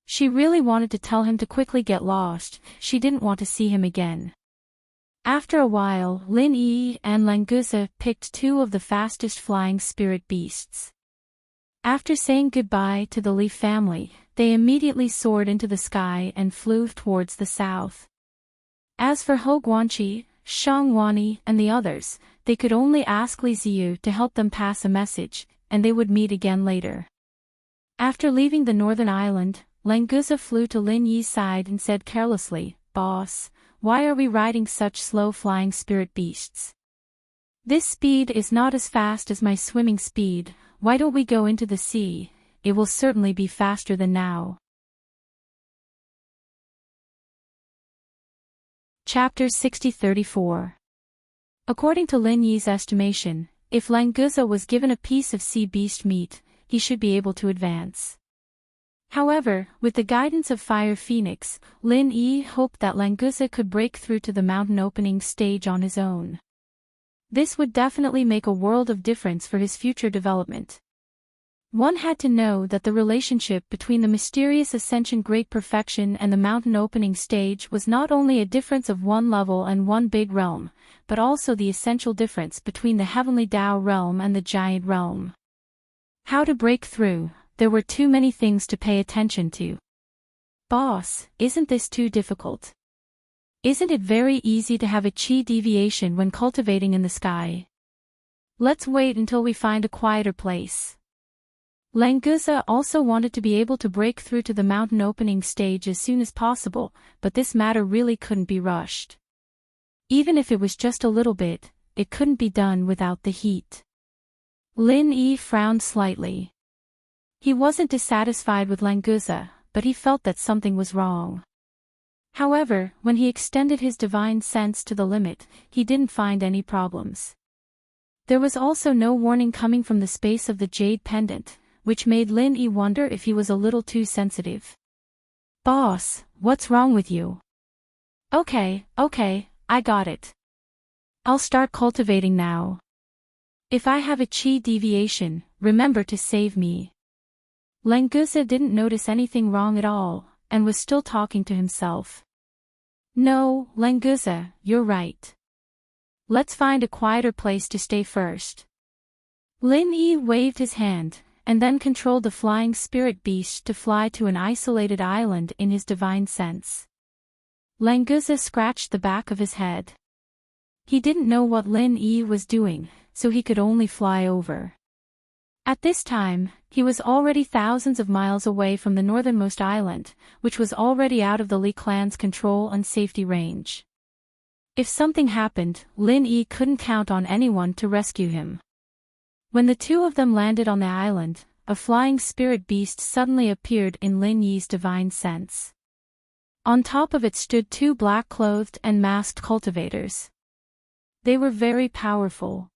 She really wanted to tell him to quickly get lost, she didn't want to see him again. After a while, Lin Yi and Languza picked two of the fastest flying spirit beasts. After saying goodbye to the Li family, they immediately soared into the sky and flew towards the south. As for Hou Guanqi, Shang Wani and the others, they could only ask Li Ziyu to help them pass a message, and they would meet again later. After leaving the Northern Island, Languza flew to Lin Yi's side and said carelessly, "Boss, why are we riding such slow-flying spirit beasts? This speed is not as fast as my swimming speed, why don't we go into the sea? It will certainly be faster than now." Chapter 60-34. According to Lin Yi's estimation, if Languza was given a piece of sea beast meat, he should be able to advance. However, with the guidance of Fire Phoenix, Lin Yi hoped that Languza could break through to the mountain opening stage on his own. This would definitely make a world of difference for his future development. One had to know that the relationship between the mysterious Ascension Great Perfection and the mountain opening stage was not only a difference of one level and one big realm, but also the essential difference between the Heavenly Tao realm and the Giant realm. How to break through, there were too many things to pay attention to. Boss, isn't this too difficult? Isn't it very easy to have a chi deviation when cultivating in the sky? Let's wait until we find a quieter place. Languza also wanted to be able to break through to the mountain opening stage as soon as possible, but this matter really couldn't be rushed. Even if it was just a little bit, it couldn't be done without the heat. Lin Yi frowned slightly. He wasn't dissatisfied with Languza, but he felt that something was wrong. However, when he extended his divine sense to the limit, he didn't find any problems. There was also no warning coming from the space of the jade pendant, which made Lin Yi wonder if he was a little too sensitive. Boss, what's wrong with you? Okay, I got it. I'll start cultivating now. If I have a chi deviation, remember to save me. Languza didn't notice anything wrong at all, and was still talking to himself. No, Languza, you're right. Let's find a quieter place to stay first. Lin Yi waved his hand, and then controlled the flying spirit beast to fly to an isolated island in his divine sense. Languza scratched the back of his head. He didn't know what Lin Yi was doing, so he could only fly over. At this time, he was already thousands of miles away from the northernmost island, which was already out of the Li clan's control and safety range. If something happened, Lin Yi couldn't count on anyone to rescue him. When the two of them landed on the island, a flying spirit beast suddenly appeared in Lin Yi's divine sense. On top of it stood two black-clothed and masked cultivators. They were very powerful.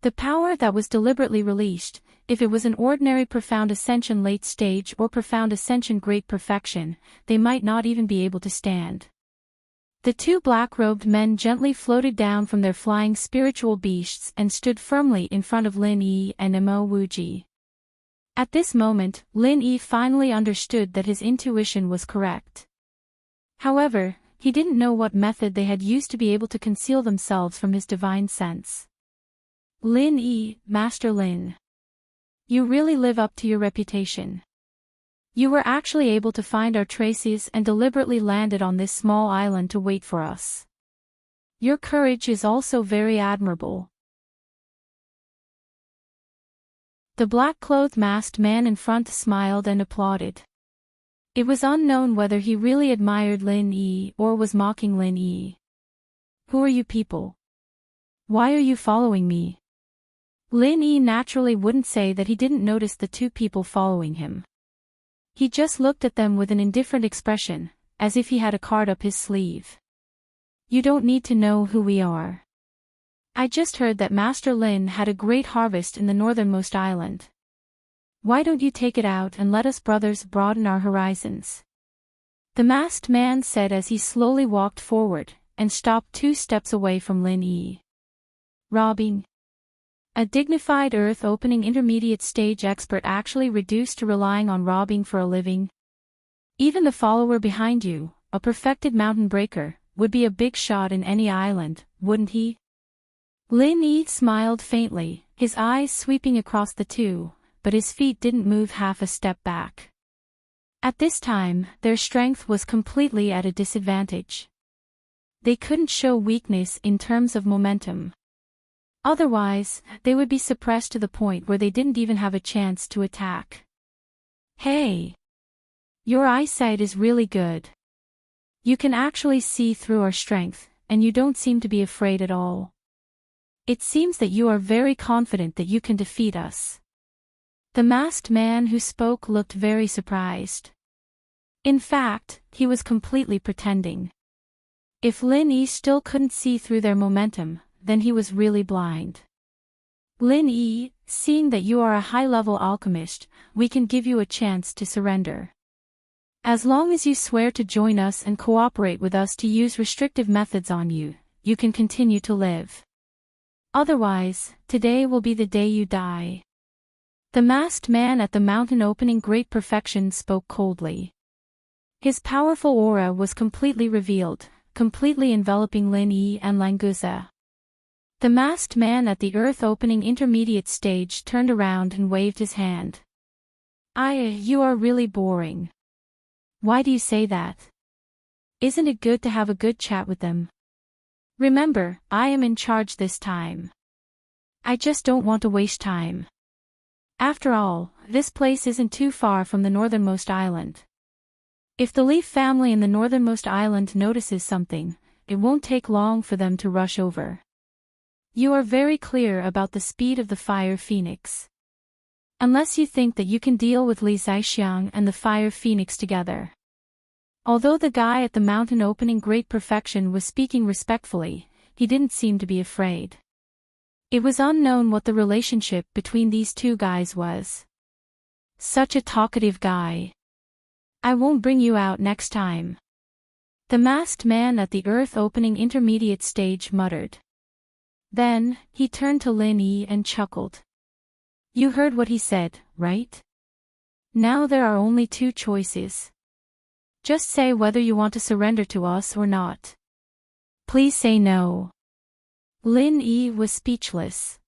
The power that was deliberately released, if it was an ordinary Profound Ascension late stage or Profound Ascension great perfection, they might not even be able to stand. The two black-robed men gently floated down from their flying spiritual beasts and stood firmly in front of Lin Yi and Imo Wuji. At this moment, Lin Yi finally understood that his intuition was correct. However, he didn't know what method they had used to be able to conceal themselves from his divine sense. Lin Yi, Master Lin. You really live up to your reputation. You were actually able to find our traces and deliberately landed on this small island to wait for us. Your courage is also very admirable. The black-clothed masked man in front smiled and applauded. It was unknown whether he really admired Lin Yi or was mocking Lin Yi. Who are you people? Why are you following me? Lin Yi naturally wouldn't say that he didn't notice the two people following him. He just looked at them with an indifferent expression, as if he had a card up his sleeve. You don't need to know who we are. I just heard that Master Lin had a great harvest in the northernmost island. Why don't you take it out and let us brothers broaden our horizons? The masked man said as he slowly walked forward, and stopped 2 steps away from Lin Yi. Robbing. A dignified earth-opening intermediate stage expert actually reduced to relying on robbing for a living? Even the follower behind you, a perfected mountain breaker, would be a big shot in any island, wouldn't he? Lin Yi smiled faintly, his eyes sweeping across the two, but his feet didn't move half a step back. At this time, their strength was completely at a disadvantage. They couldn't show weakness in terms of momentum. Otherwise, they would be suppressed to the point where they didn't even have a chance to attack. Hey! Your eyesight is really good. You can actually see through our strength, and you don't seem to be afraid at all. It seems that you are very confident that you can defeat us. The masked man who spoke looked very surprised. In fact, he was completely pretending. If Lin Yi still couldn't see through their momentum, then he was really blind. Lin Yi, seeing that you are a high-level alchemist, we can give you a chance to surrender. As long as you swear to join us and cooperate with us to use restrictive methods on you, you can continue to live. Otherwise, today will be the day you die. The masked man at the mountain opening great perfection spoke coldly. His powerful aura was completely revealed, completely enveloping Lin Yi and Languza. The masked man at the earth-opening intermediate stage turned around and waved his hand. You are really boring. Why do you say that? Isn't it good to have a good chat with them? Remember, I am in charge this time. I just don't want to waste time. After all, this place isn't too far from the northernmost island. If the Leaf family in the northernmost island notices something, it won't take long for them to rush over. You are very clear about the speed of the Fire Phoenix. Unless you think that you can deal with Li Zaixiang and the Fire Phoenix together. Although the guy at the mountain opening great perfection was speaking respectfully, he didn't seem to be afraid. It was unknown what the relationship between these two guys was. Such a talkative guy. I won't bring you out next time. The masked man at the earth-opening intermediate stage muttered. Then, he turned to Lin Yi and chuckled. You heard what he said, right? Now there are only 2 choices. Just say whether you want to surrender to us or not. Please say no. Lin Yi was speechless.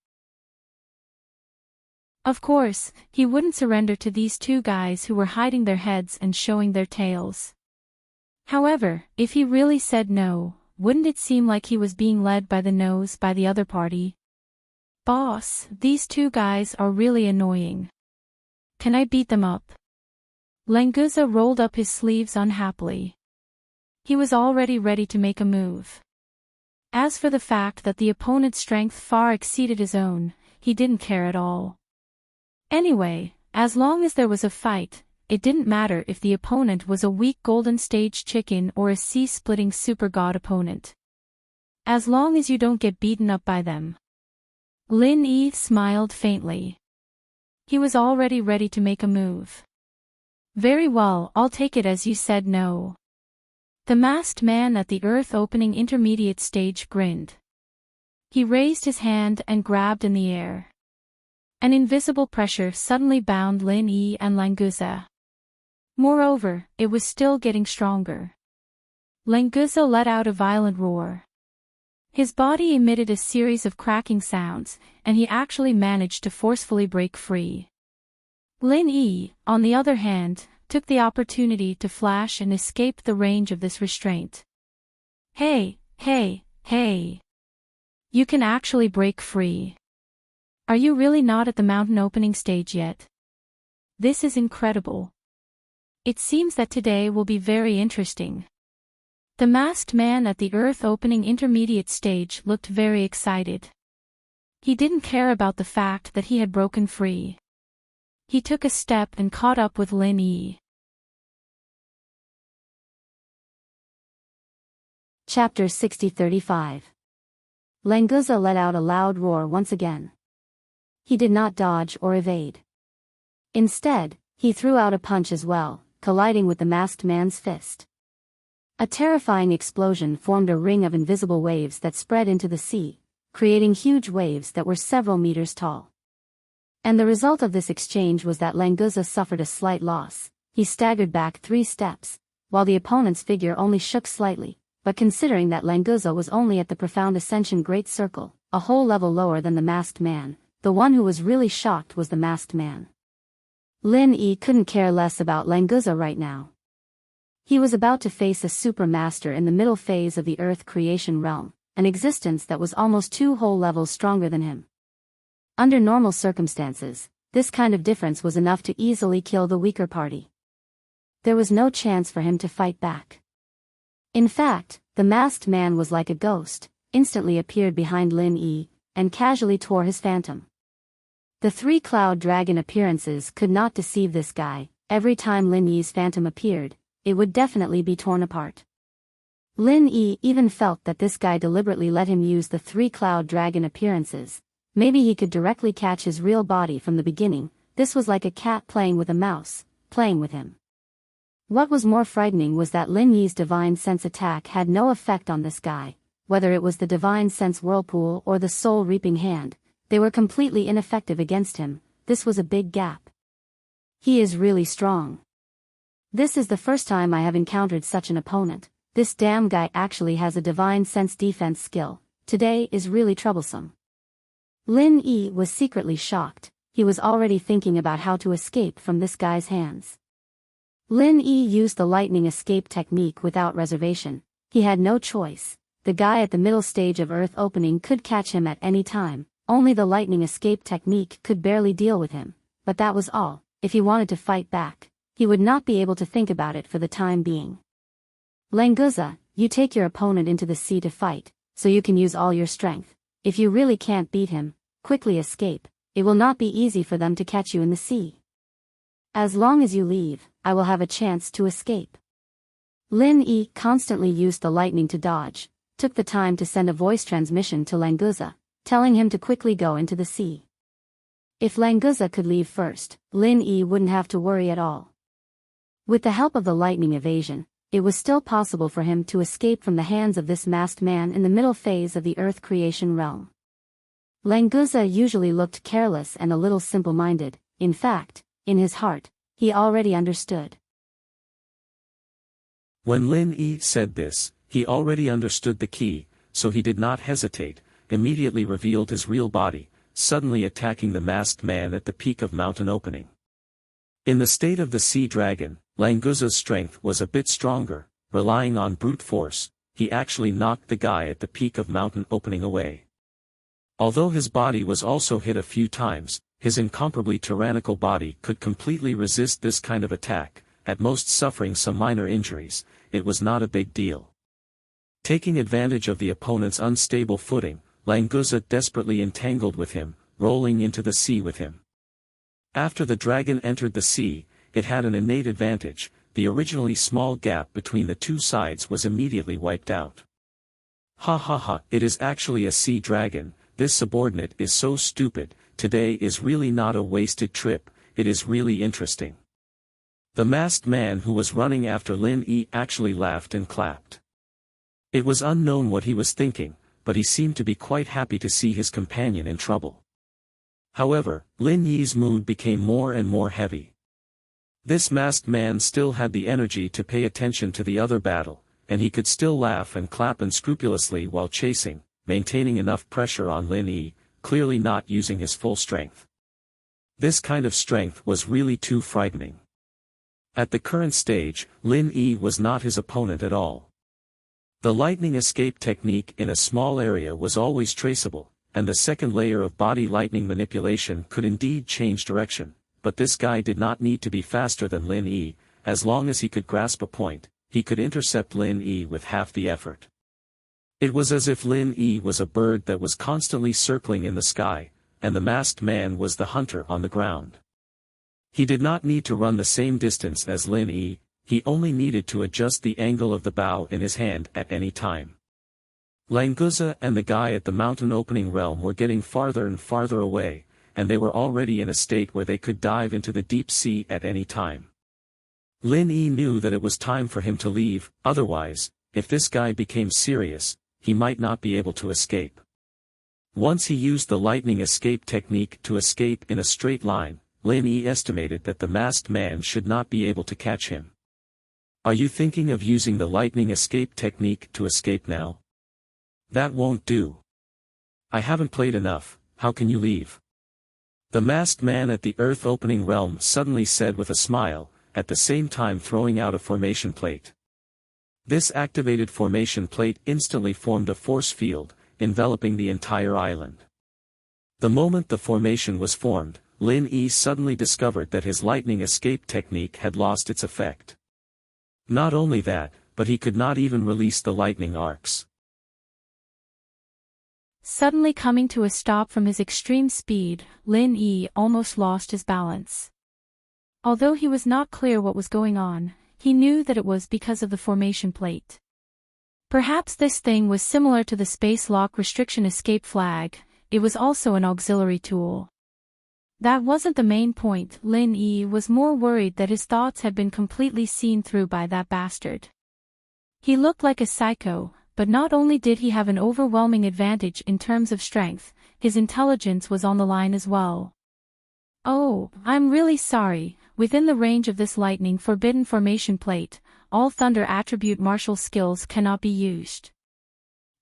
Of course, he wouldn't surrender to these 2 guys who were hiding their heads and showing their tails. However, if he really said no, wouldn't it seem like he was being led by the nose by the other party? Boss, these 2 guys are really annoying. Can I beat them up? Languza rolled up his sleeves unhappily. He was already ready to make a move. As for the fact that the opponent's strength far exceeded his own, he didn't care at all. Anyway, as long as there was a fight, it didn't matter if the opponent was a weak golden stage chicken or a sea-splitting super god opponent. As long as you don't get beaten up by them. Lin Yi smiled faintly. He was already ready to make a move. Very well, I'll take it as you said no. The masked man at the Earth opening intermediate stage grinned. He raised his hand and grabbed in the air. An invisible pressure suddenly bound Lin Yi and Languza. Moreover, it was still getting stronger. Languza let out a violent roar. His body emitted a series of cracking sounds, and he actually managed to forcefully break free. Lin Yi, on the other hand, took the opportunity to flash and escape the range of this restraint. Hey, hey, hey! You can actually break free. Are you really not at the mountain opening stage yet? This is incredible. It seems that today will be very interesting. The masked man at the Earth opening intermediate stage looked very excited. He didn't care about the fact that he had broken free. He took a step and caught up with Lin Yi. Chapter 60-35. Languza let out a loud roar once again. He did not dodge or evade. Instead, he threw out a punch as well, colliding with the masked man's fist. A terrifying explosion formed a ring of invisible waves that spread into the sea, creating huge waves that were several meters tall. And the result of this exchange was that Languza suffered a slight loss. He staggered back 3 steps, while the opponent's figure only shook slightly, but considering that Languza was only at the profound ascension great circle, a whole level lower than the masked man, the one who was really shocked was the masked man. Lin Yi couldn't care less about Languza right now. He was about to face a super master in the middle phase of the Earth creation realm, an existence that was almost 2 whole levels stronger than him. Under normal circumstances, this kind of difference was enough to easily kill the weaker party. There was no chance for him to fight back. In fact, the masked man was like a ghost, instantly appeared behind Lin Yi, and casually tore his phantom. The 3 cloud dragon appearances could not deceive this guy. Every time Lin Yi's phantom appeared, it would definitely be torn apart. Lin Yi even felt that this guy deliberately let him use the 3 cloud dragon appearances. Maybe he could directly catch his real body from the beginning. This was like a cat playing with a mouse, playing with him. What was more frightening was that Lin Yi's divine sense attack had no effect on this guy. Whether it was the divine sense whirlpool or the soul reaping hand, they were completely ineffective against him. This was a big gap. He is really strong. This is the first time I have encountered such an opponent. This damn guy actually has a divine sense defense skill. Today is really troublesome. Lin Yi was secretly shocked. He was already thinking about how to escape from this guy's hands. Lin Yi used the lightning escape technique without reservation. He had no choice. The guy at the middle stage of Earth opening could catch him at any time. Only the lightning escape technique could barely deal with him. But that was all. If he wanted to fight back, he would not be able to think about it for the time being. Languza, you take your opponent into the sea to fight, so you can use all your strength. If you really can't beat him, quickly escape. It will not be easy for them to catch you in the sea. As long as you leave, I will have a chance to escape. Lin Yi constantly used the lightning to dodge, took the time to send a voice transmission to Languza, telling him to quickly go into the sea. If Languza could leave first, Lin Yi wouldn't have to worry at all. With the help of the lightning evasion, it was still possible for him to escape from the hands of this masked man in the middle phase of the Earth creation realm. Languza usually looked careless and a little simple-minded. In fact, in his heart, he already understood. When Lin Yi said this, he already understood the key, so he did not hesitate, immediately revealed his real body, suddenly attacking the masked man at the peak of mountain opening. In the state of the sea dragon, Languza's strength was a bit stronger. Relying on brute force, he actually knocked the guy at the peak of mountain opening away. Although his body was also hit a few times, his incomparably tyrannical body could completely resist this kind of attack, at most suffering some minor injuries. It was not a big deal. Taking advantage of the opponent's unstable footing, Languza desperately entangled with him, rolling into the sea with him. After the dragon entered the sea, it had an innate advantage. The originally small gap between the 2 sides was immediately wiped out. Ha ha ha, it is actually a sea dragon. This subordinate is so stupid. today is really not a wasted trip, it is really interesting. The masked man who was running after Lin Yi actually laughed and clapped. It was unknown what he was thinking, but he seemed to be quite happy to see his companion in trouble. However, Lin Yi's mood became more and more heavy. This masked man still had the energy to pay attention to the other battle, and he could still laugh and clap unscrupulously while chasing, maintaining enough pressure on Lin Yi, clearly not using his full strength. This kind of strength was really too frightening. At the current stage, Lin Yi was not his opponent at all. The lightning escape technique in a small area was always traceable, and the second layer of body lightning manipulation could indeed change direction, but this guy did not need to be faster than Lin Yi. As long as he could grasp a point, he could intercept Lin Yi with half the effort. It was as if Lin Yi was a bird that was constantly circling in the sky, and the masked man was the hunter on the ground. He did not need to run the same distance as Lin Yi, he only needed to adjust the angle of the bow in his hand at any time. Languza and the guy at the mountain opening realm were getting farther and farther away, and they were already in a state where they could dive into the deep sea at any time. Lin Yi knew that it was time for him to leave, otherwise, if this guy became serious, he might not be able to escape. Once he used the lightning escape technique to escape in a straight line, Lin Yi estimated that the masked man should not be able to catch him. Are you thinking of using the lightning escape technique to escape now? That won't do. I haven't played enough, how can you leave? The masked man at the earth opening realm suddenly said with a smile, at the same time throwing out a formation plate. This activated formation plate instantly formed a force field, enveloping the entire island. The moment the formation was formed, Lin Yi suddenly discovered that his lightning escape technique had lost its effect. Not only that, but he could not even release the lightning arcs. Suddenly coming to a stop from his extreme speed, Lin Yi almost lost his balance. Although he was not clear what was going on, he knew that it was because of the formation plate. Perhaps this thing was similar to the space lock restriction escape flag, it was also an auxiliary tool. That wasn't the main point. Lin Yi was more worried that his thoughts had been completely seen through by that bastard. He looked like a psycho, but not only did he have an overwhelming advantage in terms of strength, his intelligence was on the line as well. Oh, I'm really sorry, within the range of this lightning forbidden formation plate, all thunder attribute martial skills cannot be used.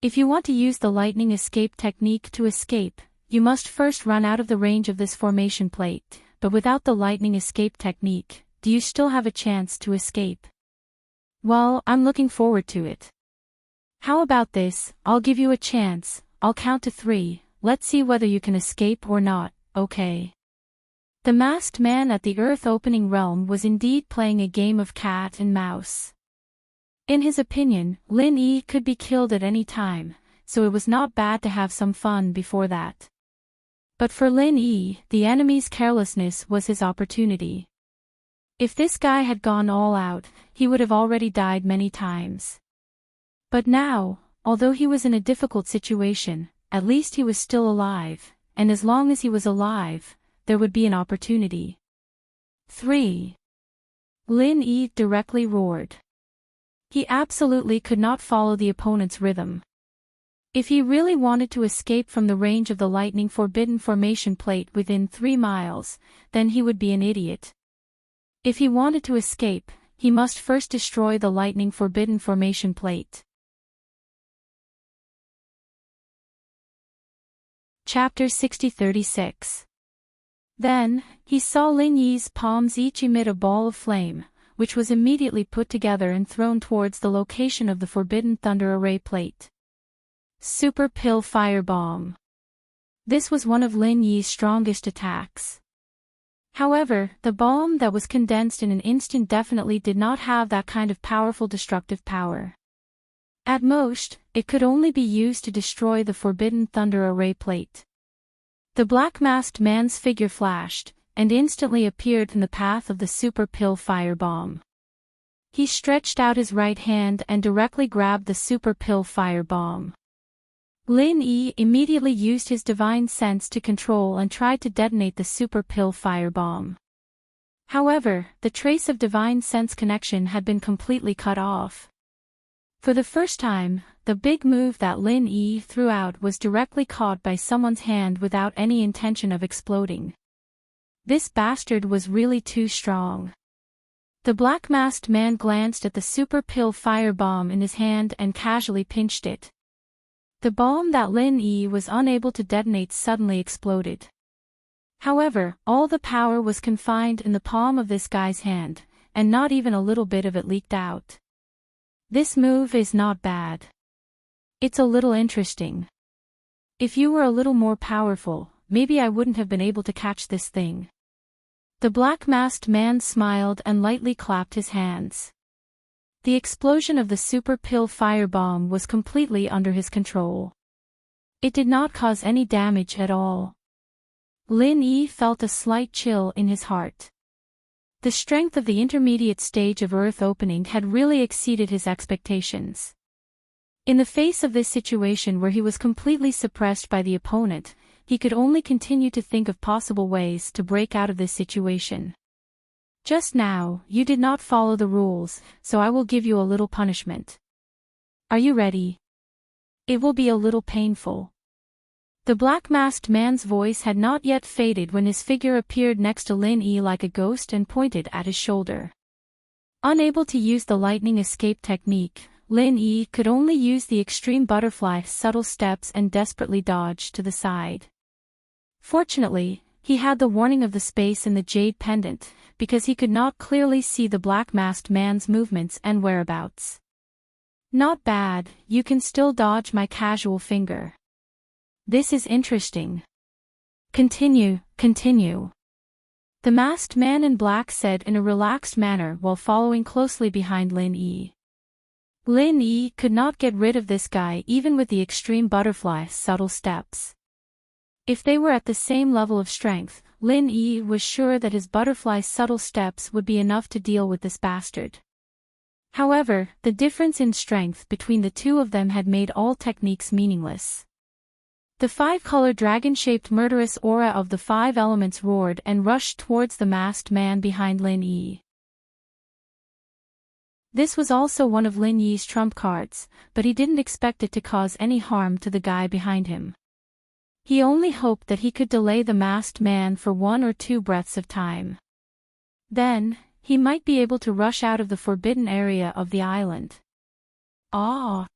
If you want to use the lightning escape technique to escape, you must first run out of the range of this formation plate, but without the lightning escape technique, do you still have a chance to escape? Well, I'm looking forward to it. How about this, I'll give you a chance, I'll count to 3, let's see whether you can escape or not, okay? The masked man at the earth opening realm was indeed playing a game of cat and mouse. In his opinion, Lin Yi could be killed at any time, so it was not bad to have some fun before that. But for Lin Yi, the enemy's carelessness was his opportunity. If this guy had gone all out, he would have already died many times. But now, although he was in a difficult situation, at least he was still alive, and as long as he was alive, there would be an opportunity. 3. Lin Yi directly roared. He absolutely could not follow the opponent's rhythm. If he really wanted to escape from the range of the lightning forbidden formation plate within 3 miles, then he would be an idiot. If he wanted to escape, he must first destroy the lightning forbidden formation plate. Chapter 60-36. Then, he saw Lin Yi's palms each emit a ball of flame, which was immediately put together and thrown towards the location of the forbidden thunder array plate. Super Pill Firebomb. This was one of Lin Yi's strongest attacks. However, the bomb that was condensed in an instant definitely did not have that kind of powerful destructive power. At most, it could only be used to destroy the forbidden thunder array plate. The black-masked man's figure flashed, and instantly appeared in the path of the Super Pill Firebomb. He stretched out his right hand and directly grabbed the Super Pill Firebomb. Lin Yi immediately used his divine sense to control and tried to detonate the super pill firebomb. However, the trace of divine sense connection had been completely cut off. For the first time, the big move that Lin Yi threw out was directly caught by someone's hand without any intention of exploding. This bastard was really too strong. The black-masked man glanced at the super pill firebomb in his hand and casually pinched it. The bomb that Lin Yi was unable to detonate suddenly exploded. However, all the power was confined in the palm of this guy's hand, and not even a little bit of it leaked out. This move is not bad. It's a little interesting. If you were a little more powerful, maybe I wouldn't have been able to catch this thing. The black-masked man smiled and lightly clapped his hands. The explosion of the super pill firebomb was completely under his control. It did not cause any damage at all. Lin Yi felt a slight chill in his heart. The strength of the intermediate stage of Earth opening had really exceeded his expectations. In the face of this situation where he was completely suppressed by the opponent, he could only continue to think of possible ways to break out of this situation. Just now, you did not follow the rules, so I will give you a little punishment. Are you ready? It will be a little painful. The black-masked man's voice had not yet faded when his figure appeared next to Lin Yi like a ghost and pointed at his shoulder. Unable to use the lightning escape technique, Lin Yi could only use the extreme butterfly subtle steps and desperately dodge to the side. Fortunately, he had the warning of the space in the jade pendant, because he could not clearly see the black-masked man's movements and whereabouts. Not bad, you can still dodge my casual finger. This is interesting. Continue, continue. The masked man in black said in a relaxed manner while following closely behind Lin Yi. Lin Yi could not get rid of this guy even with the extreme butterfly subtle steps. If they were at the same level of strength, Lin Yi was sure that his butterfly subtle steps would be enough to deal with this bastard. However, the difference in strength between the two of them had made all techniques meaningless. The five-color dragon-shaped murderous aura of the five elements roared and rushed towards the masked man behind Lin Yi. This was also one of Lin Yi's trump cards, but he didn't expect it to cause any harm to the guy behind him. He only hoped that he could delay the masked man for 1 or 2 breaths of time. Then, he might be able to rush out of the forbidden area of the island. Ah!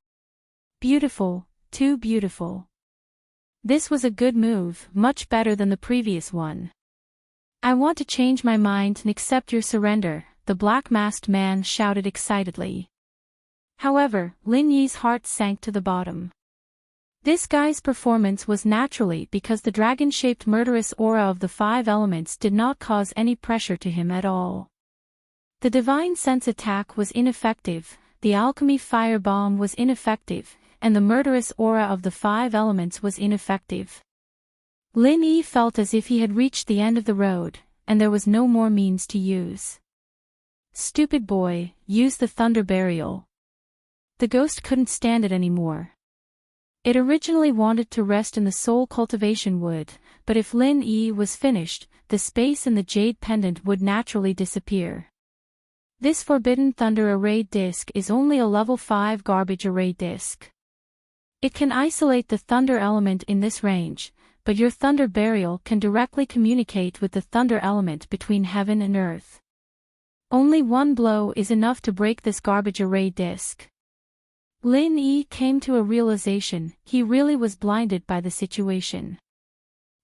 Beautiful, too beautiful. This was a good move, much better than the previous one. I want to change my mind and accept your surrender, the black-masked man shouted excitedly. However, Lin Yi's heart sank to the bottom. This guy's performance was naturally because the dragon-shaped murderous aura of the five elements did not cause any pressure to him at all. The divine sense attack was ineffective, the alchemy fire bomb was ineffective, and the murderous aura of the five elements was ineffective. Lin Yi felt as if he had reached the end of the road, and there was no more means to use. Stupid boy, use the thunder burial. The ghost couldn't stand it anymore. It originally wanted to rest in the soul cultivation wood, but if Lin Yi was finished, the space in the jade pendant would naturally disappear. This forbidden thunder array disc is only a level 5 garbage array disc. It can isolate the thunder element in this range, but your thunder burial can directly communicate with the thunder element between heaven and earth. Only one blow is enough to break this garbage array disc. Lin Yi came to a realization, he really was blinded by the situation.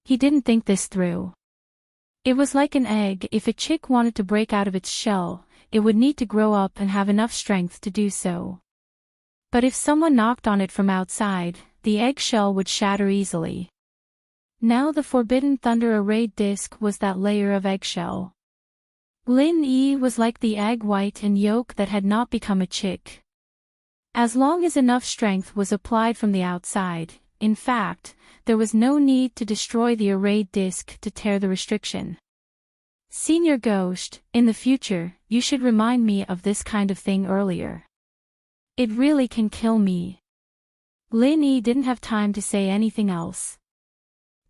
He didn't think this through. It was like an egg. If a chick wanted to break out of its shell, it would need to grow up and have enough strength to do so. But if someone knocked on it from outside, the eggshell would shatter easily. Now the forbidden thunder array disc was that layer of eggshell. Lin Yi was like the egg white and yolk that had not become a chick. As long as enough strength was applied from the outside, in fact, there was no need to destroy the arrayed disc to tear the restriction. Senior Ghost, in the future, you should remind me of this kind of thing earlier. It really can kill me. Lin Yi didn't have time to say anything else.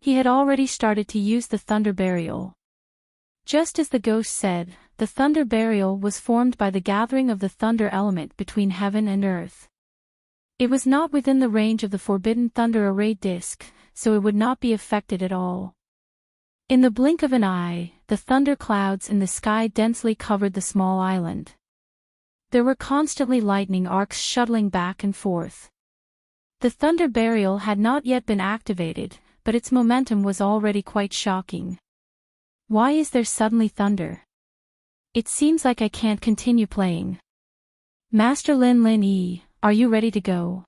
He had already started to use the Thunder Burial. Just as the ghost said, the Thunder Burial was formed by the gathering of the thunder element between heaven and earth. It was not within the range of the forbidden thunder array disk, so it would not be affected at all. In the blink of an eye, the thunder clouds in the sky densely covered the small island. There were constantly lightning arcs shuttling back and forth. The Thunder Burial had not yet been activated, but its momentum was already quite shocking. Why is there suddenly thunder? It seems like I can't continue playing. Master Lin Yi, are you ready to go?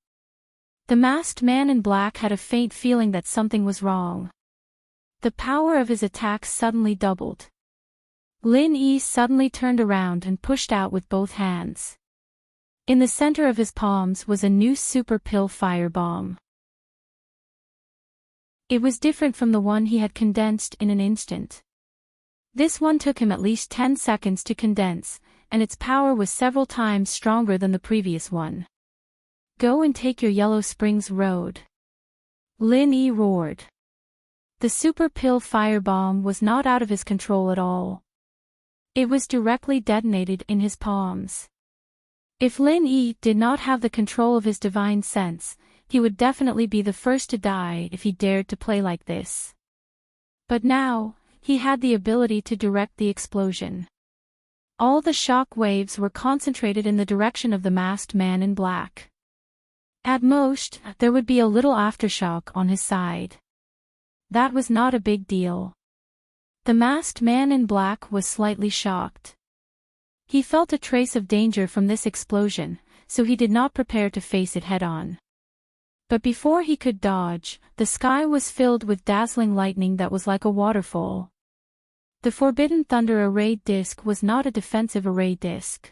The masked man in black had a faint feeling that something was wrong. The power of his attacks suddenly doubled. Lin Yi suddenly turned around and pushed out with both hands. In the center of his palms was a new super pill firebomb. It was different from the one he had condensed in an instant. This one took him at least 10 seconds to condense, and its power was several times stronger than the previous one. Go and take your Yellow Springs Road. Lin Yi roared. The super pill firebomb was not out of his control at all. It was directly detonated in his palms. If Lin Yi did not have the control of his divine sense, he would definitely be the first to die if he dared to play like this. But now, he had the ability to direct the explosion. All the shock waves were concentrated in the direction of the masked man in black. At most, there would be a little aftershock on his side. That was not a big deal. The masked man in black was slightly shocked. He felt a trace of danger from this explosion, so he did not prepare to face it head-on. But before he could dodge, the sky was filled with dazzling lightning that was like a waterfall. The Forbidden Thunder Array Disk was not a defensive array disk.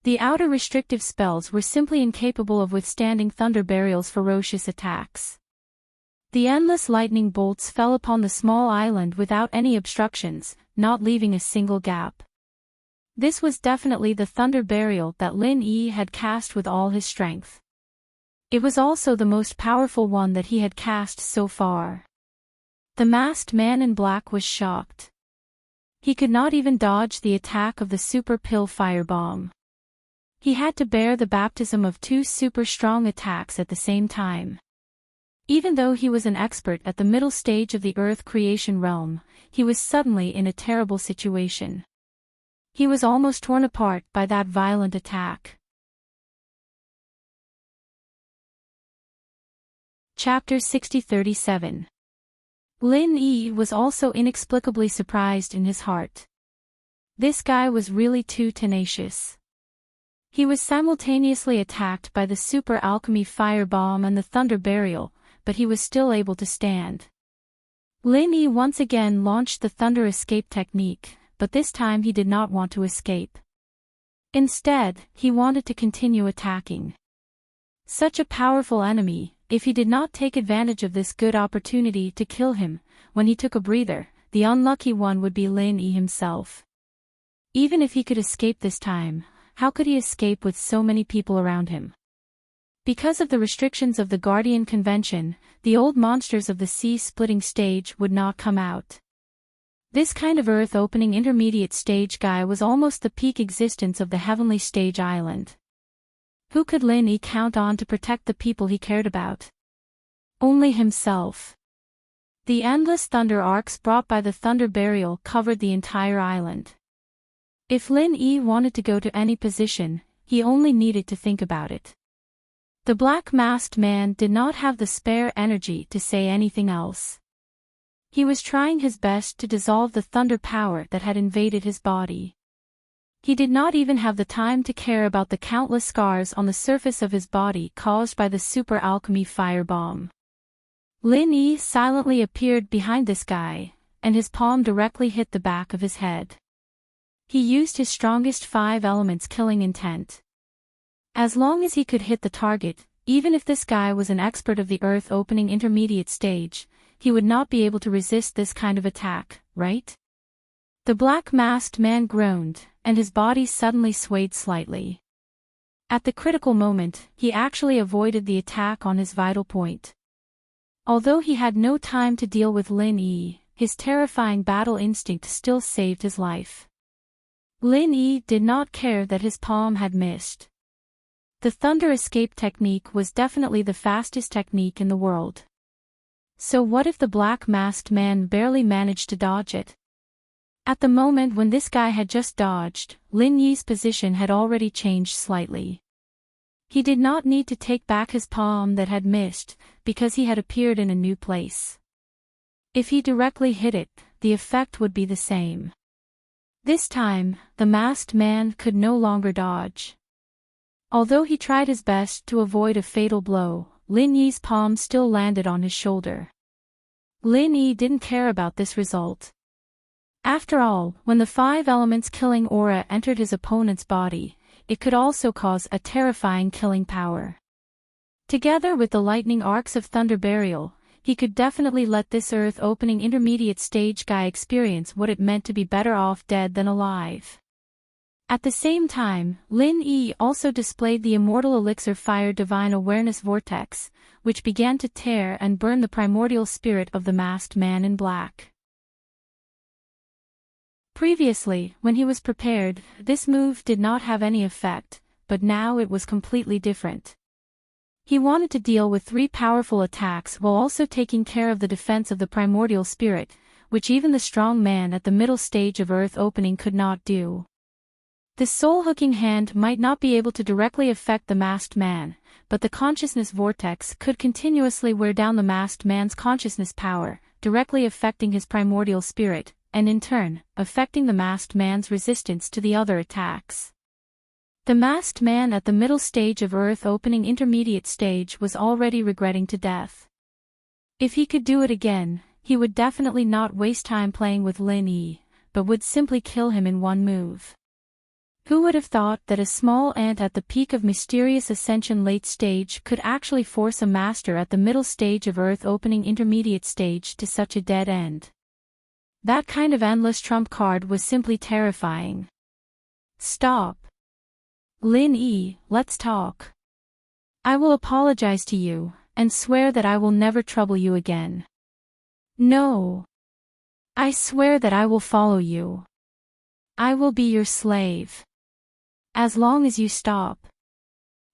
The outer restrictive spells were simply incapable of withstanding Thunder Burial's ferocious attacks. The endless lightning bolts fell upon the small island without any obstructions, not leaving a single gap. This was definitely the Thunder Burial that Lin Yi had cast with all his strength. It was also the most powerful one that he had cast so far. The masked man in black was shocked. He could not even dodge the attack of the super pill firebomb. He had to bear the baptism of two super strong attacks at the same time. Even though he was an expert at the middle stage of the Earth creation realm, he was suddenly in a terrible situation. He was almost torn apart by that violent attack. Chapter 6037. Lin Yi was also inexplicably surprised in his heart. This guy was really too tenacious. He was simultaneously attacked by the super alchemy firebomb and the Thunder Burial, but he was still able to stand. Lin Yi once again launched the Thunder Escape technique, but this time he did not want to escape. Instead, he wanted to continue attacking. Such a powerful enemy, if he did not take advantage of this good opportunity to kill him, when he took a breather, the unlucky one would be Lin Yi himself. Even if he could escape this time, how could he escape with so many people around him? Because of the restrictions of the Guardian Convention, the old monsters of the sea-splitting stage would not come out. This kind of Earth-opening intermediate stage guy was almost the peak existence of the heavenly stage island. Who could Lin Yi count on to protect the people he cared about? Only himself. The endless thunder arcs brought by the Thunder Burial covered the entire island. If Lin Yi wanted to go to any position, he only needed to think about it. The black-masked man did not have the spare energy to say anything else. He was trying his best to dissolve the thunder power that had invaded his body. He did not even have the time to care about the countless scars on the surface of his body caused by the super alchemy firebomb. Lin Yi silently appeared behind this guy, and his palm directly hit the back of his head. He used his strongest 5 elements killing intent. As long as he could hit the target, even if this guy was an expert of the Earth-opening intermediate stage, he would not be able to resist this kind of attack, right? The black-masked man groaned, and his body suddenly swayed slightly. At the critical moment, he actually avoided the attack on his vital point. Although he had no time to deal with Lin Yi, his terrifying battle instinct still saved his life. Lin Yi did not care that his palm had missed. The thunder escape technique was definitely the fastest technique in the world. So what if the black-masked man barely managed to dodge it? At the moment when this guy had just dodged, Lin Yi's position had already changed slightly. He did not need to take back his palm that had missed, because he had appeared in a new place. If he directly hit it, the effect would be the same. This time, the masked man could no longer dodge. Although he tried his best to avoid a fatal blow, Lin Yi's palm still landed on his shoulder. Lin Yi didn't care about this result. After all, when the 5 elements killing aura entered his opponent's body, it could also cause a terrifying killing power. Together with the lightning arcs of Thunder Burial, he could definitely let this earth-opening intermediate stage guy experience what it meant to be better off dead than alive. At the same time, Lin Yi also displayed the immortal elixir Fire Divine Awareness Vortex, which began to tear and burn the primordial spirit of the masked man in black. Previously, when he was prepared, this move did not have any effect, but now it was completely different. He wanted to deal with 3 powerful attacks while also taking care of the defense of the primordial spirit, which even the strong man at the middle stage of earth opening could not do. The soul-hooking hand might not be able to directly affect the masked man, but the consciousness vortex could continuously wear down the masked man's consciousness power, directly affecting his primordial spirit, and in turn, affecting the masked man's resistance to the other attacks. The masked man at the middle stage of earth opening intermediate stage was already regretting to death. If he could do it again, he would definitely not waste time playing with Lin Yi, but would simply kill him in one move. Who would have thought that a small ant at the peak of mysterious ascension late stage could actually force a master at the middle stage of earth opening intermediate stage to such a dead end? That kind of endless trump card was simply terrifying. Stop. Lin Yi, let's talk. I will apologize to you, and swear that I will never trouble you again. No. I swear that I will follow you. I will be your slave. As long as you stop.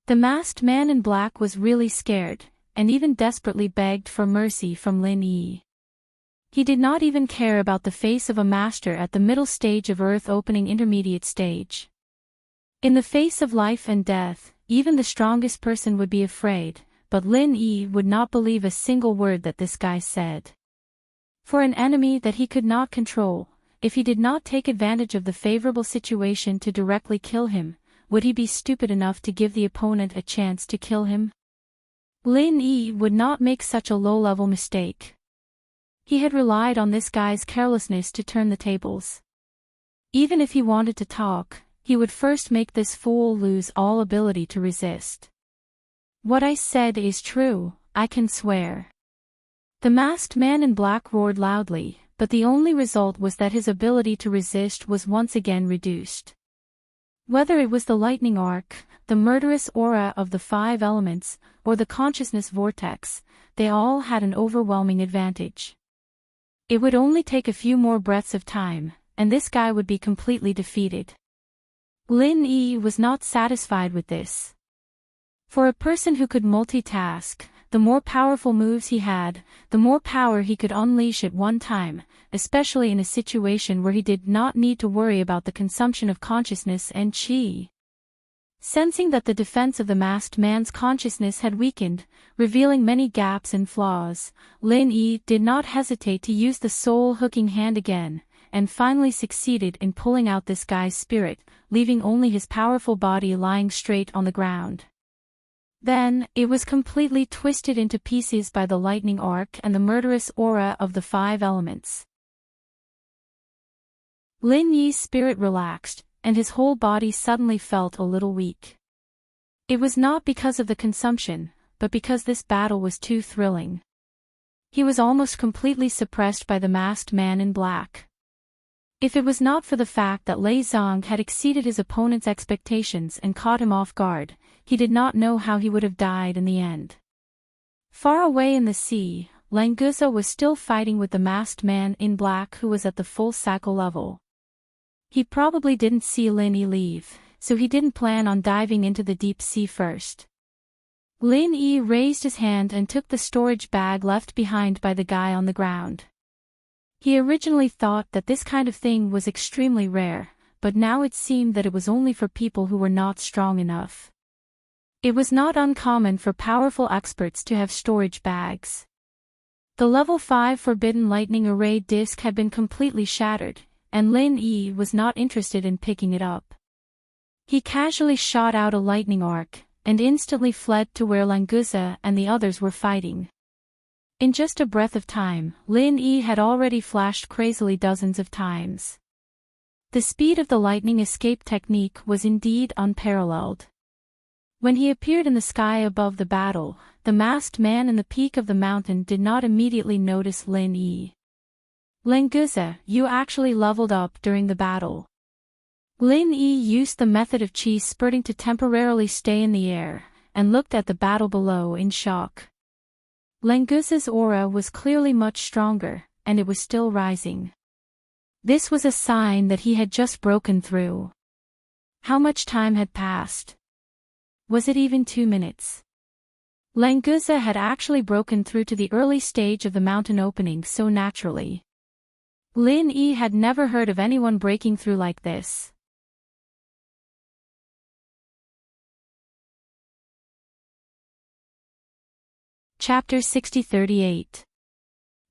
The masked man in black was really scared, and even desperately begged for mercy from Lin Yi. He did not even care about the face of a master at the middle stage of earth opening intermediate stage. In the face of life and death, even the strongest person would be afraid, but Lin Yi would not believe a single word that this guy said. For an enemy that he could not control, if he did not take advantage of the favorable situation to directly kill him, would he be stupid enough to give the opponent a chance to kill him? Lin Yi would not make such a low-level mistake. He had relied on this guy's carelessness to turn the tables. Even if he wanted to talk, he would first make this fool lose all ability to resist. What I said is true, I can swear. The masked man in black roared loudly, but the only result was that his ability to resist was once again reduced. Whether it was the lightning arc, the murderous aura of the 5 elements, or the consciousness vortex, they all had an overwhelming advantage. It would only take a few more breaths of time, and this guy would be completely defeated. Lin Yi was not satisfied with this. For a person who could multitask, the more powerful moves he had, the more power he could unleash at one time, especially in a situation where he did not need to worry about the consumption of consciousness and chi. Sensing that the defense of the masked man's consciousness had weakened, revealing many gaps and flaws, Lin Yi did not hesitate to use the soul-hooking hand again, and finally succeeded in pulling out this guy's spirit, leaving only his powerful body lying straight on the ground. Then, it was completely twisted into pieces by the lightning arc and the murderous aura of the 5 elements. Lin Yi's spirit relaxed, and his whole body suddenly felt a little weak. It was not because of the consumption, but because this battle was too thrilling. He was almost completely suppressed by the masked man in black. If it was not for the fact that Lei Zong had exceeded his opponent's expectations and caught him off guard, he did not know how he would have died in the end. Far away in the sea, Languza was still fighting with the masked man in black who was at the full cycle level. He probably didn't see Lin Yi leave, so he didn't plan on diving into the deep sea first. Lin Yi raised his hand and took the storage bag left behind by the guy on the ground. He originally thought that this kind of thing was extremely rare, but now it seemed that it was only for people who were not strong enough. It was not uncommon for powerful experts to have storage bags. The level 5 Forbidden Lightning Array disc had been completely shattered, and Lin Yi was not interested in picking it up. He casually shot out a lightning arc, and instantly fled to where Languza and the others were fighting. In just a breath of time, Lin Yi had already flashed crazily dozens of times. The speed of the lightning escape technique was indeed unparalleled. When he appeared in the sky above the battle, the masked man in the peak of the mountain did not immediately notice Lin Yi. Languza, you actually leveled up during the battle. Lin Yi used the method of chi spurting to temporarily stay in the air, and looked at the battle below in shock. Languza's aura was clearly much stronger, and it was still rising. This was a sign that he had just broken through. How much time had passed? Was it even 2 minutes? Languza had actually broken through to the early stage of the mountain opening so naturally. Lin Yi had never heard of anyone breaking through like this. Chapter 6038.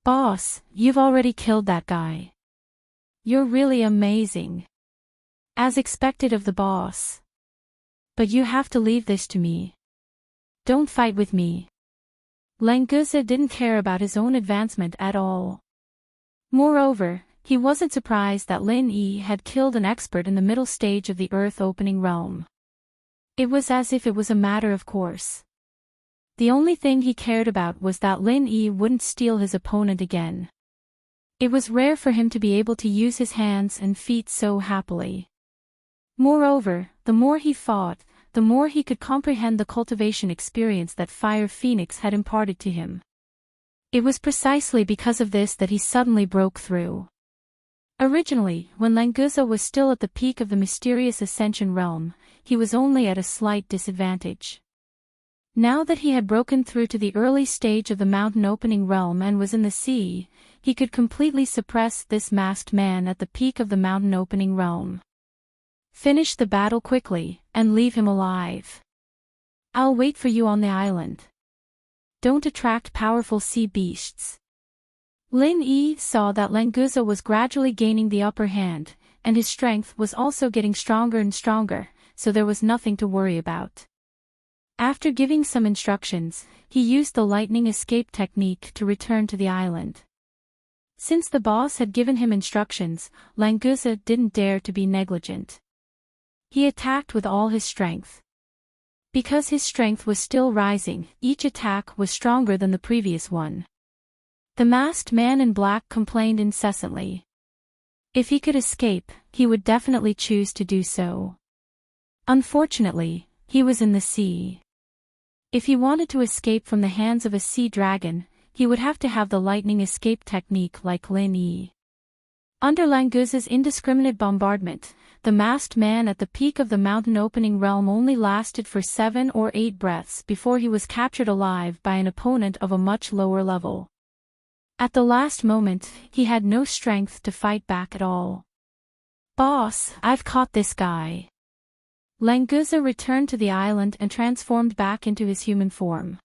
Boss, you've already killed that guy. You're really amazing. As expected of the boss. But you have to leave this to me. Don't fight with me. Languza didn't care about his own advancement at all. Moreover, he wasn't surprised that Lin Yi had killed an expert in the middle stage of the Earth opening realm. It was as if it was a matter of course. The only thing he cared about was that Lin Yi wouldn't steal his opponent again. It was rare for him to be able to use his hands and feet so happily. Moreover, the more he fought, the more he could comprehend the cultivation experience that Fire Phoenix had imparted to him. It was precisely because of this that he suddenly broke through. Originally, when Languza was still at the peak of the mysterious Ascension realm, he was only at a slight disadvantage. Now that he had broken through to the early stage of the mountain opening realm and was in the sea, he could completely suppress this masked man at the peak of the mountain opening realm. Finish the battle quickly, and leave him alive. I'll wait for you on the island. Don't attract powerful sea beasts. Lin Yi saw that Languza was gradually gaining the upper hand, and his strength was also getting stronger and stronger, so there was nothing to worry about. After giving some instructions, he used the lightning escape technique to return to the island. Since the boss had given him instructions, Languza didn't dare to be negligent. He attacked with all his strength. Because his strength was still rising, each attack was stronger than the previous one. The masked man in black complained incessantly. If he could escape, he would definitely choose to do so. Unfortunately, he was in the sea. If he wanted to escape from the hands of a sea dragon, he would have to have the lightning escape technique like Lin Yi. Under Languza's indiscriminate bombardment, the masked man at the peak of the mountain opening realm only lasted for 7 or 8 breaths before he was captured alive by an opponent of a much lower level. At the last moment, he had no strength to fight back at all. Boss, I've caught this guy. Languza returned to the island and transformed back into his human form.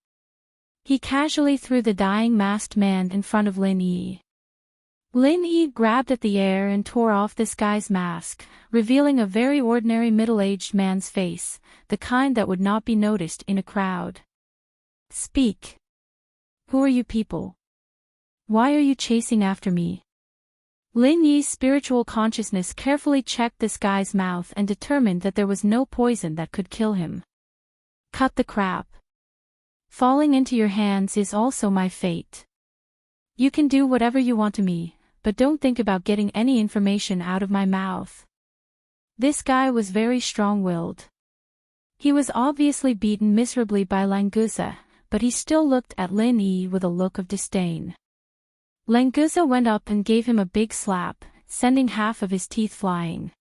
He casually threw the dying masked man in front of Lin Yi. Lin Yi grabbed at the air and tore off this guy's mask, revealing a very ordinary middle-aged man's face, the kind that would not be noticed in a crowd. Speak. Who are you people? Why are you chasing after me? Lin Yi's spiritual consciousness carefully checked this guy's mouth and determined that there was no poison that could kill him. Cut the crap. Falling into your hands is also my fate. You can do whatever you want to me, but don't think about getting any information out of my mouth. This guy was very strong-willed. He was obviously beaten miserably by Languza, but he still looked at Lin Yi with a look of disdain. Languza went up and gave him a big slap, sending half of his teeth flying.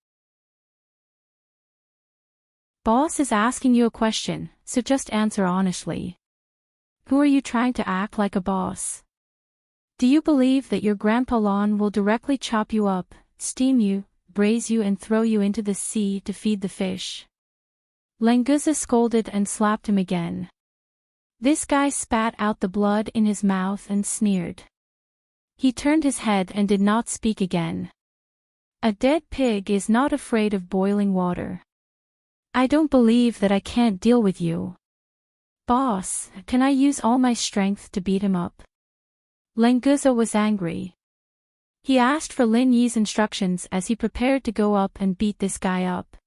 Boss is asking you a question, so just answer honestly. Who are you trying to act like a boss? Do you believe that your Grandpa Lon will directly chop you up, steam you, braise you and throw you into the sea to feed the fish? Languza scolded and slapped him again. This guy spat out the blood in his mouth and sneered. He turned his head and did not speak again. A dead pig is not afraid of boiling water. I don't believe that I can't deal with you. Boss, can I use all my strength to beat him up? Languza was angry. He asked for Lin Yi's instructions as he prepared to go up and beat this guy up.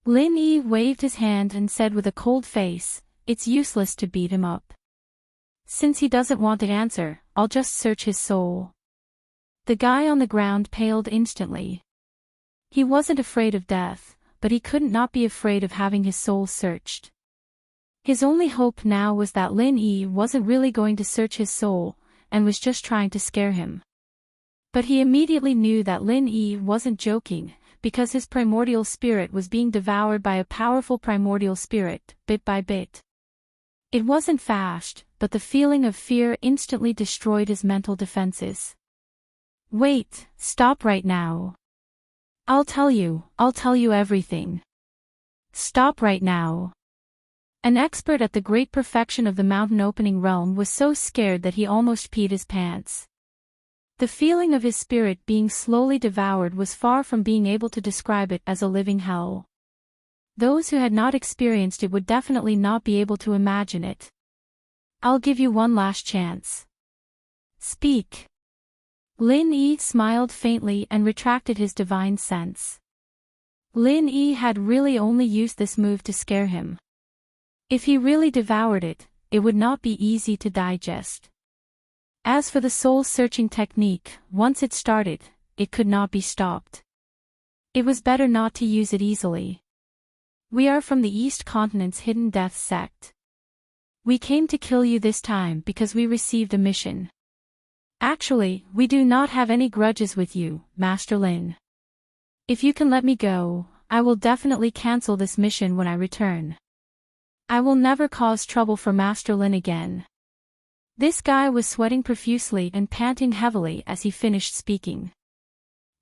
Lin Yi waved his hand and said with a cold face, "It's useless to beat him up. Since he doesn't want to answer, I'll just search his soul." The guy on the ground paled instantly. He wasn't afraid of death, but he couldn't not be afraid of having his soul searched. His only hope now was that Lin Yi wasn't really going to search his soul, and was just trying to scare him. But he immediately knew that Lin Yi wasn't joking, because his primordial spirit was being devoured by a powerful primordial spirit, bit by bit. It wasn't fast, but the feeling of fear instantly destroyed his mental defenses. Wait, stop right now. I'll tell you everything. Stop right now. An expert at the great perfection of the mountain opening realm was so scared that he almost peed his pants. The feeling of his spirit being slowly devoured was far from being able to describe it as a living hell. Those who had not experienced it would definitely not be able to imagine it. I'll give you one last chance. Speak. Lin Yi smiled faintly and retracted his divine sense. Lin Yi had really only used this move to scare him. If he really devoured it, it would not be easy to digest. As for the soul-searching technique, once it started, it could not be stopped. It was better not to use it easily. We are from the East Continent's Hidden Death sect. We came to kill you this time because we received a mission. Actually, we do not have any grudges with you, Master Lin. If you can let me go, I will definitely cancel this mission when I return. I will never cause trouble for Master Lin again. This guy was sweating profusely and panting heavily as he finished speaking.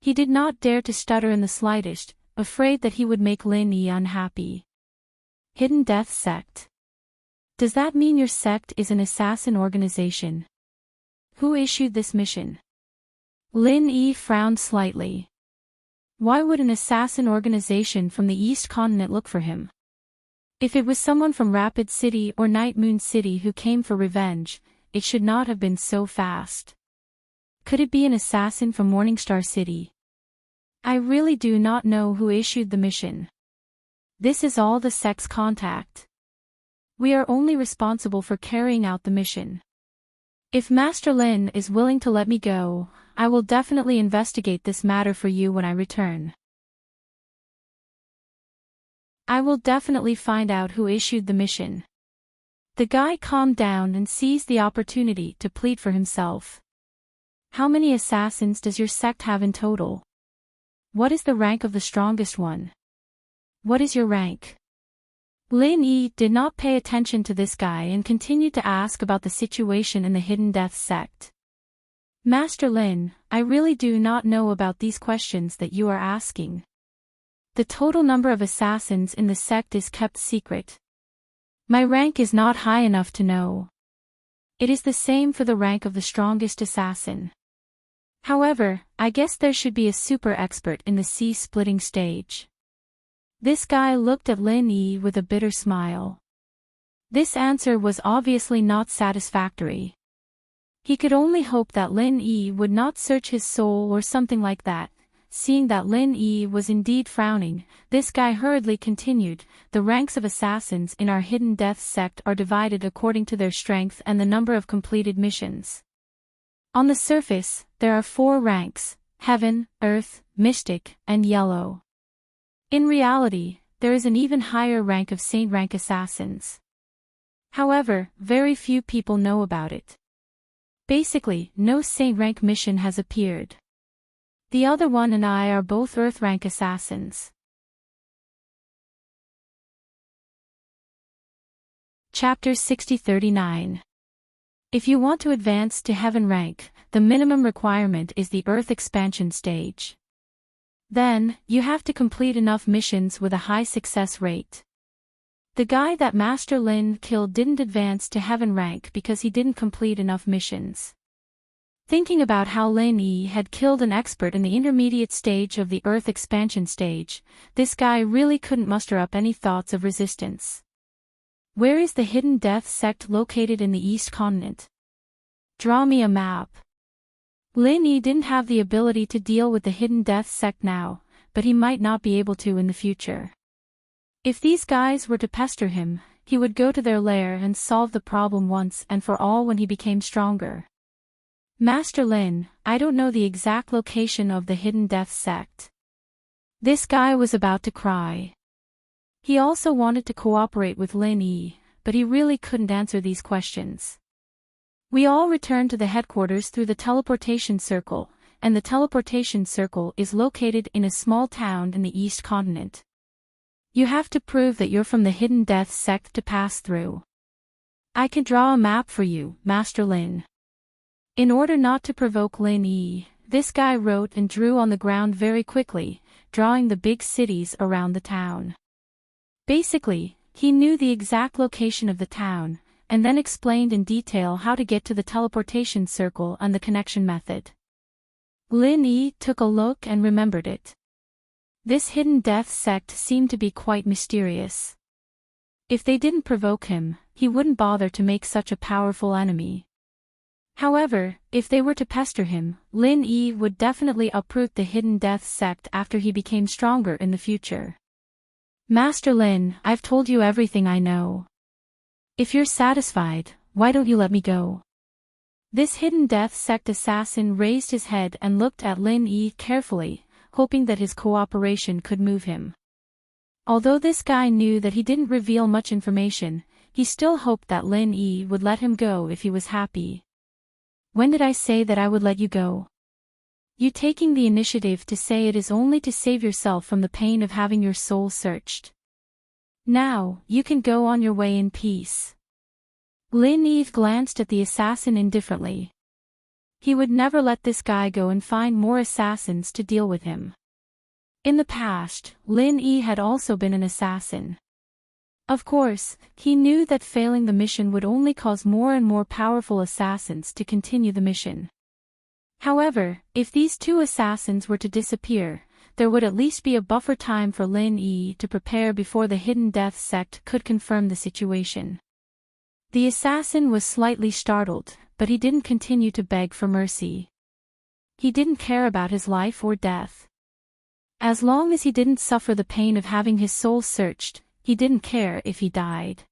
He did not dare to stutter in the slightest, afraid that he would make Lin Yi unhappy. Hidden Death Sect. Does that mean your sect is an assassin organization? Who issued this mission? Lin Yi frowned slightly. Why would an assassin organization from the East Continent look for him? If it was someone from Rapid City or Night Moon City who came for revenge, it should not have been so fast. Could it be an assassin from Morningstar City? I really do not know who issued the mission. This is all the sect's contact. We are only responsible for carrying out the mission. If Master Lin is willing to let me go, I will definitely investigate this matter for you when I return. I will definitely find out who issued the mission. The guy calmed down and seized the opportunity to plead for himself. How many assassins does your sect have in total? What is the rank of the strongest one? What is your rank? Lin Yi did not pay attention to this guy and continued to ask about the situation in the Hidden Death sect. Master Lin, I really do not know about these questions that you are asking. The total number of assassins in the sect is kept secret. My rank is not high enough to know. It is the same for the rank of the strongest assassin. However, I guess there should be a super expert in the sea-splitting stage. This guy looked at Lin Yi with a bitter smile. This answer was obviously not satisfactory. He could only hope that Lin Yi would not search his soul or something like that. Seeing that Lin Yi was indeed frowning, this guy hurriedly continued, the ranks of assassins in our Hidden Death sect are divided according to their strength and the number of completed missions. On the surface, there are 4 ranks, Heaven, Earth, Mystic, and Yellow. In reality, there is an even higher rank of saint rank assassins. However, very few people know about it. Basically, no saint rank mission has appeared. The other one and I are both earth rank assassins. Chapter 6039. If you want to advance to heaven rank, the minimum requirement is the Earth expansion stage. Then, you have to complete enough missions with a high success rate. The guy that Master Lin killed didn't advance to heaven rank because he didn't complete enough missions. Thinking about how Lin Yi had killed an expert in the intermediate stage of the Earth expansion stage, this guy really couldn't muster up any thoughts of resistance. Where is the hidden death sect located in the East Continent? Draw me a map. Lin Yi didn't have the ability to deal with the hidden death sect now, but he might not be able to in the future. If these guys were to pester him, he would go to their lair and solve the problem once and for all when he became stronger. Master Lin, I don't know the exact location of the hidden death sect. This guy was about to cry. He also wanted to cooperate with Lin Yi, but he really couldn't answer these questions. We all returned to the headquarters through the teleportation circle, and the teleportation circle is located in a small town in the East Continent. You have to prove that you're from the hidden death sect to pass through. I can draw a map for you, Master Lin. In order not to provoke Lin Yi, this guy wrote and drew on the ground very quickly, drawing the big cities around the town. Basically, he knew the exact location of the town, and then explained in detail how to get to the teleportation circle and the connection method. Lin Yi took a look and remembered it. This hidden death sect seemed to be quite mysterious. If they didn't provoke him, he wouldn't bother to make such a powerful enemy. However, if they were to pester him, Lin Yi would definitely uproot the hidden death sect after he became stronger in the future. Master Lin, I've told you everything I know. If you're satisfied, why don't you let me go? This hidden death sect assassin raised his head and looked at Lin Yi carefully, hoping that his cooperation could move him. Although this guy knew that he didn't reveal much information, he still hoped that Lin Yi would let him go if he was happy. When did I say that I would let you go? You taking the initiative to say it is only to save yourself from the pain of having your soul searched. Now, you can go on your way in peace. Lin Yi glanced at the assassin indifferently. He would never let this guy go and find more assassins to deal with him. In the past, Lin Yi had also been an assassin. Of course, he knew that failing the mission would only cause more and more powerful assassins to continue the mission. However, if these two assassins were to disappear, there would at least be a buffer time for Lin Yi to prepare before the hidden death sect could confirm the situation. The assassin was slightly startled, but he didn't continue to beg for mercy. He didn't care about his life or death. As long as he didn't suffer the pain of having his soul searched, he didn't care if he died.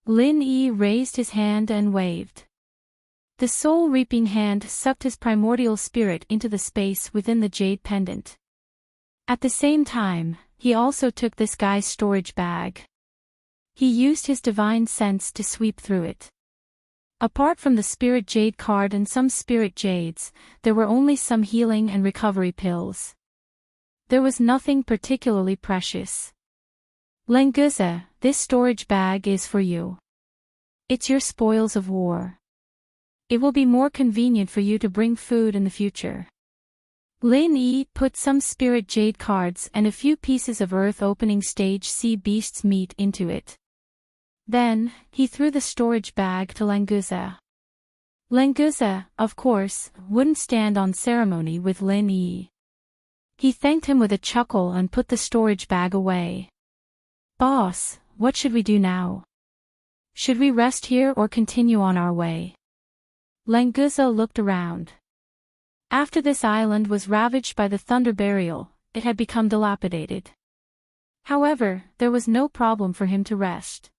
Lin Yi raised his hand and waved. The soul-reaping hand sucked his primordial spirit into the space within the jade pendant. At the same time, he also took this guy's storage bag. He used his divine sense to sweep through it. Apart from the spirit jade card and some spirit jades, there were only some healing and recovery pills. There was nothing particularly precious. Lenguza, this storage bag is for you. It's your spoils of war. It will be more convenient for you to bring food in the future. Lin Yi put some spirit jade cards and a few pieces of earth opening stage sea beast's meat into it. Then, he threw the storage bag to Lenguza. Lenguza, of course, wouldn't stand on ceremony with Lin Yi. He thanked him with a chuckle and put the storage bag away. Boss, what should we do now? Should we rest here or continue on our way? Lenguza looked around. After this island was ravaged by the thunder burial, it had become dilapidated. However, there was no problem for him to rest.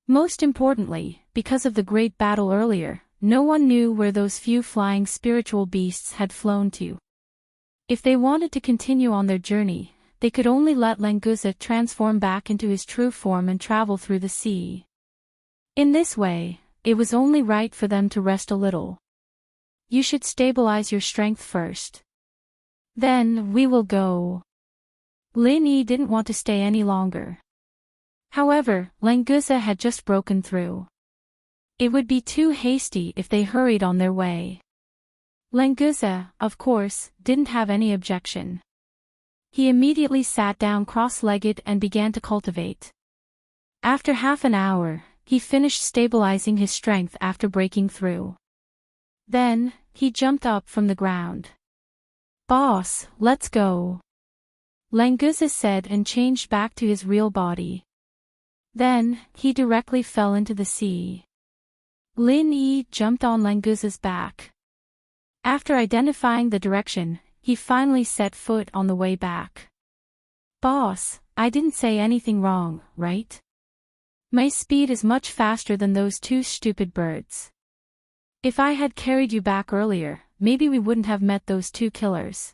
Most importantly, because of the great battle earlier, no one knew where those few flying spiritual beasts had flown to. If they wanted to continue on their journey, they could only let Languza transform back into his true form and travel through the sea. In this way, it was only right for them to rest a little. You should stabilize your strength first. Then, we will go. Lin Yi didn't want to stay any longer. However, Languza had just broken through. It would be too hasty if they hurried on their way. Languza, of course, didn't have any objection. He immediately sat down cross-legged and began to cultivate. After half an hour, he finished stabilizing his strength after breaking through. Then, he jumped up from the ground. "Boss, let's go," Languza said and changed back to his real body. Then, he directly fell into the sea. Lin Yi jumped on Languza's back. After identifying the direction, he finally set foot on the way back. "Boss, I didn't say anything wrong, right? My speed is much faster than those two stupid birds. If I had carried you back earlier, maybe we wouldn't have met those two killers."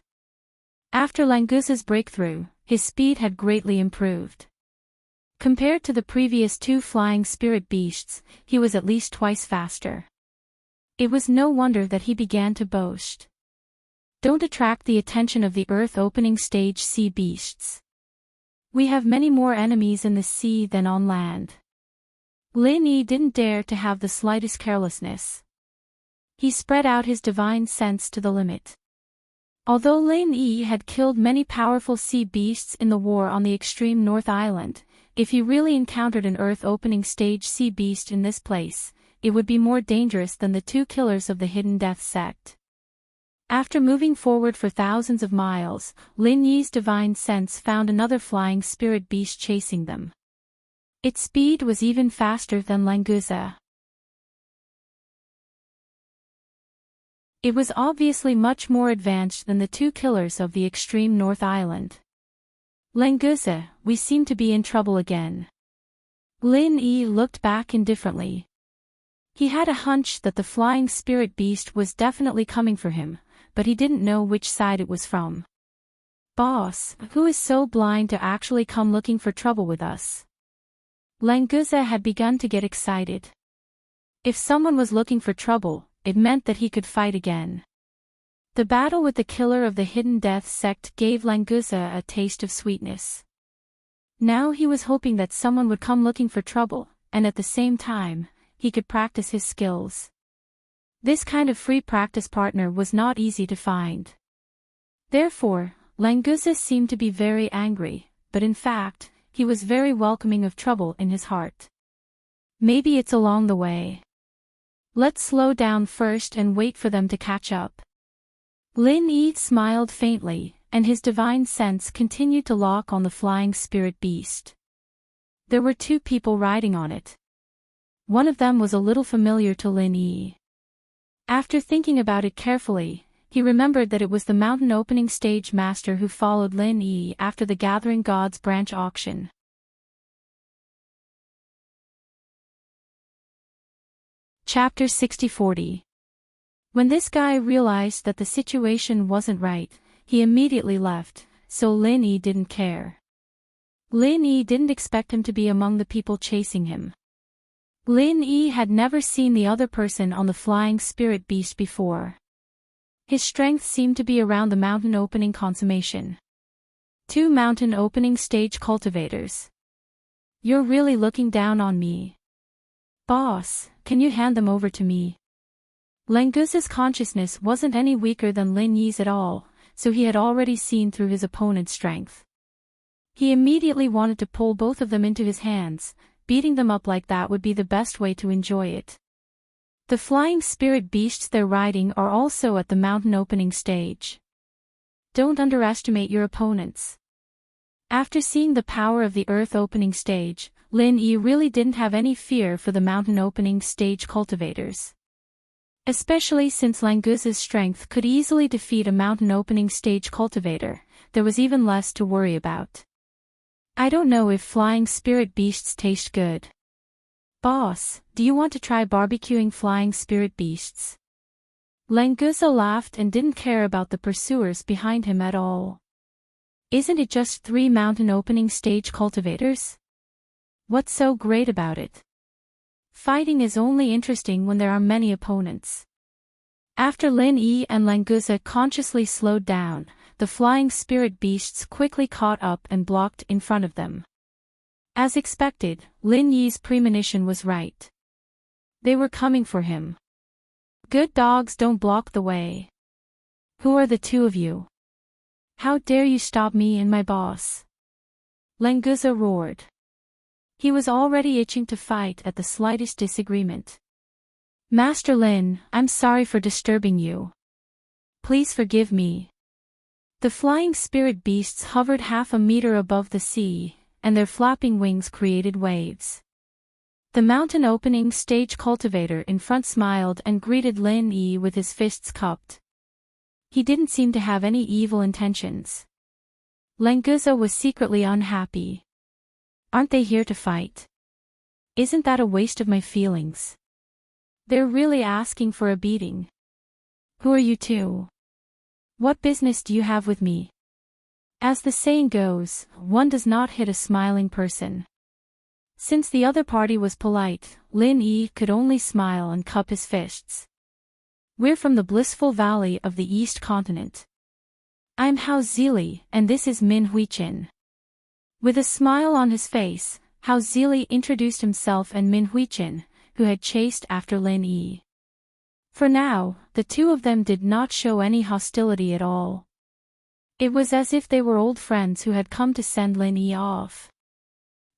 After Languza's breakthrough, his speed had greatly improved. Compared to the previous two flying spirit beasts, he was at least twice faster. It was no wonder that he began to boast. "Don't attract the attention of the Earth opening stage sea beasts. We have many more enemies in the sea than on land." Lin Yi didn't dare to have the slightest carelessness. He spread out his divine sense to the limit. Although Lin Yi had killed many powerful sea beasts in the war on the extreme North Island, if he really encountered an Earth opening stage sea beast in this place, it would be more dangerous than the two killers of the Hidden Death sect. After moving forward for thousands of miles, Lin Yi's divine sense found another flying spirit beast chasing them. Its speed was even faster than Languza. It was obviously much more advanced than the two killers of the extreme North Island. "Languza, we seem to be in trouble again." Lin Yi looked back indifferently. He had a hunch that the flying spirit beast was definitely coming for him, but he didn't know which side it was from. "Boss, who is so blind to actually come looking for trouble with us?" Languza had begun to get excited. If someone was looking for trouble, it meant that he could fight again. The battle with the killer of the Hidden Death sect gave Languza a taste of sweetness. Now he was hoping that someone would come looking for trouble, and at the same time, he could practice his skills. This kind of free practice partner was not easy to find. Therefore, Languza seemed to be very angry, but in fact, he was very welcoming of trouble in his heart. "Maybe it's along the way. Let's slow down first and wait for them to catch up." Lin Yi smiled faintly, and his divine sense continued to lock on the flying spirit beast. There were two people riding on it. One of them was a little familiar to Lin Yi. After thinking about it carefully, he remembered that it was the mountain opening stage master who followed Lin Yi after the Gathering Gods branch auction. Chapter 60-40. When this guy realized that the situation wasn't right, he immediately left, so Lin Yi didn't care. Lin Yi didn't expect him to be among the people chasing him. Lin Yi had never seen the other person on the flying spirit beast before. His strength seemed to be around the mountain opening consummation. Two mountain opening stage cultivators. "You're really looking down on me. Boss, can you hand them over to me?" Languza's consciousness wasn't any weaker than Lin Yi's at all, so he had already seen through his opponent's strength. He immediately wanted to pull both of them into his hands. Beating them up like that would be the best way to enjoy it. The flying spirit beasts they're riding are also at the mountain opening stage. Don't underestimate your opponents. After seeing the power of the earth opening stage, Lin Yi really didn't have any fear for the mountain opening stage cultivators. Especially since Languza's strength could easily defeat a mountain opening stage cultivator, there was even less to worry about. "I don't know if flying spirit beasts taste good. Boss, do you want to try barbecuing flying spirit beasts?" Languza laughed and didn't care about the pursuers behind him at all. Isn't it just 3 mountain opening stage cultivators? What's so great about it? Fighting is only interesting when there are many opponents. After Lin Yi and Languza consciously slowed down, the flying spirit beasts quickly caught up and blocked in front of them. As expected, Lin Yi's premonition was right. They were coming for him. Good dogs don't block the way. Who are the two of you? How dare you stop me and my boss? Languza roared. He was already itching to fight at the slightest disagreement. Master Lin, I'm sorry for disturbing you. Please forgive me. The flying spirit beasts hovered half a meter above the sea, and their flapping wings created waves. The mountain opening stage cultivator in front smiled and greeted Lin Yi with his fists cupped. He didn't seem to have any evil intentions. Languza was secretly unhappy. Aren't they here to fight? Isn't that a waste of my feelings? They're really asking for a beating. Who are you two? What business do you have with me? As the saying goes, one does not hit a smiling person. Since the other party was polite, Lin Yi could only smile and cup his fists. We're from the blissful valley of the East Continent. I'm Hao Zili, and this is Min Huichin. With a smile on his face, Hao Zili introduced himself and Min Huichin, who had chased after Lin Yi. For now, the two of them did not show any hostility at all. It was as if they were old friends who had come to send Lin Yi off.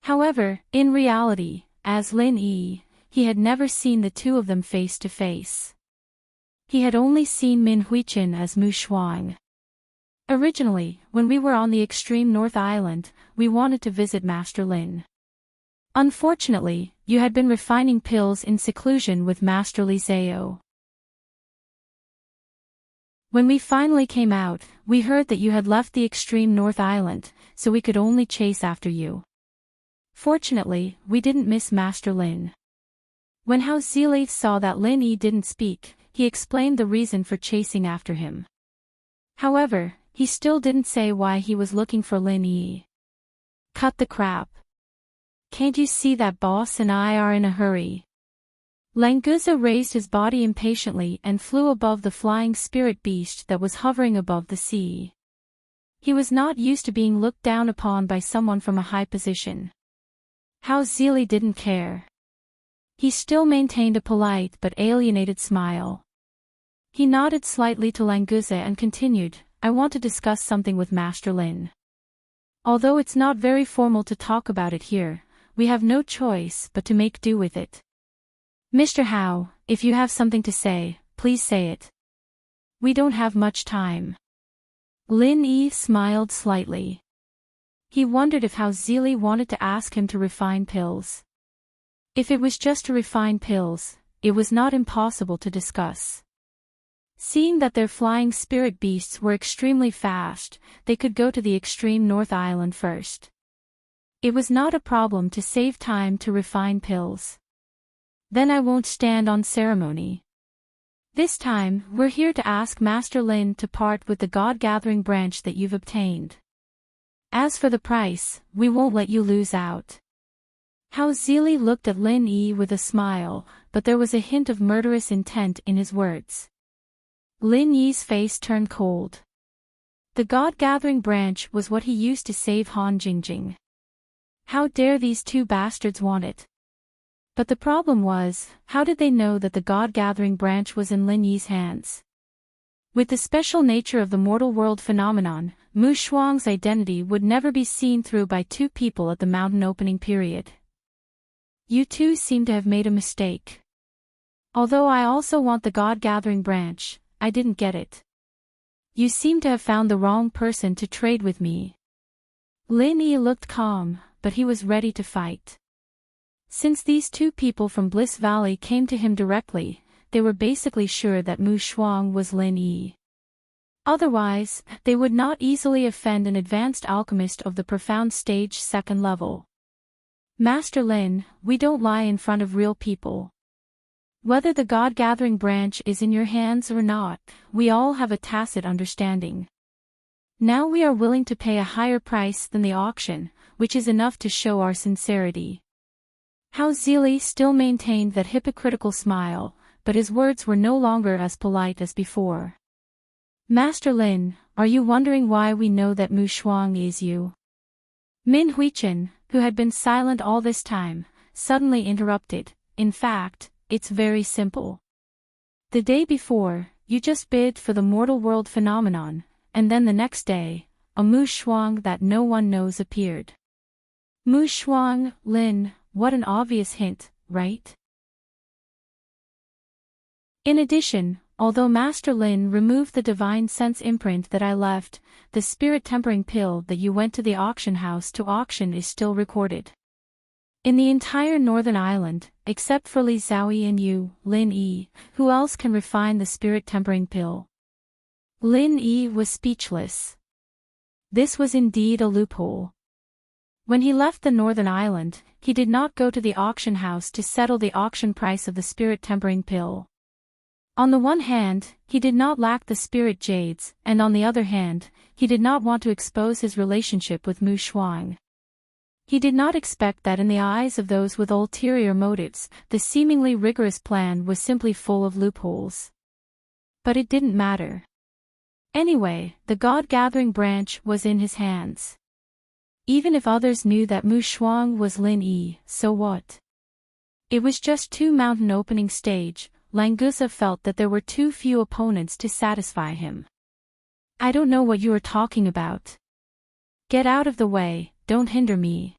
However, in reality, as Lin Yi, he had never seen the two of them face to face. He had only seen Min Huichin as Mu Shuang. Originally, when we were on the extreme North Island, we wanted to visit Master Lin. Unfortunately, you had been refining pills in seclusion with Master Li Zhao. When we finally came out, we heard that you had left the extreme North Island, so we could only chase after you. Fortunately, we didn't miss Master Lin. When Hao Zili saw that Lin Yi didn't speak, he explained the reason for chasing after him. However, he still didn't say why he was looking for Lin Yi. Cut the crap. Can't you see that boss and I are in a hurry? Languza raised his body impatiently and flew above the flying spirit beast that was hovering above the sea. He was not used to being looked down upon by someone from a high position. Hao Zili didn't care. He still maintained a polite but alienated smile. He nodded slightly to Languza and continued, I want to discuss something with Master Lin. Although it's not very formal to talk about it here, we have no choice but to make do with it. Mr. Hao, if you have something to say, please say it. We don't have much time. Lin Yi smiled slightly. He wondered if Hao Zili wanted to ask him to refine pills. If it was just to refine pills, it was not impossible to discuss. Seeing that their flying spirit beasts were extremely fast, they could go to the extreme North Island first. It was not a problem to save time to refine pills. Then I won't stand on ceremony. This time, we're here to ask Master Lin to part with the God-gathering branch that you've obtained. As for the price, we won't let you lose out. Hao Zili looked at Lin Yi with a smile, but there was a hint of murderous intent in his words. Lin Yi's face turned cold. The God-gathering branch was what he used to save Han Jingjing. How dare these two bastards want it? But the problem was, how did they know that the God-gathering branch was in Lin Yi's hands? With the special nature of the mortal world phenomenon, Mu Shuang's identity would never be seen through by two people at the mountain opening period. You two seem to have made a mistake. Although I also want the God-gathering branch, I didn't get it. You seem to have found the wrong person to trade with me. Lin Yi looked calm, but he was ready to fight. Since these two people from Bliss Valley came to him directly, they were basically sure that Mu Shuang was Lin Yi. Otherwise, they would not easily offend an advanced alchemist of the profound stage 2nd level. Master Lin, we don't lie in front of real people. Whether the God-gathering branch is in your hands or not, we all have a tacit understanding. Now we are willing to pay a higher price than the auction, which is enough to show our sincerity. How Zelie still maintained that hypocritical smile, but his words were no longer as polite as before. Master Lin, are you wondering why we know that Mu Shuang is you? Min Huichen, who had been silent all this time, suddenly interrupted. In fact, it's very simple. The day before, you just bid for the mortal world phenomenon, and then the next day, a Mu Shuang that no one knows appeared. Mu Shuang, Lin, what an obvious hint, right? In addition, although Master Lin removed the divine sense imprint that I left, the spirit tempering pill that you went to the auction house to auction is still recorded. In the entire Northern Island, except for Li Xiaoyi and you, Lin Yi, who else can refine the spirit tempering pill? Lin Yi was speechless. This was indeed a loophole. When he left the Northern Island, he did not go to the auction house to settle the auction price of the spirit tempering pill. On the one hand, he did not lack the spirit jades, and on the other hand, he did not want to expose his relationship with Mu Shuang. He did not expect that in the eyes of those with ulterior motives, the seemingly rigorous plan was simply full of loopholes. But it didn't matter. Anyway, the God-gathering branch was in his hands. Even if others knew that Mu Shuang was Lin Yi, so what? It was just 2 mountain opening stage. Languza felt that there were too few opponents to satisfy him. I don't know what you are talking about. Get out of the way, don't hinder me.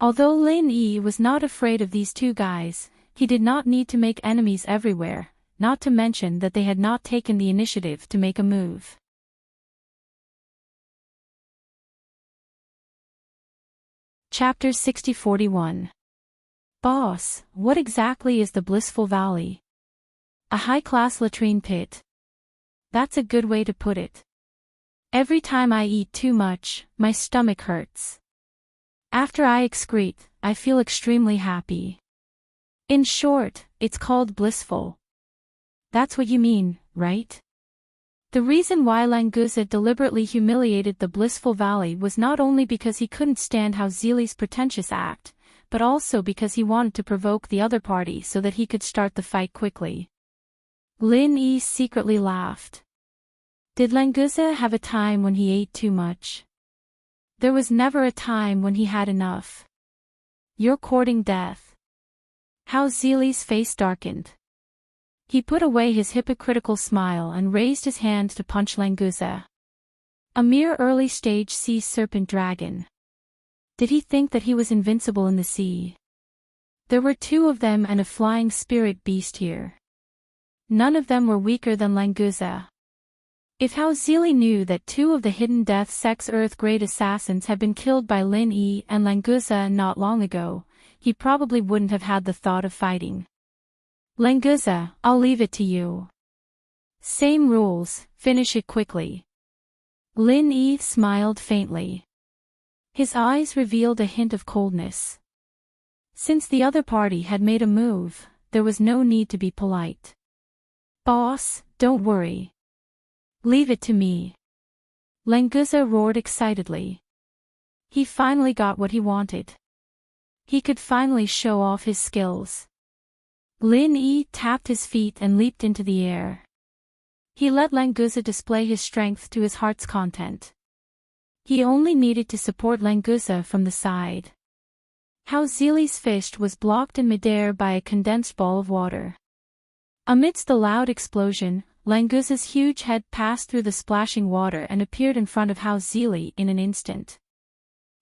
Although Lin Yi was not afraid of these 2 guys, he did not need to make enemies everywhere, not to mention that they had not taken the initiative to make a move. Chapter 6041. Boss, what exactly is the Blissful Valley? A high-class latrine pit. That's a good way to put it. Every time I eat too much, my stomach hurts. After I excrete, I feel extremely happy. In short, it's called blissful. That's what you mean, right? The reason why Languza deliberately humiliated the Blissful Valley was not only because he couldn't stand how Zelie's pretentious act, but also because he wanted to provoke the other party so that he could start the fight quickly. Lin Yi secretly laughed. Did Languza have a time when he ate too much? There was never a time when he had enough. You're courting death. How Zelie's face darkened. He put away his hypocritical smile and raised his hand to punch Languza. A mere early-stage sea serpent dragon. Did he think that he was invincible in the sea? There were 2 of them and a flying spirit beast here. None of them were weaker than Languza. If Hao Zelie knew that 2 of the hidden Death Sex Earth Grade assassins had been killed by Lin Yi and Languza not long ago, he probably wouldn't have had the thought of fighting. Languza, I'll leave it to you. Same rules, finish it quickly. Lin Yi smiled faintly. His eyes revealed a hint of coldness. Since the other party had made a move, there was no need to be polite. Boss, don't worry. Leave it to me. Languza roared excitedly. He finally got what he wanted. He could finally show off his skills. Lin Yi tapped his feet and leaped into the air. He let Languza display his strength to his heart's content. He only needed to support Languza from the side. Hao Zelie's fist was blocked in midair by a condensed ball of water. Amidst the loud explosion, Languza's huge head passed through the splashing water and appeared in front of Hao Zelie in an instant.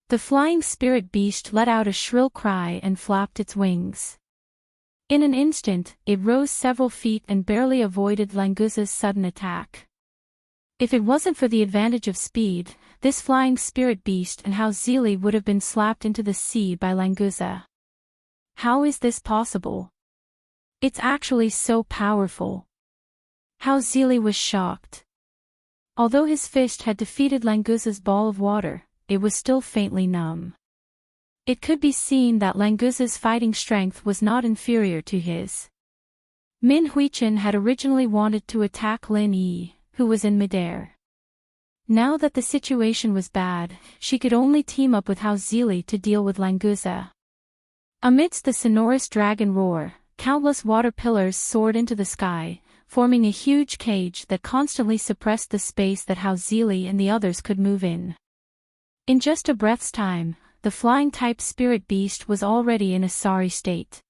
The flying spirit beast let out a shrill cry and flapped its wings. In an instant, it rose several feet and barely avoided Languza's sudden attack. If it wasn't for the advantage of speed, this flying spirit beast and Hao Zelie would have been slapped into the sea by Languza. How is this possible? It's actually so powerful. Hao Zelie was shocked. Although his fist had defeated Languza's ball of water, it was still faintly numb. It could be seen that Languza's fighting strength was not inferior to his. Min Huichen had originally wanted to attack Lin Yi, who was in midair. Now that the situation was bad, she could only team up with Hauzili to deal with Languza. Amidst the sonorous dragon roar, countless water pillars soared into the sky, forming a huge cage that constantly suppressed the space that Hauzili and the others could move in. In just a breath's time, the flying-type spirit beast was already in a sorry state.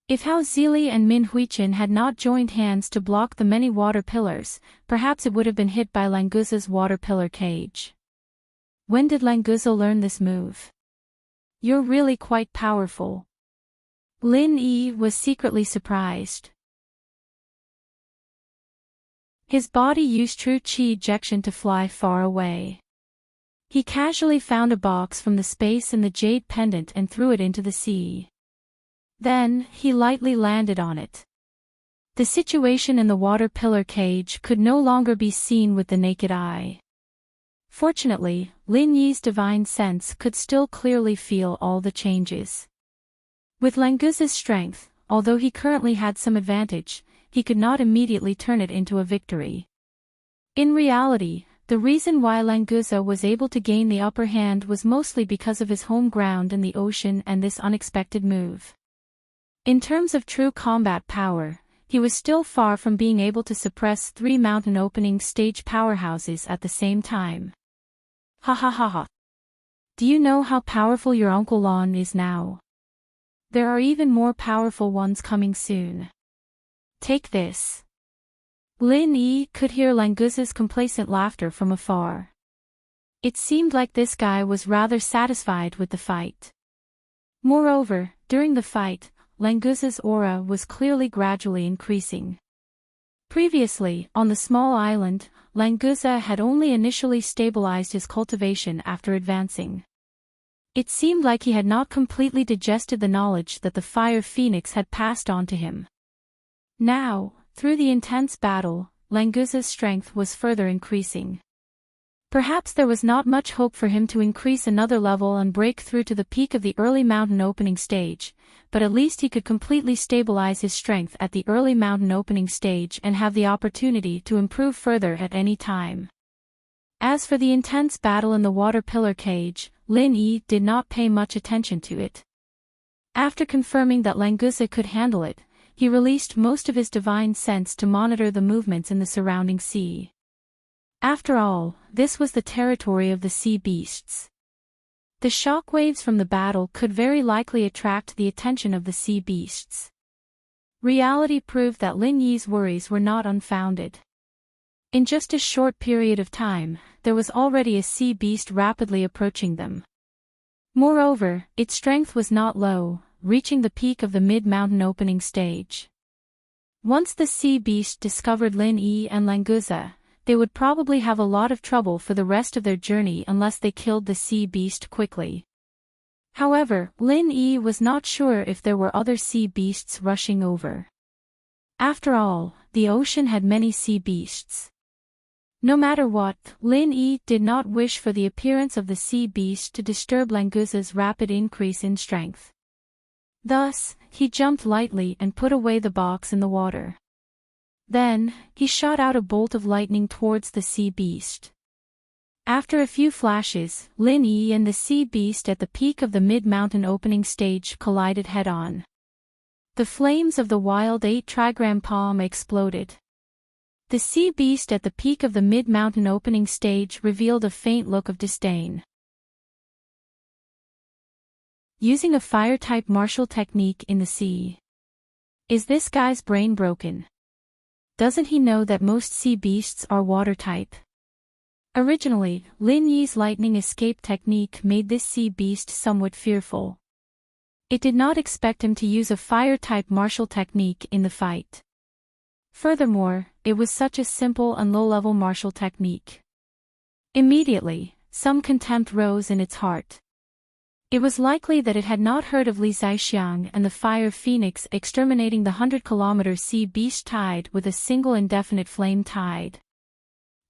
If Hauzili and Min Huichin had not joined hands to block the many water pillars, perhaps it would have been hit by Languza's water pillar cage. When did Languza learn this move? You're really quite powerful. Lin Yi was secretly surprised. His body used true qi ejection to fly far away. He casually found a box from the space in the jade pendant and threw it into the sea. Then, he lightly landed on it. The situation in the water pillar cage could no longer be seen with the naked eye. Fortunately, Lin Yi's divine sense could still clearly feel all the changes. With Languza's strength, although he currently had some advantage, he could not immediately turn it into a victory. In reality, the reason why Languza was able to gain the upper hand was mostly because of his home ground in the ocean and this unexpected move. In terms of true combat power, he was still far from being able to suppress 3 mountain opening stage powerhouses at the same time. Ha ha ha ha. Do you know how powerful your Uncle Lon is now? There are even more powerful ones coming soon. Take this. Lin Yi could hear Languza's complacent laughter from afar. It seemed like this guy was rather satisfied with the fight. Moreover, during the fight, Languza's aura was clearly gradually increasing. Previously, on the small island, Languza had only initially stabilized his cultivation after advancing. It seemed like he had not completely digested the knowledge that the Fire Phoenix had passed on to him. Now, through the intense battle, Languza's strength was further increasing. Perhaps there was not much hope for him to increase another level and break through to the peak of the early mountain opening stage, but at least he could completely stabilize his strength at the early mountain opening stage and have the opportunity to improve further at any time. As for the intense battle in the water pillar cage, Lin Yi did not pay much attention to it. After confirming that Languza could handle it, he released most of his divine sense to monitor the movements in the surrounding sea. After all, this was the territory of the sea beasts. The shockwaves from the battle could very likely attract the attention of the sea beasts. Reality proved that Lin Yi's worries were not unfounded. In just a short period of time, there was already a sea beast rapidly approaching them. Moreover, its strength was not low, reaching the peak of the mid-mountain opening stage. Once the sea beast discovered Lin Yi and Languza, they would probably have a lot of trouble for the rest of their journey unless they killed the sea beast quickly. However, Lin Yi was not sure if there were other sea beasts rushing over. After all, the ocean had many sea beasts. No matter what, Lin Yi did not wish for the appearance of the sea beast to disturb Languza's rapid increase in strength. Thus, he jumped lightly and put away the box in the water. Then, he shot out a bolt of lightning towards the sea beast. After a few flashes, Lin Yi and the sea beast at the peak of the mid-mountain opening stage collided head-on. The flames of the wild 8 trigram palm exploded. The sea beast at the peak of the mid-mountain opening stage revealed a faint look of disdain. Using a fire-type martial technique in the sea. Is this guy's brain broken? Doesn't he know that most sea beasts are water-type? Originally, Lin Yi's lightning escape technique made this sea beast somewhat fearful. It did not expect him to use a fire-type martial technique in the fight. Furthermore, it was such a simple and low-level martial technique. Immediately, some contempt rose in its heart. It was likely that it had not heard of Li Zaixiang and the Fire Phoenix exterminating the 100-kilometer sea beast tide with a single indefinite flame tide.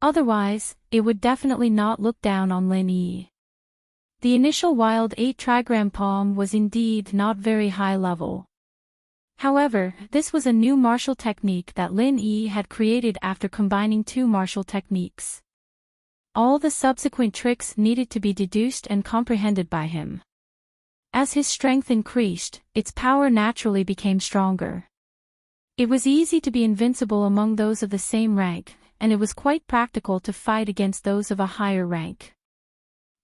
Otherwise, it would definitely not look down on Lin Yi. The initial wild 8 trigram palm was indeed not very high level. However, this was a new martial technique that Lin Yi had created after combining 2 martial techniques. All the subsequent tricks needed to be deduced and comprehended by him. As his strength increased, its power naturally became stronger. It was easy to be invincible among those of the same rank, and it was quite practical to fight against those of a higher rank.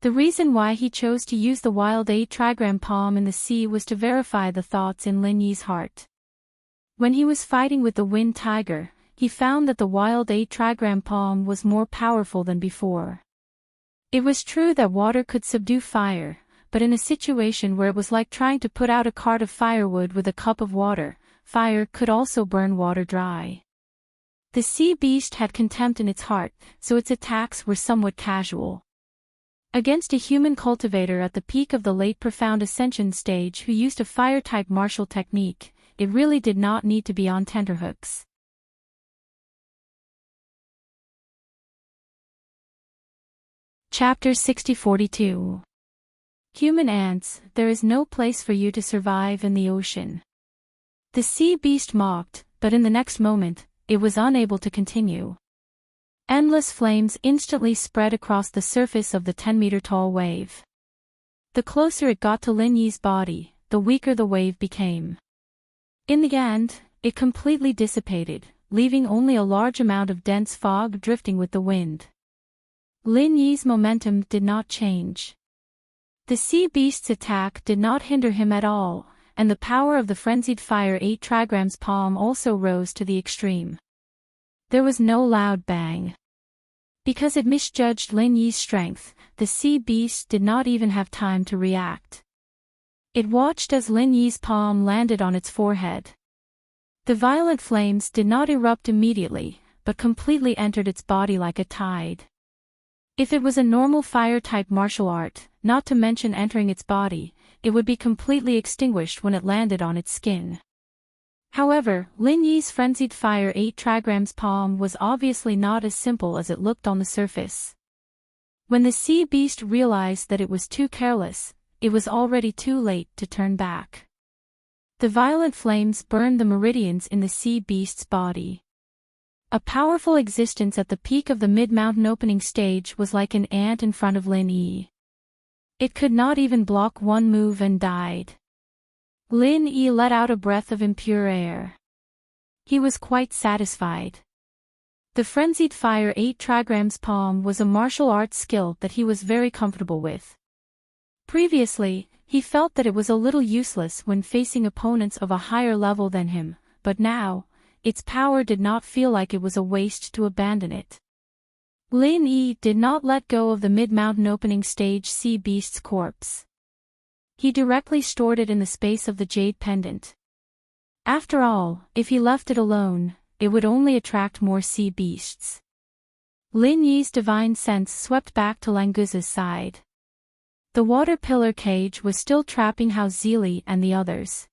The reason why he chose to use the wild 8-trigram palm in the sea was to verify the thoughts in Lin Yi's heart. When he was fighting with the Wind Tiger, he found that the wild 8-trigram palm was more powerful than before. It was true that water could subdue fire, but in a situation where it was like trying to put out a cart of firewood with a cup of water, fire could also burn water dry. The sea beast had contempt in its heart, so its attacks were somewhat casual. Against a human cultivator at the peak of the late profound ascension stage who used a fire-type martial technique, it really did not need to be on tenterhooks. Chapter 6042. Human ants, there is no place for you to survive in the ocean. The sea beast mocked, but in the next moment, it was unable to continue. Endless flames instantly spread across the surface of the 10-meter-tall wave. The closer it got to Lin Yi's body, the weaker the wave became. In the end, it completely dissipated, leaving only a large amount of dense fog drifting with the wind. Lin Yi's momentum did not change. The sea beast's attack did not hinder him at all, and the power of the frenzied fire 8-trigrams palm also rose to the extreme. There was no loud bang. Because it misjudged Lin Yi's strength, the sea beast did not even have time to react. It watched as Lin Yi's palm landed on its forehead. The violent flames did not erupt immediately, but completely entered its body like a tide. If it was a normal fire-type martial art, not to mention entering its body, it would be completely extinguished when it landed on its skin. However, Lin Yi's frenzied fire 8-trigrams palm was obviously not as simple as it looked on the surface. When the sea beast realized that it was too careless, it was already too late to turn back. The violent flames burned the meridians in the sea beast's body. A powerful existence at the peak of the mid-mountain opening stage was like an ant in front of Lin Yi. It could not even block one move and died. Lin Yi let out a breath of impure air. He was quite satisfied. The frenzied fire 8-trigrams palm was a martial arts skill that he was very comfortable with. Previously, he felt that it was a little useless when facing opponents of a higher level than him, but now, its power did not feel like it was a waste to abandon it. Lin Yi did not let go of the mid-mountain opening stage sea beast's corpse. He directly stored it in the space of the jade pendant. After all, if he left it alone, it would only attract more sea beasts. Lin Yi's divine sense swept back to Languza's side. The water pillar cage was still trapping Hao Zili and the others.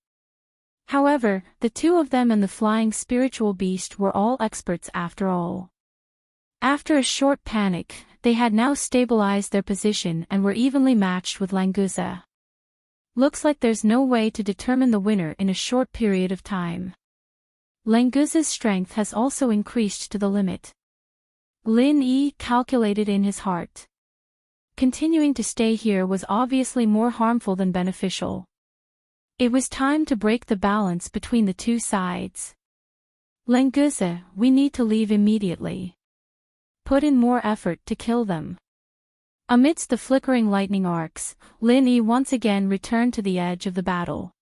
However, the two of them and the flying spiritual beast were all experts after all. After a short panic, they had now stabilized their position and were evenly matched with Languza. Looks like there's no way to determine the winner in a short period of time. Languza's strength has also increased to the limit. Lin Yi calculated in his heart. Continuing to stay here was obviously more harmful than beneficial. It was time to break the balance between the two sides. Languza, we need to leave immediately. Put in more effort to kill them. Amidst the flickering lightning arcs, Lin Yi once again returned to the edge of the battle.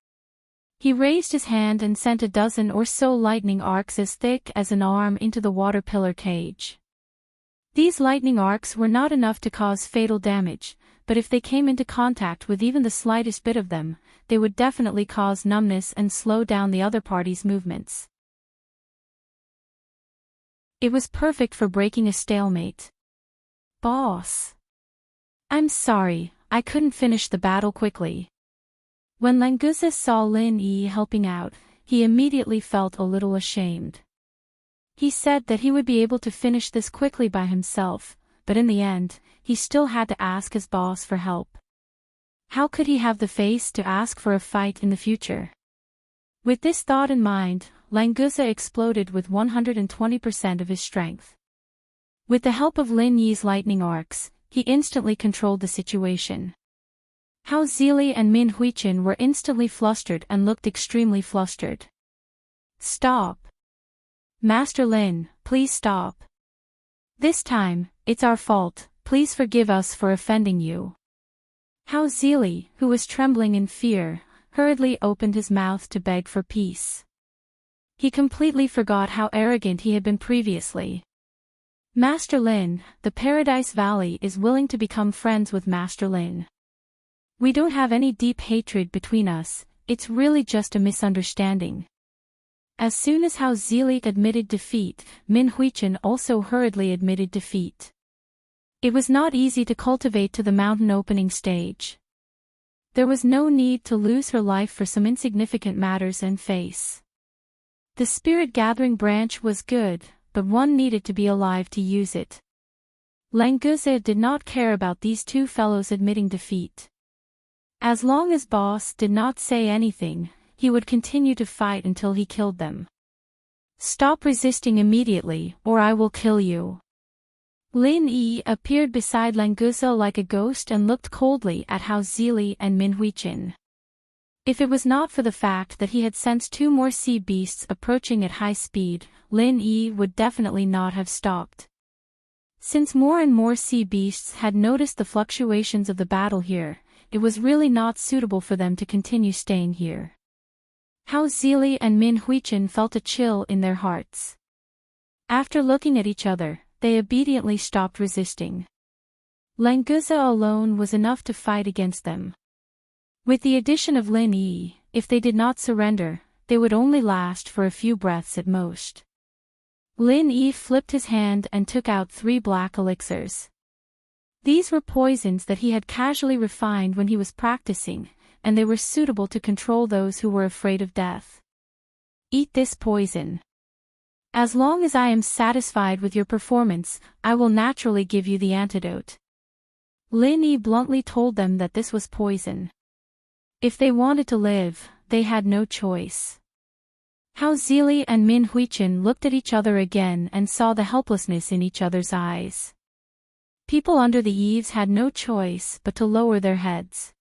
He raised his hand and sent a dozen or so lightning arcs as thick as an arm into the water pillar cage. These lightning arcs were not enough to cause fatal damage, but if they came into contact with even the slightest bit of them, they would definitely cause numbness and slow down the other party's movements. It was perfect for breaking a stalemate. Boss. I'm sorry, I couldn't finish the battle quickly. When Languza saw Lin Yi helping out, he immediately felt a little ashamed. He said that he would be able to finish this quickly by himself, but in the end, he still had to ask his boss for help. How could he have the face to ask for a fight in the future? With this thought in mind, Languza exploded with 120% of his strength. With the help of Lin Yi's lightning arcs, he instantly controlled the situation. Hao Zili and Min Huichen were instantly flustered and looked extremely flustered. Stop! Master Lin, please stop. This time, it's our fault, please forgive us for offending you. Hao Zili, who was trembling in fear, hurriedly opened his mouth to beg for peace. He completely forgot how arrogant he had been previously. Master Lin, the Paradise Valley is willing to become friends with Master Lin. We don't have any deep hatred between us, it's really just a misunderstanding. As soon as Hao Zili admitted defeat, Min Huichen also hurriedly admitted defeat. It was not easy to cultivate to the mountain opening stage. There was no need to lose her life for some insignificant matters and face. The spirit gathering branch was good, but one needed to be alive to use it. Languze did not care about these two fellows admitting defeat. As long as boss did not say anything, he would continue to fight until he killed them. Stop resisting immediately, or I will kill you. Lin Yi appeared beside Languze like a ghost and looked coldly at Hao Zili and Min Huichen. If it was not for the fact that he had sensed two more sea beasts approaching at high speed, Lin Yi would definitely not have stopped. Since more and more sea beasts had noticed the fluctuations of the battle here, it was really not suitable for them to continue staying here. Hao Zili and Min Huichen felt a chill in their hearts. After looking at each other, they obediently stopped resisting. Languze alone was enough to fight against them. With the addition of Lin Yi, if they did not surrender, they would only last for a few breaths at most. Lin Yi flipped his hand and took out 3 black elixirs. These were poisons that he had casually refined when he was practicing, and they were suitable to control those who were afraid of death. Eat this poison. As long as I am satisfied with your performance, I will naturally give you the antidote. Lin Yi bluntly told them that this was poison. If they wanted to live, they had no choice. Hao Zili and Min Huichen looked at each other again and saw the helplessness in each other's eyes. People under the eaves had no choice but to lower their heads.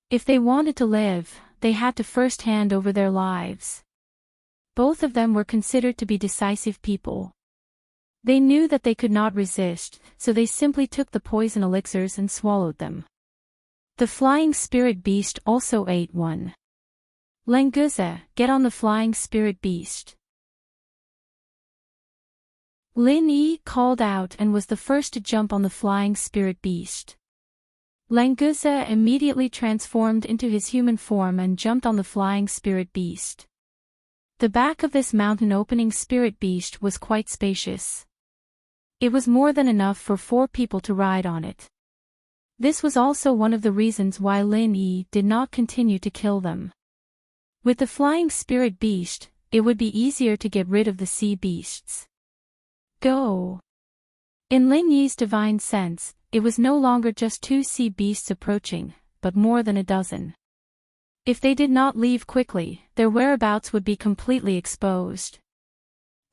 If they wanted to live, they had to first hand over their lives. Both of them were considered to be decisive people. They knew that they could not resist, so they simply took the poison elixirs and swallowed them. The flying spirit beast also ate one. Languze, get on the flying spirit beast. Lin Yi called out and was the first to jump on the flying spirit beast. Languze immediately transformed into his human form and jumped on the flying spirit beast. The back of this mountain opening spirit beast was quite spacious. It was more than enough for 4 people to ride on it. This was also one of the reasons why Lin Yi did not continue to kill them. With the flying spirit beast, it would be easier to get rid of the sea beasts. Go! In Lin Yi's divine sense, it was no longer just 2 sea beasts approaching, but more than a dozen. If they did not leave quickly, their whereabouts would be completely exposed.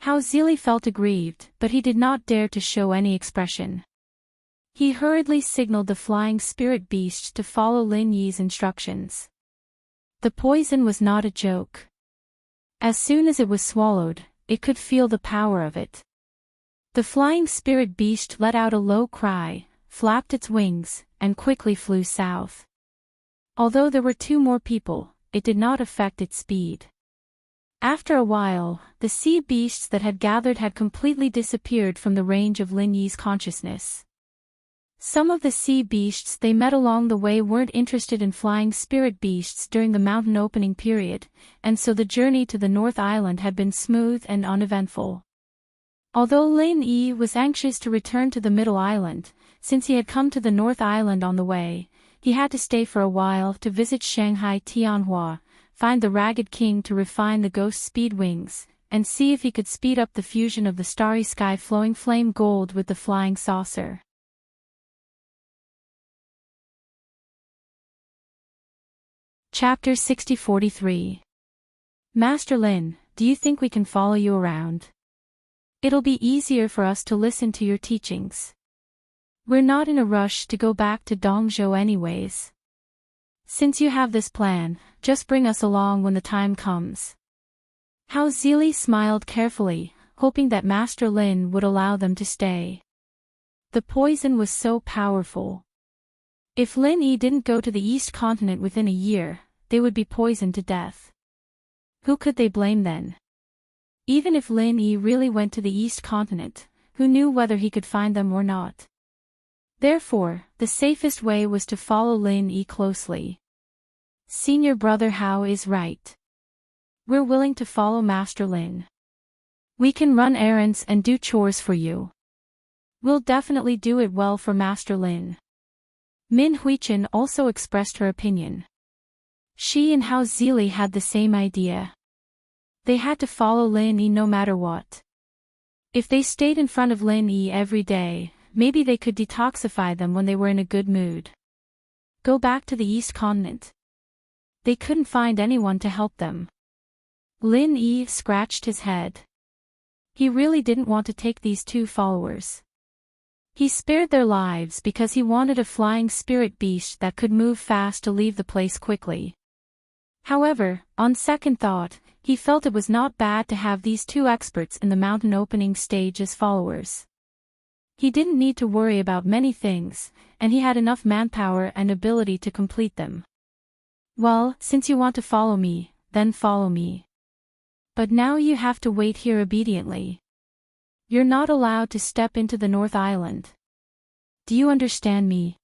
Hao Zili felt aggrieved, but he did not dare to show any expression. He hurriedly signaled the flying spirit beast to follow Lin Yi's instructions. The poison was not a joke. As soon as it was swallowed, it could feel the power of it. The flying spirit beast let out a low cry, flapped its wings, and quickly flew south. Although there were 2 more people, it did not affect its speed. After a while, the sea beasts that had gathered had completely disappeared from the range of Lin Yi's consciousness. Some of the sea beasts they met along the way weren't interested in flying spirit beasts during the mountain opening period, and so the journey to the North Island had been smooth and uneventful. Although Lin Yi was anxious to return to the Middle Island, since he had come to the North Island on the way, he had to stay for a while to visit Shanghai Tianhua, find the Ragged King to refine the ghost speed wings, and see if he could speed up the fusion of the starry sky flowing flame gold with the flying saucer. Chapter 6043. Master Lin, do you think we can follow you around? It'll be easier for us to listen to your teachings. We're not in a rush to go back to Dongzhou anyways. Since you have this plan, just bring us along when the time comes. Hao Zili smiled carefully, hoping that Master Lin would allow them to stay. The poison was so powerful. If Lin Yi didn't go to the East Continent within a year, they would be poisoned to death. Who could they blame then? Even if Lin Yi really went to the East Continent, who knew whether he could find them or not? Therefore, the safest way was to follow Lin Yi closely. Senior brother Hao is right. We're willing to follow Master Lin. We can run errands and do chores for you. We'll definitely do it well for Master Lin. Min Huichen also expressed her opinion. She and Hao Zili had the same idea. They had to follow Lin Yi no matter what. If they stayed in front of Lin Yi every day, maybe they could detoxify them when they were in a good mood. Go back to the East Continent. They couldn't find anyone to help them. Lin Yi scratched his head. He really didn't want to take these two followers. He spared their lives because he wanted a flying spirit beast that could move fast to leave the place quickly. However, on second thought, he felt it was not bad to have these two experts in the mountain opening stage as followers. He didn't need to worry about many things, and he had enough manpower and ability to complete them. Well, since you want to follow me, then follow me. But now you have to wait here obediently. You're not allowed to step into the North Island. Do you understand me?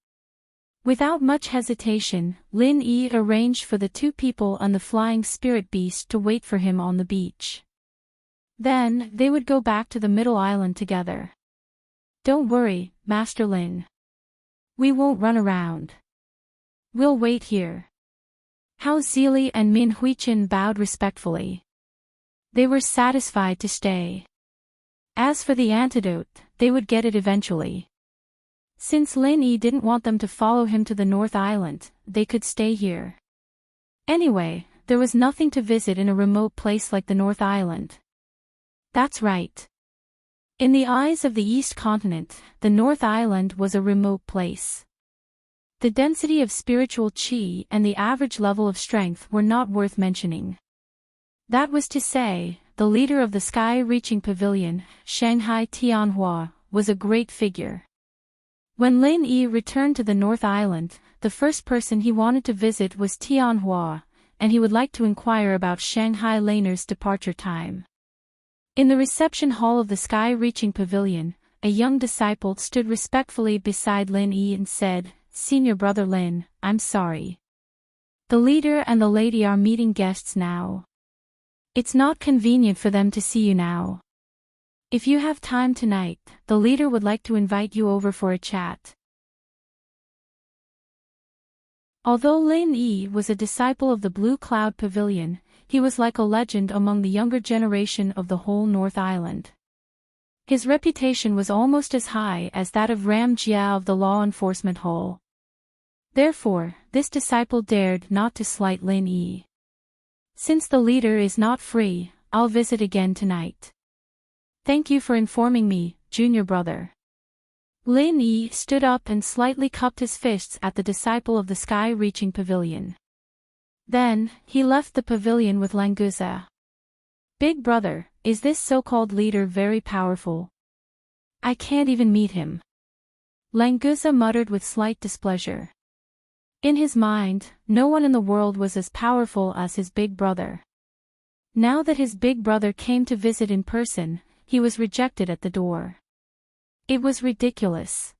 Without much hesitation, Lin Yi arranged for the two people on the flying spirit beast to wait for him on the beach. Then, they would go back to the middle island together. Don't worry, Master Lin. We won't run around. We'll wait here. Hao Zili and Min Huichen bowed respectfully. They were satisfied to stay. As for the antidote, they would get it eventually. Since Lin Yi didn't want them to follow him to the North Island, they could stay here. Anyway, there was nothing to visit in a remote place like the North Island. That's right. In the eyes of the East Continent, the North Island was a remote place. The density of spiritual qi and the average level of strength were not worth mentioning. That was to say, the leader of the sky-reaching pavilion, Shanghai Tianhua, was a great figure. When Lin Yi returned to the North Island, the first person he wanted to visit was Tianhua, and he would like to inquire about Shanghai Laner's departure time. In the reception hall of the sky-reaching pavilion, a young disciple stood respectfully beside Lin Yi and said, "Senior brother Lin, I'm sorry. The leader and the lady are meeting guests now. It's not convenient for them to see you now. If you have time tonight, the leader would like to invite you over for a chat." Although Lin Yi was a disciple of the Blue Cloud Pavilion, he was like a legend among the younger generation of the whole North Island. His reputation was almost as high as that of Ram Jia of the Law Enforcement Hall. Therefore, this disciple dared not to slight Lin Yi. "Since the leader is not free, I'll visit again tonight. Thank you for informing me, junior brother." Lin Yi stood up and slightly cupped his fists at the disciple of the sky-reaching pavilion. Then, he left the pavilion with Languza. "Big brother, is this so-called leader very powerful? I can't even meet him." Languza muttered with slight displeasure. In his mind, no one in the world was as powerful as his big brother. Now that his big brother came to visit in person, he was rejected at the door. It was ridiculous.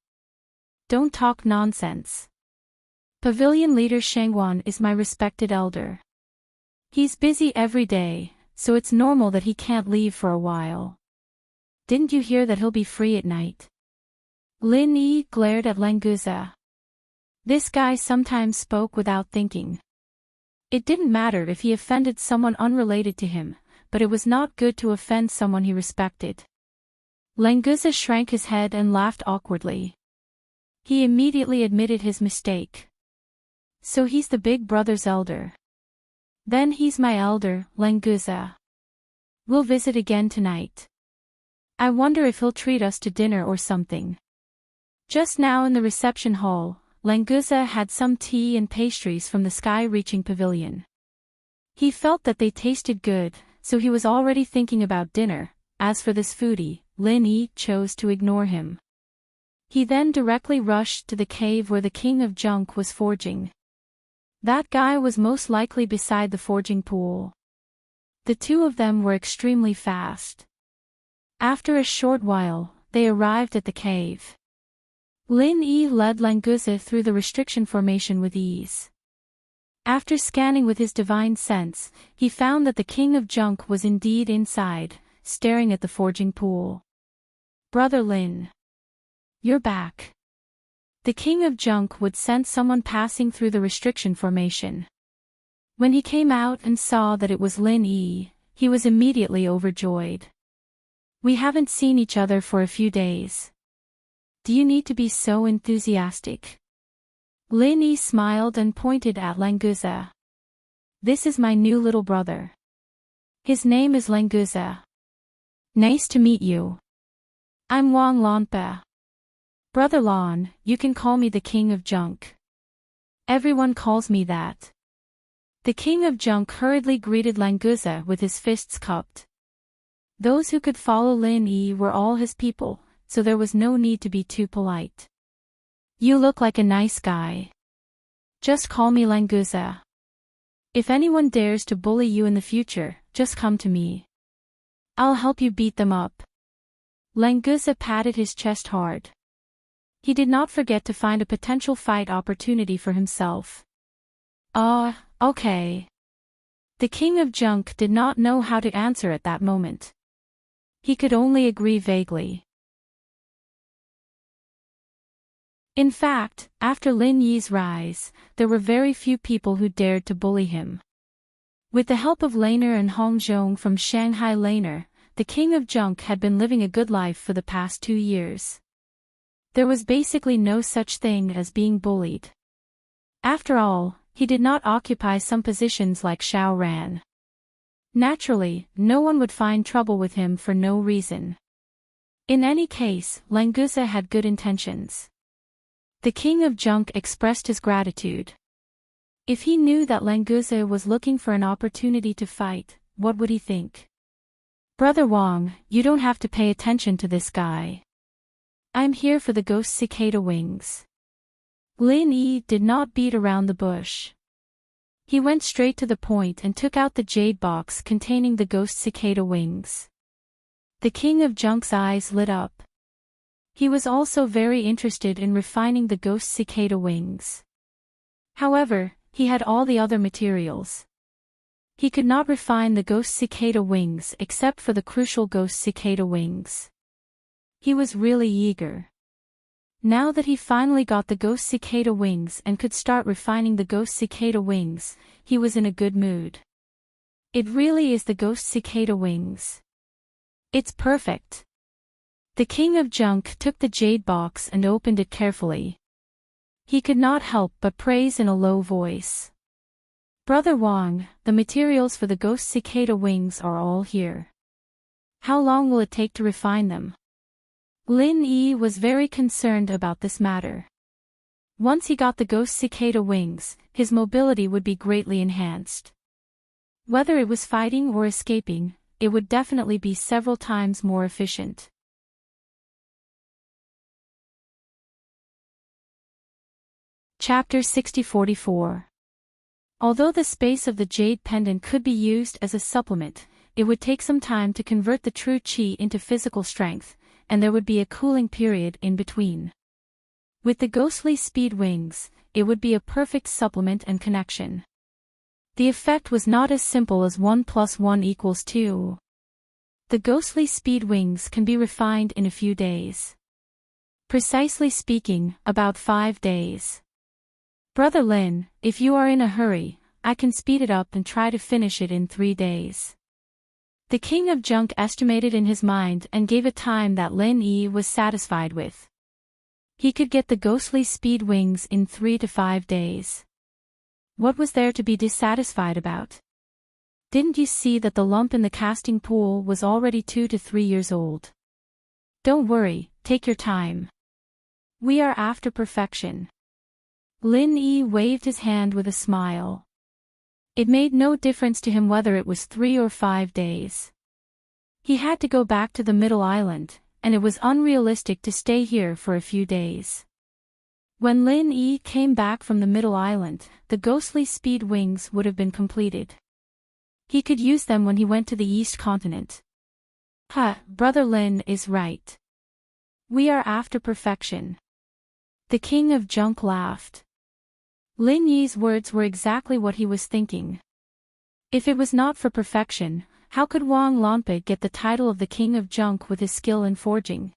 "Don't talk nonsense. Pavilion leader Shangwan is my respected elder. He's busy every day, so it's normal that he can't leave for a while. Didn't you hear that he'll be free at night?" Lin Yi glared at Languza. This guy sometimes spoke without thinking. It didn't matter if he offended someone unrelated to him, but it was not good to offend someone he respected. Languza shrank his head and laughed awkwardly. He immediately admitted his mistake. "So he's the big brother's elder. Then he's my elder, Languza. We'll visit again tonight. I wonder if he'll treat us to dinner or something. Just now in the reception hall, Languza had some tea and pastries from the sky-reaching pavilion. He felt that they tasted good, so he was already thinking about dinner. As for this foodie, Lin Yi chose to ignore him. He then directly rushed to the cave where the king of junk was forging. That guy was most likely beside the forging pool. The two of them were extremely fast. After a short while, they arrived at the cave. Lin Yi led Languza through the restriction formation with ease. After scanning with his divine sense, he found that the king of junk was indeed inside, staring at the forging pool. Brother Lin. You're back. The king of junk would sense someone passing through the restriction formation. When he came out and saw that it was Lin Yi, he was immediately overjoyed. We haven't seen each other for a few days. Do you need to be so enthusiastic? Lin Yi smiled and pointed at Languza. This is my new little brother. His name is Languza. Nice to meet you. I'm Wang Lanpa. Brother Lan, you can call me the king of junk. Everyone calls me that. The king of junk hurriedly greeted Languza with his fists cupped. Those who could follow Lin Yi were all his people, so there was no need to be too polite. You look like a nice guy. Just call me Languza. If anyone dares to bully you in the future, just come to me. I'll help you beat them up. Languza patted his chest hard. He did not forget to find a potential fight opportunity for himself. Okay. The king of junk did not know how to answer at that moment. He could only agree vaguely. In fact, after Lin Yi's rise, there were very few people who dared to bully him. With the help of Laner and Hong Zhong from Shanghai Laner, the king of junk had been living a good life for the past 2 years. There was basically no such thing as being bullied. After all, he did not occupy some positions like Xiao Ran. Naturally, no one would find trouble with him for no reason. In any case, Languza had good intentions. The king of junk expressed his gratitude. If he knew that Languza was looking for an opportunity to fight, what would he think? Brother Wang, you don't have to pay attention to this guy. I'm here for the ghost cicada wings. Lin Yi did not beat around the bush. He went straight to the point and took out the jade box containing the ghost cicada wings. The king of junk's eyes lit up. He was also very interested in refining the ghost cicada wings. However, he had all the other materials. He could not refine the ghost cicada wings except for the crucial ghost cicada wings. He was really eager. Now that he finally got the ghost cicada wings and could start refining the ghost cicada wings, he was in a good mood. It really is the ghost cicada wings. It's perfect. The king of junk took the jade box and opened it carefully. He could not help but praise in a low voice. Brother Wang, the materials for the ghost cicada wings are all here. How long will it take to refine them? Lin Yi was very concerned about this matter. Once he got the ghost cicada wings, his mobility would be greatly enhanced. Whether it was fighting or escaping, it would definitely be several times more efficient. Chapter 6044. Although the space of the jade pendant could be used as a supplement, it would take some time to convert the true qi into physical strength, and there would be a cooling period in between. With the ghostly speed wings, it would be a perfect supplement and connection. The effect was not as simple as 1 + 1 = 2. The ghostly speed wings can be refined in a few days. Precisely speaking, about 5 days. Brother Lin, if you are in a hurry, I can speed it up and try to finish it in 3 days. The king of junk estimated in his mind and gave a time that Lin Yi was satisfied with. He could get the ghostly speed wings in 3 to 5 days. What was there to be dissatisfied about? Didn't you see that the lump in the casting pool was already 2 to 3 years old? Don't worry, take your time. We are after perfection. Lin Yi waved his hand with a smile. It made no difference to him whether it was 3 or 5 days. He had to go back to the Middle Island, and it was unrealistic to stay here for a few days. When Lin Yi came back from the Middle Island, the ghostly speed wings would have been completed. He could use them when he went to the East Continent. Brother Lin is right. We are after perfection. The King of Junk laughed. Lin Yi's words were exactly what he was thinking. If it was not for perfection, how could Wang Lanpe get the title of the King of Junk with his skill in forging?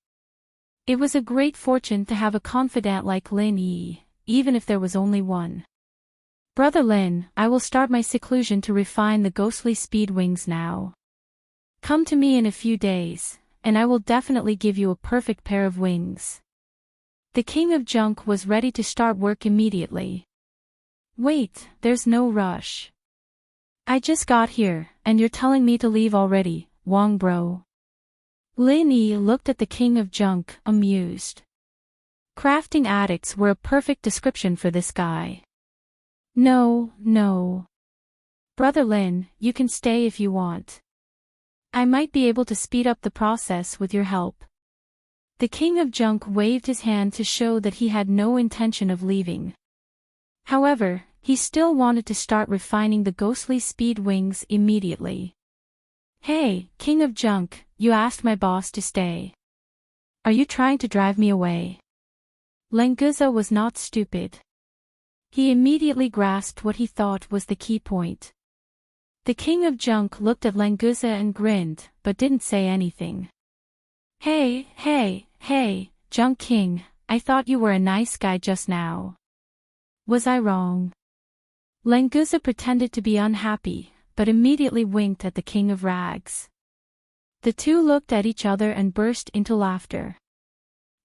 It was a great fortune to have a confidant like Lin Yi, even if there was only one. Brother Lin, I will start my seclusion to refine the ghostly speed wings now. Come to me in a few days, and I will definitely give you a perfect pair of wings. The King of Junk was ready to start work immediately. Wait, there's no rush. I just got here, and you're telling me to leave already, Wang bro. Lin Yi looked at the King of Junk, amused. Crafting addicts were a perfect description for this guy. No. Brother Lin, you can stay if you want. I might be able to speed up the process with your help. The King of Junk waved his hand to show that he had no intention of leaving. However, he still wanted to start refining the ghostly speed wings immediately. Hey, King of Junk, you asked my boss to stay. Are you trying to drive me away? Lenguza was not stupid. He immediately grasped what he thought was the key point. The King of Junk looked at Lenguza and grinned, but didn't say anything. Hey, Junk King, I thought you were a nice guy just now. Was I wrong? Lenguza pretended to be unhappy, but immediately winked at the King of Rags. The two looked at each other and burst into laughter.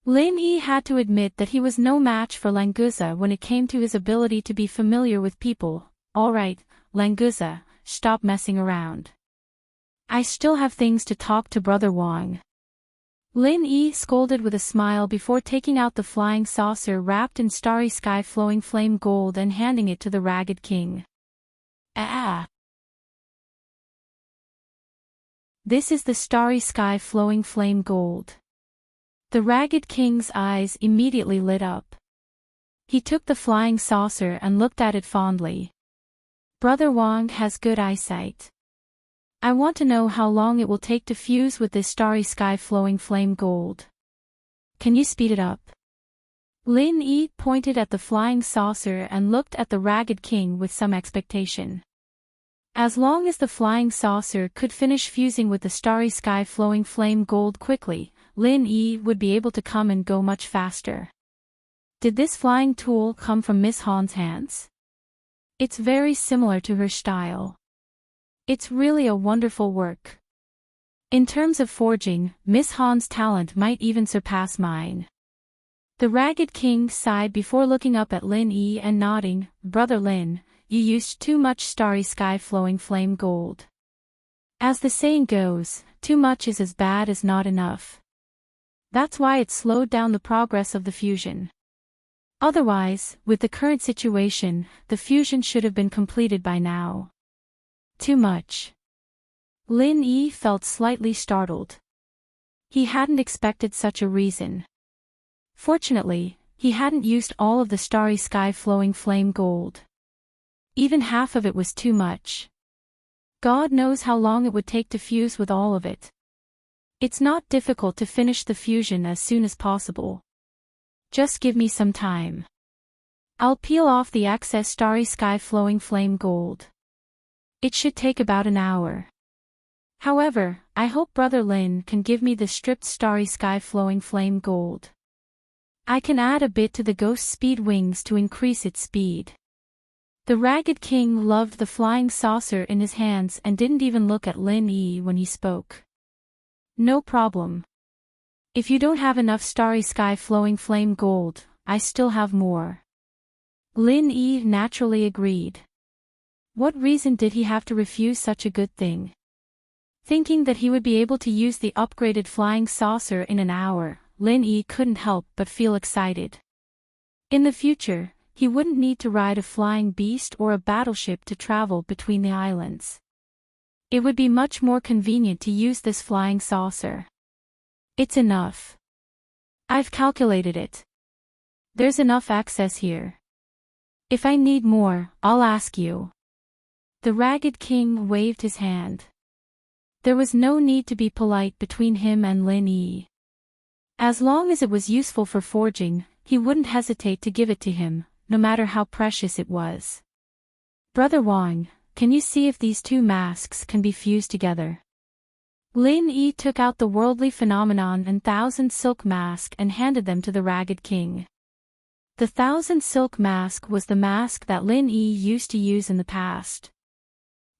Lin Yi had to admit that he was no match for Lenguza when it came to his ability to be familiar with people. Alright, Lenguza, stop messing around. I still have things to talk to Brother Wang. Lin Yi scolded with a smile before taking out the flying saucer wrapped in starry sky flowing flame gold and handing it to the Ragged King. This is the starry sky flowing flame gold. The Ragged King's eyes immediately lit up. He took the flying saucer and looked at it fondly. Brother Wang has good eyesight. I want to know how long it will take to fuse with this starry sky flowing flame gold. Can you speed it up? Lin Yi pointed at the flying saucer and looked at the Ragged King with some expectation. As long as the flying saucer could finish fusing with the starry sky flowing flame gold quickly, Lin Yi would be able to come and go much faster. Did this flying tool come from Miss Han's hands? It's very similar to her style. It's really a wonderful work. In terms of forging, Miss Han's talent might even surpass mine. The Ragged King sighed before looking up at Lin Yi and nodding. Brother Lin, you used too much starry sky flowing flame gold. As the saying goes, too much is as bad as not enough. That's why it slowed down the progress of the fusion. Otherwise, with the current situation, the fusion should have been completed by now. Too much. Lin Yi felt slightly startled. He hadn't expected such a reason. Fortunately, he hadn't used all of the starry sky flowing flame gold. Even half of it was too much. God knows how long it would take to fuse with all of it. It's not difficult to finish the fusion as soon as possible. Just give me some time. I'll peel off the excess starry sky flowing flame gold. It should take about an hour. However, I hope Brother Lin can give me the stripped starry sky flowing flame gold. I can add a bit to the ghost speed wings to increase its speed. The Ragged King loved the flying saucer in his hands and didn't even look at Lin Yi when he spoke. No problem. If you don't have enough starry sky flowing flame gold, I still have more. Lin Yi naturally agreed. What reason did he have to refuse such a good thing? Thinking that he would be able to use the upgraded flying saucer in an hour, Lin Yi couldn't help but feel excited. In the future, he wouldn't need to ride a flying beast or a battleship to travel between the islands. It would be much more convenient to use this flying saucer. It's enough. I've calculated it. There's enough access here. If I need more, I'll ask you. The Ragged King waved his hand. There was no need to be polite between him and Lin Yi. As long as it was useful for forging, he wouldn't hesitate to give it to him, no matter how precious it was. Brother Wang, can you see if these two masks can be fused together? Lin Yi took out the worldly phenomenon and Thousand Silk Mask and handed them to the Ragged King. The Thousand Silk Mask was the mask that Lin Yi used to use in the past.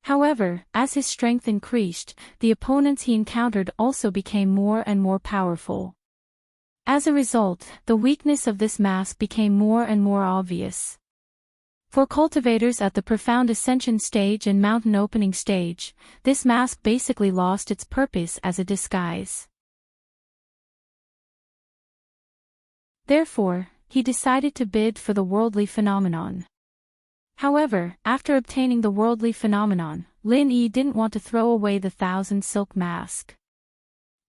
However, as his strength increased, the opponents he encountered also became more and more powerful. As a result, the weakness of this mask became more and more obvious. For cultivators at the Profound Ascension stage and Mountain Opening stage, this mask basically lost its purpose as a disguise. Therefore, he decided to bid for the worldly phenomenon. However, after obtaining the worldly phenomenon, Lin Yi didn't want to throw away the Thousand Silk Mask.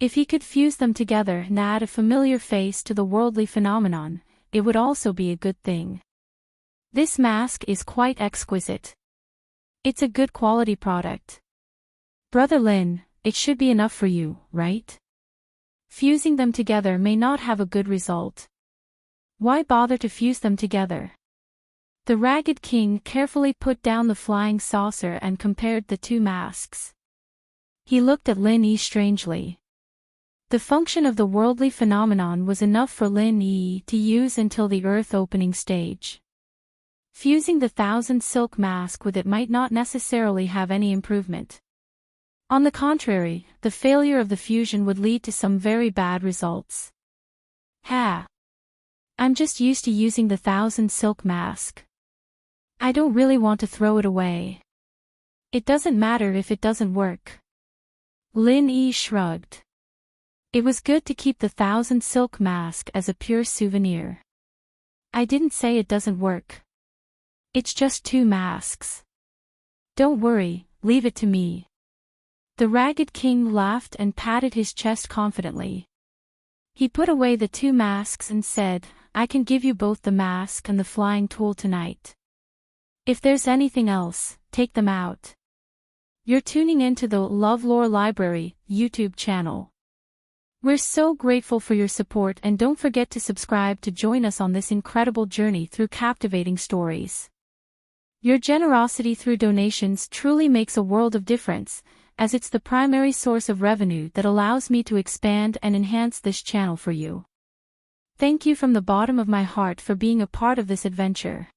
If he could fuse them together and add a familiar face to the worldly phenomenon, it would also be a good thing. This mask is quite exquisite. It's a good quality product. Brother Lin, it should be enough for you, right? Fusing them together may not have a good result. Why bother to fuse them together? The Ragged King carefully put down the flying saucer and compared the two masks. He looked at Lin Yi strangely. The function of the worldly phenomenon was enough for Lin Yi to use until the Earth Opening stage. Fusing the Thousand Silk Mask with it might not necessarily have any improvement. On the contrary, the failure of the fusion would lead to some very bad results. I'm just used to using the Thousand Silk Mask. I don't really want to throw it away. It doesn't matter if it doesn't work. Lin Yi shrugged. It was good to keep the Thousand Silk Mask as a pure souvenir. I didn't say it doesn't work. It's just two masks. Don't worry, leave it to me. The Ragged King laughed and patted his chest confidently. He put away the two masks and said, I can give you both the mask and the flying tool tonight. If there's anything else, take them out. You're tuning into the LoveLore Library YouTube channel. We're so grateful for your support and don't forget to subscribe to join us on this incredible journey through captivating stories. Your generosity through donations truly makes a world of difference, as it's the primary source of revenue that allows me to expand and enhance this channel for you. Thank you from the bottom of my heart for being a part of this adventure.